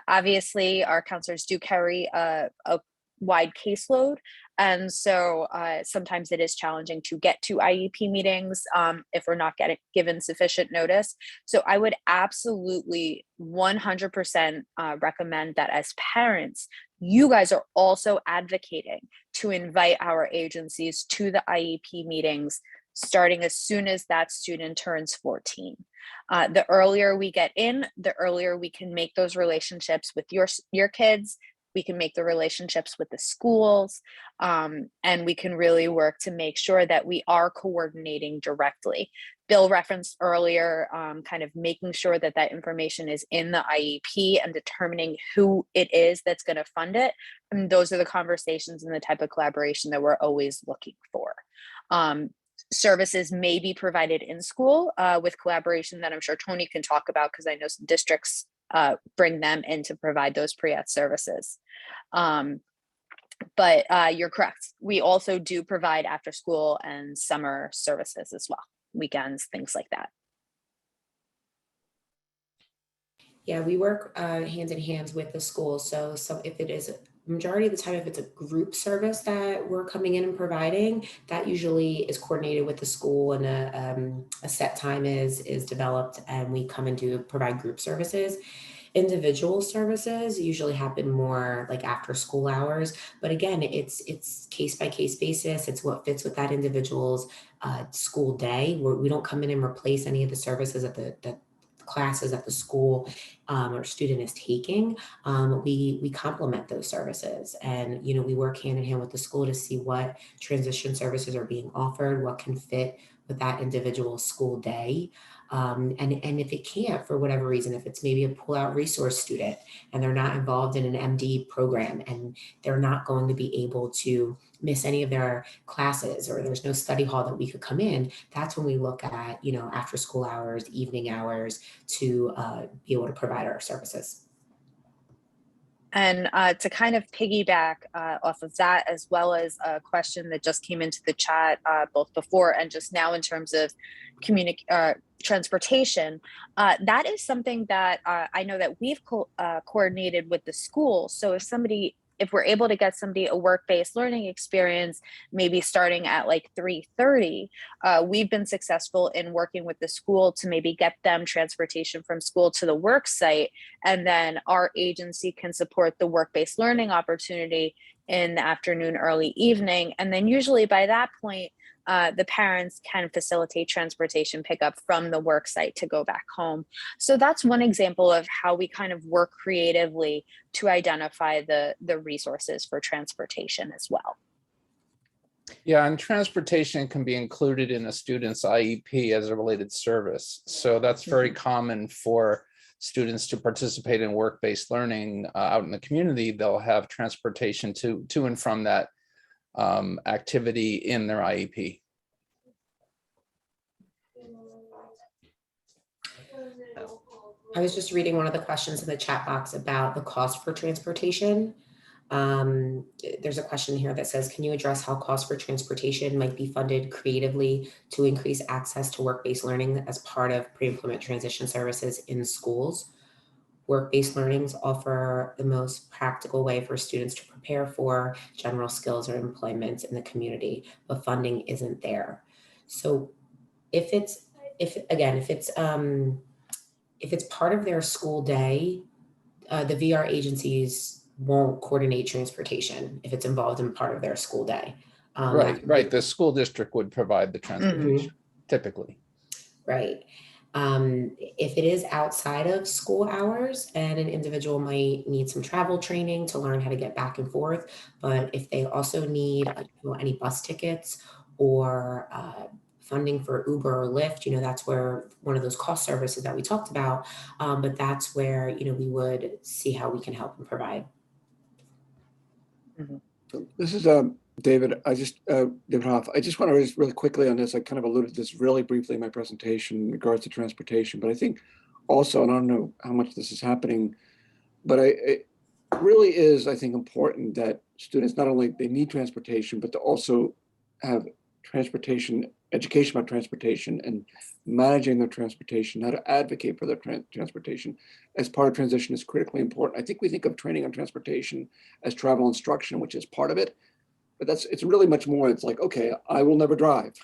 Obviously, our counselors do carry a wide caseload. And so sometimes it is challenging to get to IEP meetings if we're not given sufficient notice. So I would absolutely 100% recommend that as parents, you guys are also advocating to invite our agencies to the IEP meetings starting as soon as that student turns 14. The earlier we get in, the earlier we can make those relationships with your kids. We can make the relationships with the schools, and we can really work to make sure that we are coordinating directly. Bill referenced earlier, kind of making sure that that information is in the IEP and determining who it is that's going to fund it. And those are the conversations and the type of collaboration that we're always looking for. Services may be provided in school with collaboration that I'm sure Tony can talk about, because I know some districts bring them in to provide those pre-ed services. But you're correct. We also do provide after school and summer services as well, weekends, things like that. Yeah, we work hand in hand with the school. So if it is majority of the time, if it's a group service that we're coming in and providing, that usually is coordinated with the school, and a set time is developed, and we come and provide group services. Individual services usually happen more like after school hours, but again, it's case by case basis. It's what fits with that individual's school day. We don't come in and replace any of the services that the classes that the school or student is taking. We complement those services, and we work hand in hand with the school to see what transition services are being offered, what can fit with that individual school day. And if it can't, for whatever reason, if it's maybe a pull-out resource student and they're not involved in an MD program and they're not going to be able to miss any of their classes, or there's no study hall that we could come in, that's when we look at, after school hours, evening hours, to be able to provide our services. And to kind of piggyback off of that, as well as a question that just came into the chat both before and just now in terms of transportation, that is something that I know that we've coordinated with the school. So if we're able to get somebody a work-based learning experience, maybe starting at like 3:30, we've been successful in working with the school to maybe get them transportation from school to the work site. And then our agency can support the work-based learning opportunity in the afternoon, early evening. And then usually by that point, the parents can facilitate transportation pickup from the work site to go back home. So that's one example of how we kind of work creatively to identify the resources for transportation as well. Yeah, and transportation can be included in a student's IEP as a related service. So that's very common for students to participate in work-based learning out in the community. They'll have transportation to and from that activity in their IEP. I was just reading one of the questions in the chat box about the cost for transportation. There's a question here that says, can you address how cost for transportation might be funded creatively to increase access to work-based learning as part of pre-employment transition services in schools? Work-based learnings offer the most practical way for students to prepare for general skills or employment in the community, but funding isn't there. So if it's part of their school day, the VR agencies won't coordinate transportation if it's involved in part of their school day. Right. The school district would provide the transportation, typically. Right. If it is outside of school hours, and an individual might need some travel training to learn how to get back and forth, but if they also need any bus tickets or funding for Uber or Lyft, that's where one of those cost services that we talked about, but that's where, we would see how we can help and provide. So this is David. David Hoff. I just want to just really quickly on this. I kind of alluded to this really briefly in my presentation in regards to transportation, but I think also, and I don't know how much this is happening, but it really is, I think, important that students not only they need transportation, but to also have transportation education about transportation and managing their transportation, how to advocate for their transportation as part of transition is critically important. I think we think of training on transportation as travel instruction, which is part of it, but it's really much more. It's like, okay, I will never drive.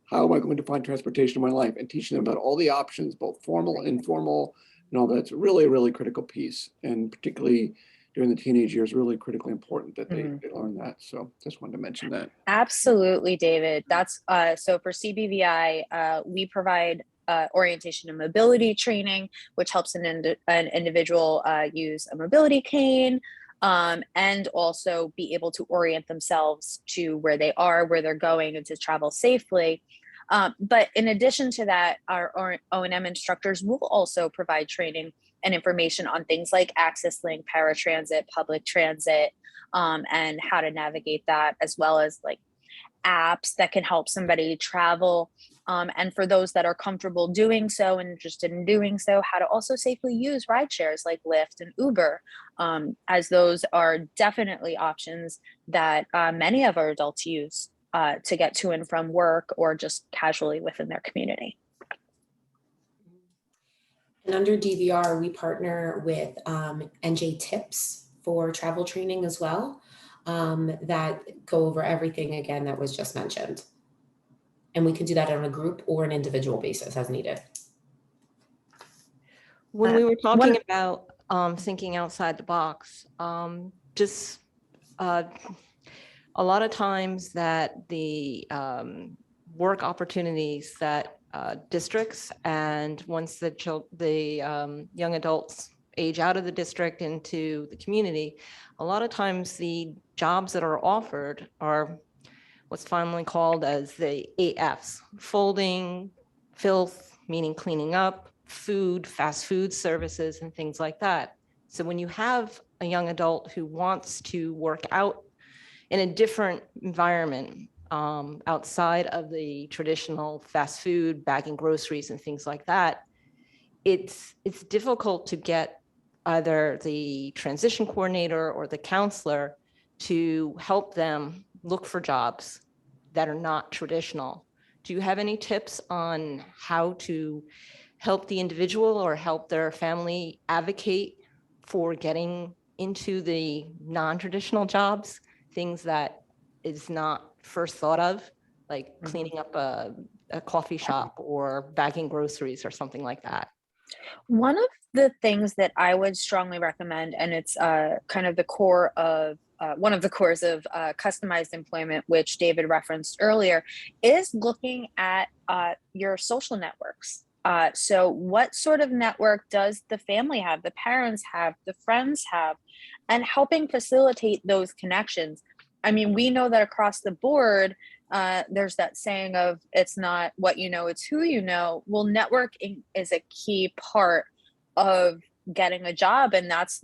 How am I going to find transportation in my life? And teaching them about all the options, both formal and informal, and all that's really a really critical piece. And particularly during the teenage years, really critically important that they learn that. So just wanted to mention that. Absolutely, David. That's so for CBVI, we provide orientation and mobility training, which helps an individual use a mobility cane and also be able to orient themselves to where they are, where they're going, and to travel safely. But in addition to that, our O&M instructors will also provide training and information on things like Access Link, paratransit, public transit, and how to navigate that, as well as like apps that can help somebody travel. And for those that are comfortable doing so and interested in doing so, how to also safely use ride shares like Lyft and Uber, as those are definitely options that many of our adults use to get to and from work or just casually within their community. And under DVR, we partner with NJ Tips for travel training as well, that go over everything again that was just mentioned. And we can do that on a group or an individual basis as needed. When we were talking about thinking outside the box, a lot of times that the work opportunities that districts, and once the young adults age out of the district into the community, a lot of times the jobs that are offered are what's finally called as the 8Fs: folding, filth, meaning cleaning up, food, fast food services, and things like that. So when you have a young adult who wants to work out in a different environment, outside of the traditional fast food, bagging groceries and things like that, it's difficult to get either the transition coordinator or the counselor to help them look for jobs that are not traditional. Do you have any tips on how to help the individual or help their family advocate for getting into the non-traditional jobs, things that is not first thought of, like cleaning up a coffee shop or bagging groceries or something like that? One of the things that I would strongly recommend, and it's kind of the core of one of the cores of customized employment, which David referenced earlier, is looking at your social networks. So what sort of network does the family have, the parents have, the friends have, and helping facilitate those connections. I mean, we know that across the board, there's that saying of it's not what you know, it's who you know. Well, networking is a key part of getting a job, and that's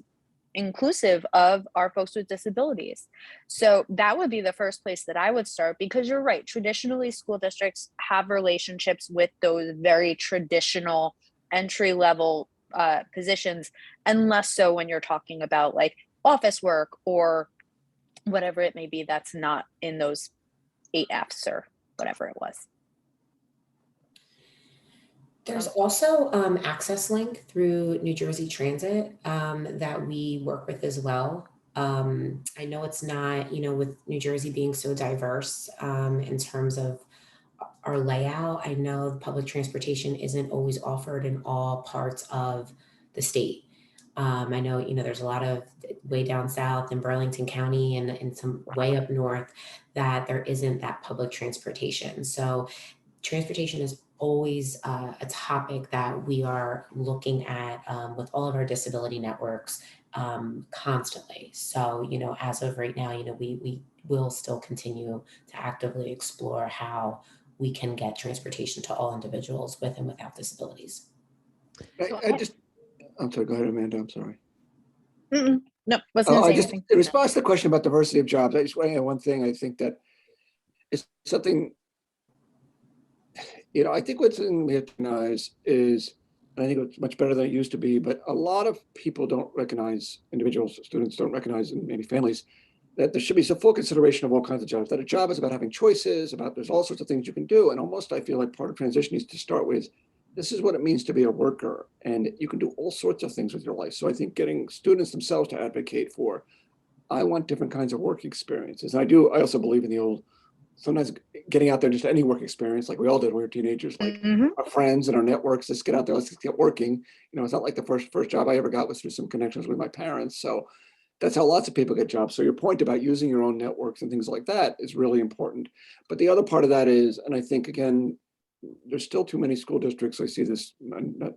inclusive of our folks with disabilities. So that would be the first place that I would start, because you're right. Traditionally, school districts have relationships with those very traditional entry level positions, and less so when you're talking about like office work or whatever it may be that's not in those 8Fs or whatever it was. There's also Access Link through New Jersey Transit that we work with as well. I know it's not, with New Jersey being so diverse in terms of our layout, I know public transportation isn't always offered in all parts of the state. I know, there's a lot of way down south in Burlington County and some way up north that there isn't that public transportation. So transportation is always a topic that we are looking at with all of our disability networks constantly. So, as of right now, we will still continue to actively explore how we can get transportation to all individuals with and without disabilities. I'm sorry, go ahead, Amanda, I'm sorry. No, No, wasn't Oh, gonna I say just, anything. in response to the question about diversity of jobs, I just want to add one thing. I think that it's something, I think what's in we have to recognize is, and I think it's much better than it used to be, but a lot of people don't recognize, individuals, students don't recognize, and maybe families, that there should be some full consideration of all kinds of jobs, that a job is about having choices, about there's all sorts of things you can do. And almost I feel like part of transition needs to start with, this is what it means to be a worker. And you can do all sorts of things with your life. So I think getting students themselves to advocate for, I want different kinds of work experiences. And I also believe in the old, sometimes getting out there, just any work experience, like we all did when we were teenagers, like our friends and our networks, let's get out there, let's get working. It's not like the first job I ever got was through some connections with my parents. So that's how lots of people get jobs. So your point about using your own networks and things like that is really important. But the other part of that is, and I think, again, there's still too many school districts, I see this, I'm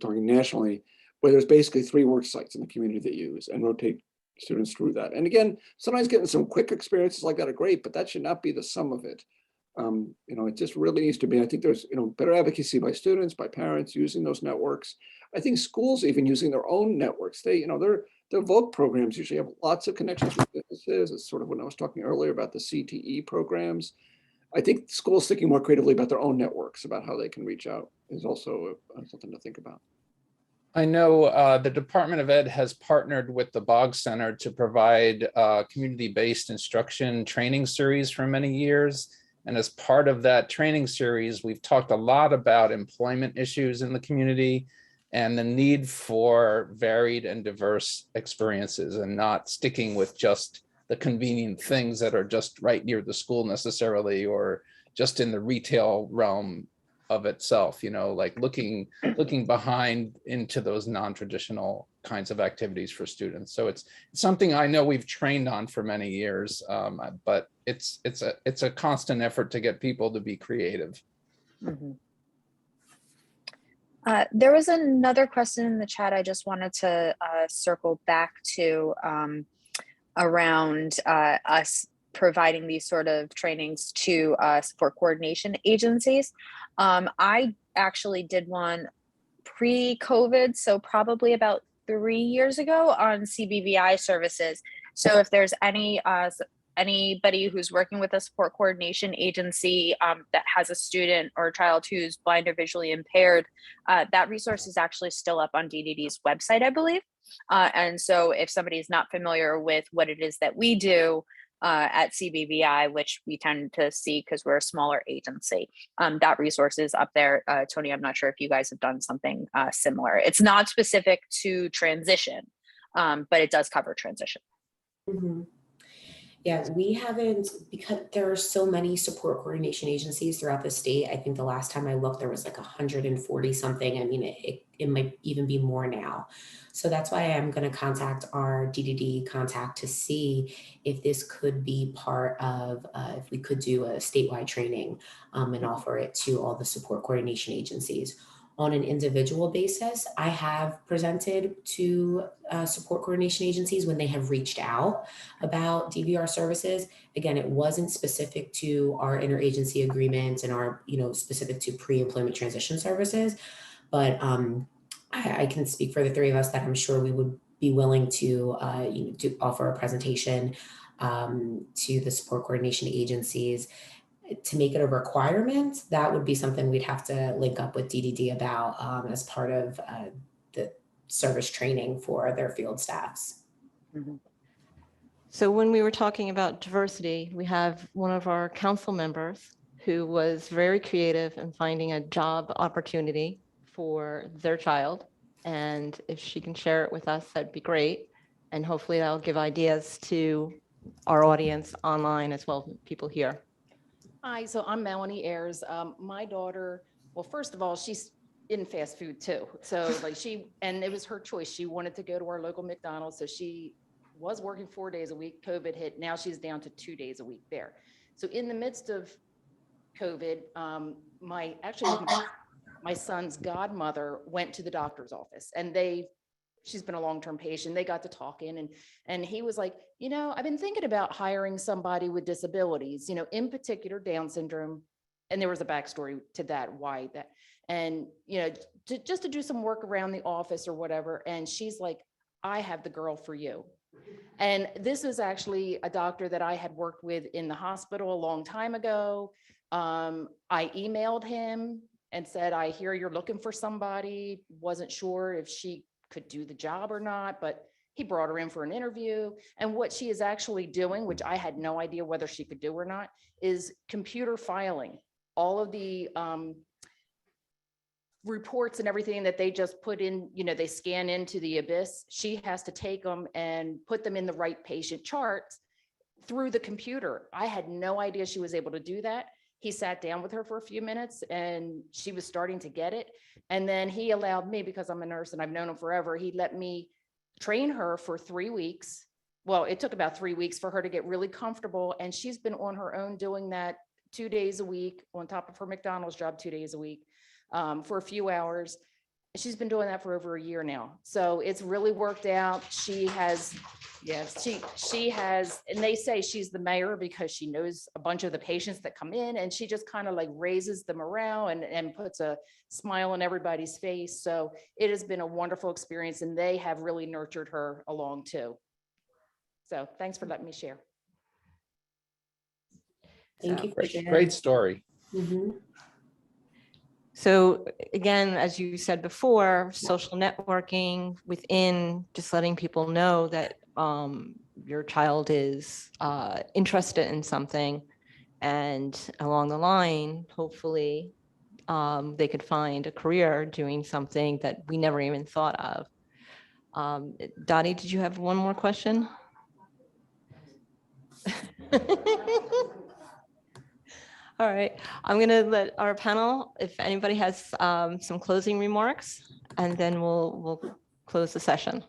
talking nationally, where there's basically 3 work sites in the community that use and rotate students through that. And again, sometimes getting some quick experiences like that are great, but that should not be the sum of it. It just really needs to be, I think there's, better advocacy by students, by parents using those networks. I think schools even using their own networks. Their Voc programs usually have lots of connections with businesses. It's sort of when I was talking earlier about the CTE programs. I think schools thinking more creatively about their own networks, about how they can reach out, is also something to think about. I know the Department of Ed has partnered with the Bog Center to provide community-based instruction training series for many years. And as part of that training series, we've talked a lot about employment issues in the community and the need for varied and diverse experiences, and not sticking with just the convenient things that are just right near the school necessarily, or just in the retail realm of itself, like looking behind into those non-traditional kinds of activities for students. So it's something I know we've trained on for many years, but it's a constant effort to get people to be creative. Mhm. There was another question in the chat I just wanted to circle back to around us providing these sort of trainings to support coordination agencies. I actually did one pre-COVID, so probably about 3 years ago, on CBVI services. So if there's anybody who's working with a support coordination agency that has a student or a child who's blind or visually impaired, that resource is actually still up on DDD's website, I believe. And so if somebody's not familiar with what it is that we do at CBVI, which we tend to see because we're a smaller agency, that resource is up there. Tony, I'm not sure if you guys have done something similar. It's not specific to transition, but it does cover transition. Mhm. Yeah, we haven't, because there are so many support coordination agencies throughout the state. I think the last time I looked, there was like 140 something. I mean, it might even be more now. So that's why I'm going to contact our DDD contact to see if this could be part of, if we could do a statewide training and offer it to all the support coordination agencies. On an individual basis, I have presented to support coordination agencies when they have reached out about DVR services. Again, it wasn't specific to our interagency agreement and our, specific to pre-employment transition services, but I can speak for the 3 of us that I'm sure we would be willing to, to offer a presentation to the support coordination agencies. To make it a requirement, that would be something we'd have to link up with DDD about as part of the service training for their field staffs. Mm-hmm. So when we were talking about diversity, we have one of our council members who was very creative in finding a job opportunity for their child. And if she can share it with us, that'd be great. And hopefully that'll give ideas to our audience online as well as people here. Hi, so I'm Melanie Ayers. My daughter, well, first of all, she's in fast food too. So and it was her choice. She wanted to go to our local McDonald's. So she was working 4 days a week. COVID hit. Now she's down to 2 days a week there. So in the midst of COVID, my son's godmother went to the doctor's office, and she's been a long-term patient. They got to talking, and he was like, I've been thinking about hiring somebody with disabilities, in particular Down syndrome. And there was a backstory to that, why that, and, just to do some work around the office or whatever. And she's like, I have the girl for you. And this was actually a doctor that I had worked with in the hospital a long time ago. I emailed him and said, I hear you're looking for somebody. Wasn't sure if she could do the job or not, but he brought her in for an interview. And what she is actually doing, which I had no idea whether she could do or not, is computer filing all of the reports and everything that they just put in, they scan into the abyss. She has to take them and put them in the right patient charts through the computer. I had no idea she was able to do that. He sat down with her for a few minutes and she was starting to get it. And then he allowed me, because I'm a nurse and I've known him forever, he let me train her for 3 weeks. Well, it took about 3 weeks for her to get really comfortable. And she's been on her own doing that 2 days a week on top of her McDonald's job, 2 days a week for a few hours. She's been doing that for over a year now. So it's really worked out. She has, yes, she has, and they say she's the mayor because she knows a bunch of the patients that come in, and she just kind of like raises the morale and puts a smile on everybody's face. So it has been a wonderful experience, and they have really nurtured her along too. So thanks for letting me share. Thank you for sharing. Great story. Mhm. So again, as you said before, social networking within, just letting people know that your child is interested in something, and along the line, hopefully they could find a career doing something that we never even thought of. Dottie, did you have one more question? All right, I'm going to let our panel, if anybody has some closing remarks, and then we'll close the session.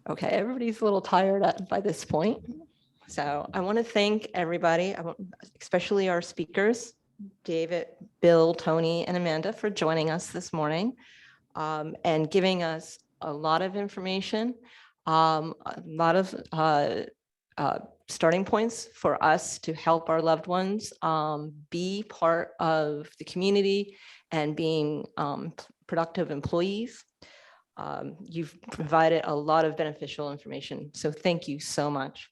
Okay, everybody's a little tired by this point. So I want to thank everybody, especially our speakers, David, Bill, Tony, and Amanda, for joining us this morning and giving us a lot of information, a lot of starting points for us to help our loved ones be part of the community and being productive employees. You've provided a lot of beneficial information, so thank you so much.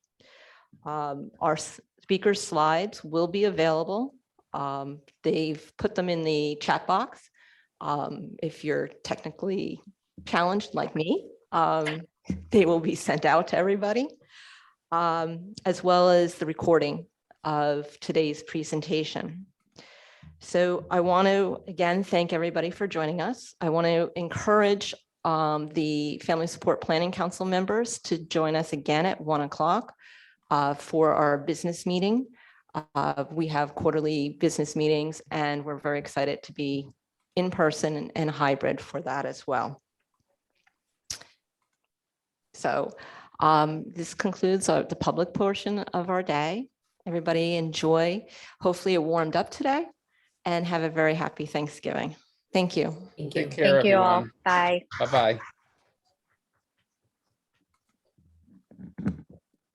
Our speaker slides will be available. They've put them in the chat box. If you're technically challenged like me, they will be sent out to everybody, as well as the recording of today's presentation. So I want to again thank everybody for joining us. I want to encourage the Family Support Planning Council members to join us again at 1 o'clock for our business meeting. We have quarterly business meetings, and we're very excited to be in person and hybrid for that as well. So this concludes the public portion of our day. Everybody enjoy. Hopefully it warmed up today, and have a very happy Thanksgiving. Thank you. Thank you. Take care, Thank you all. everyone. Bye. Bye-bye.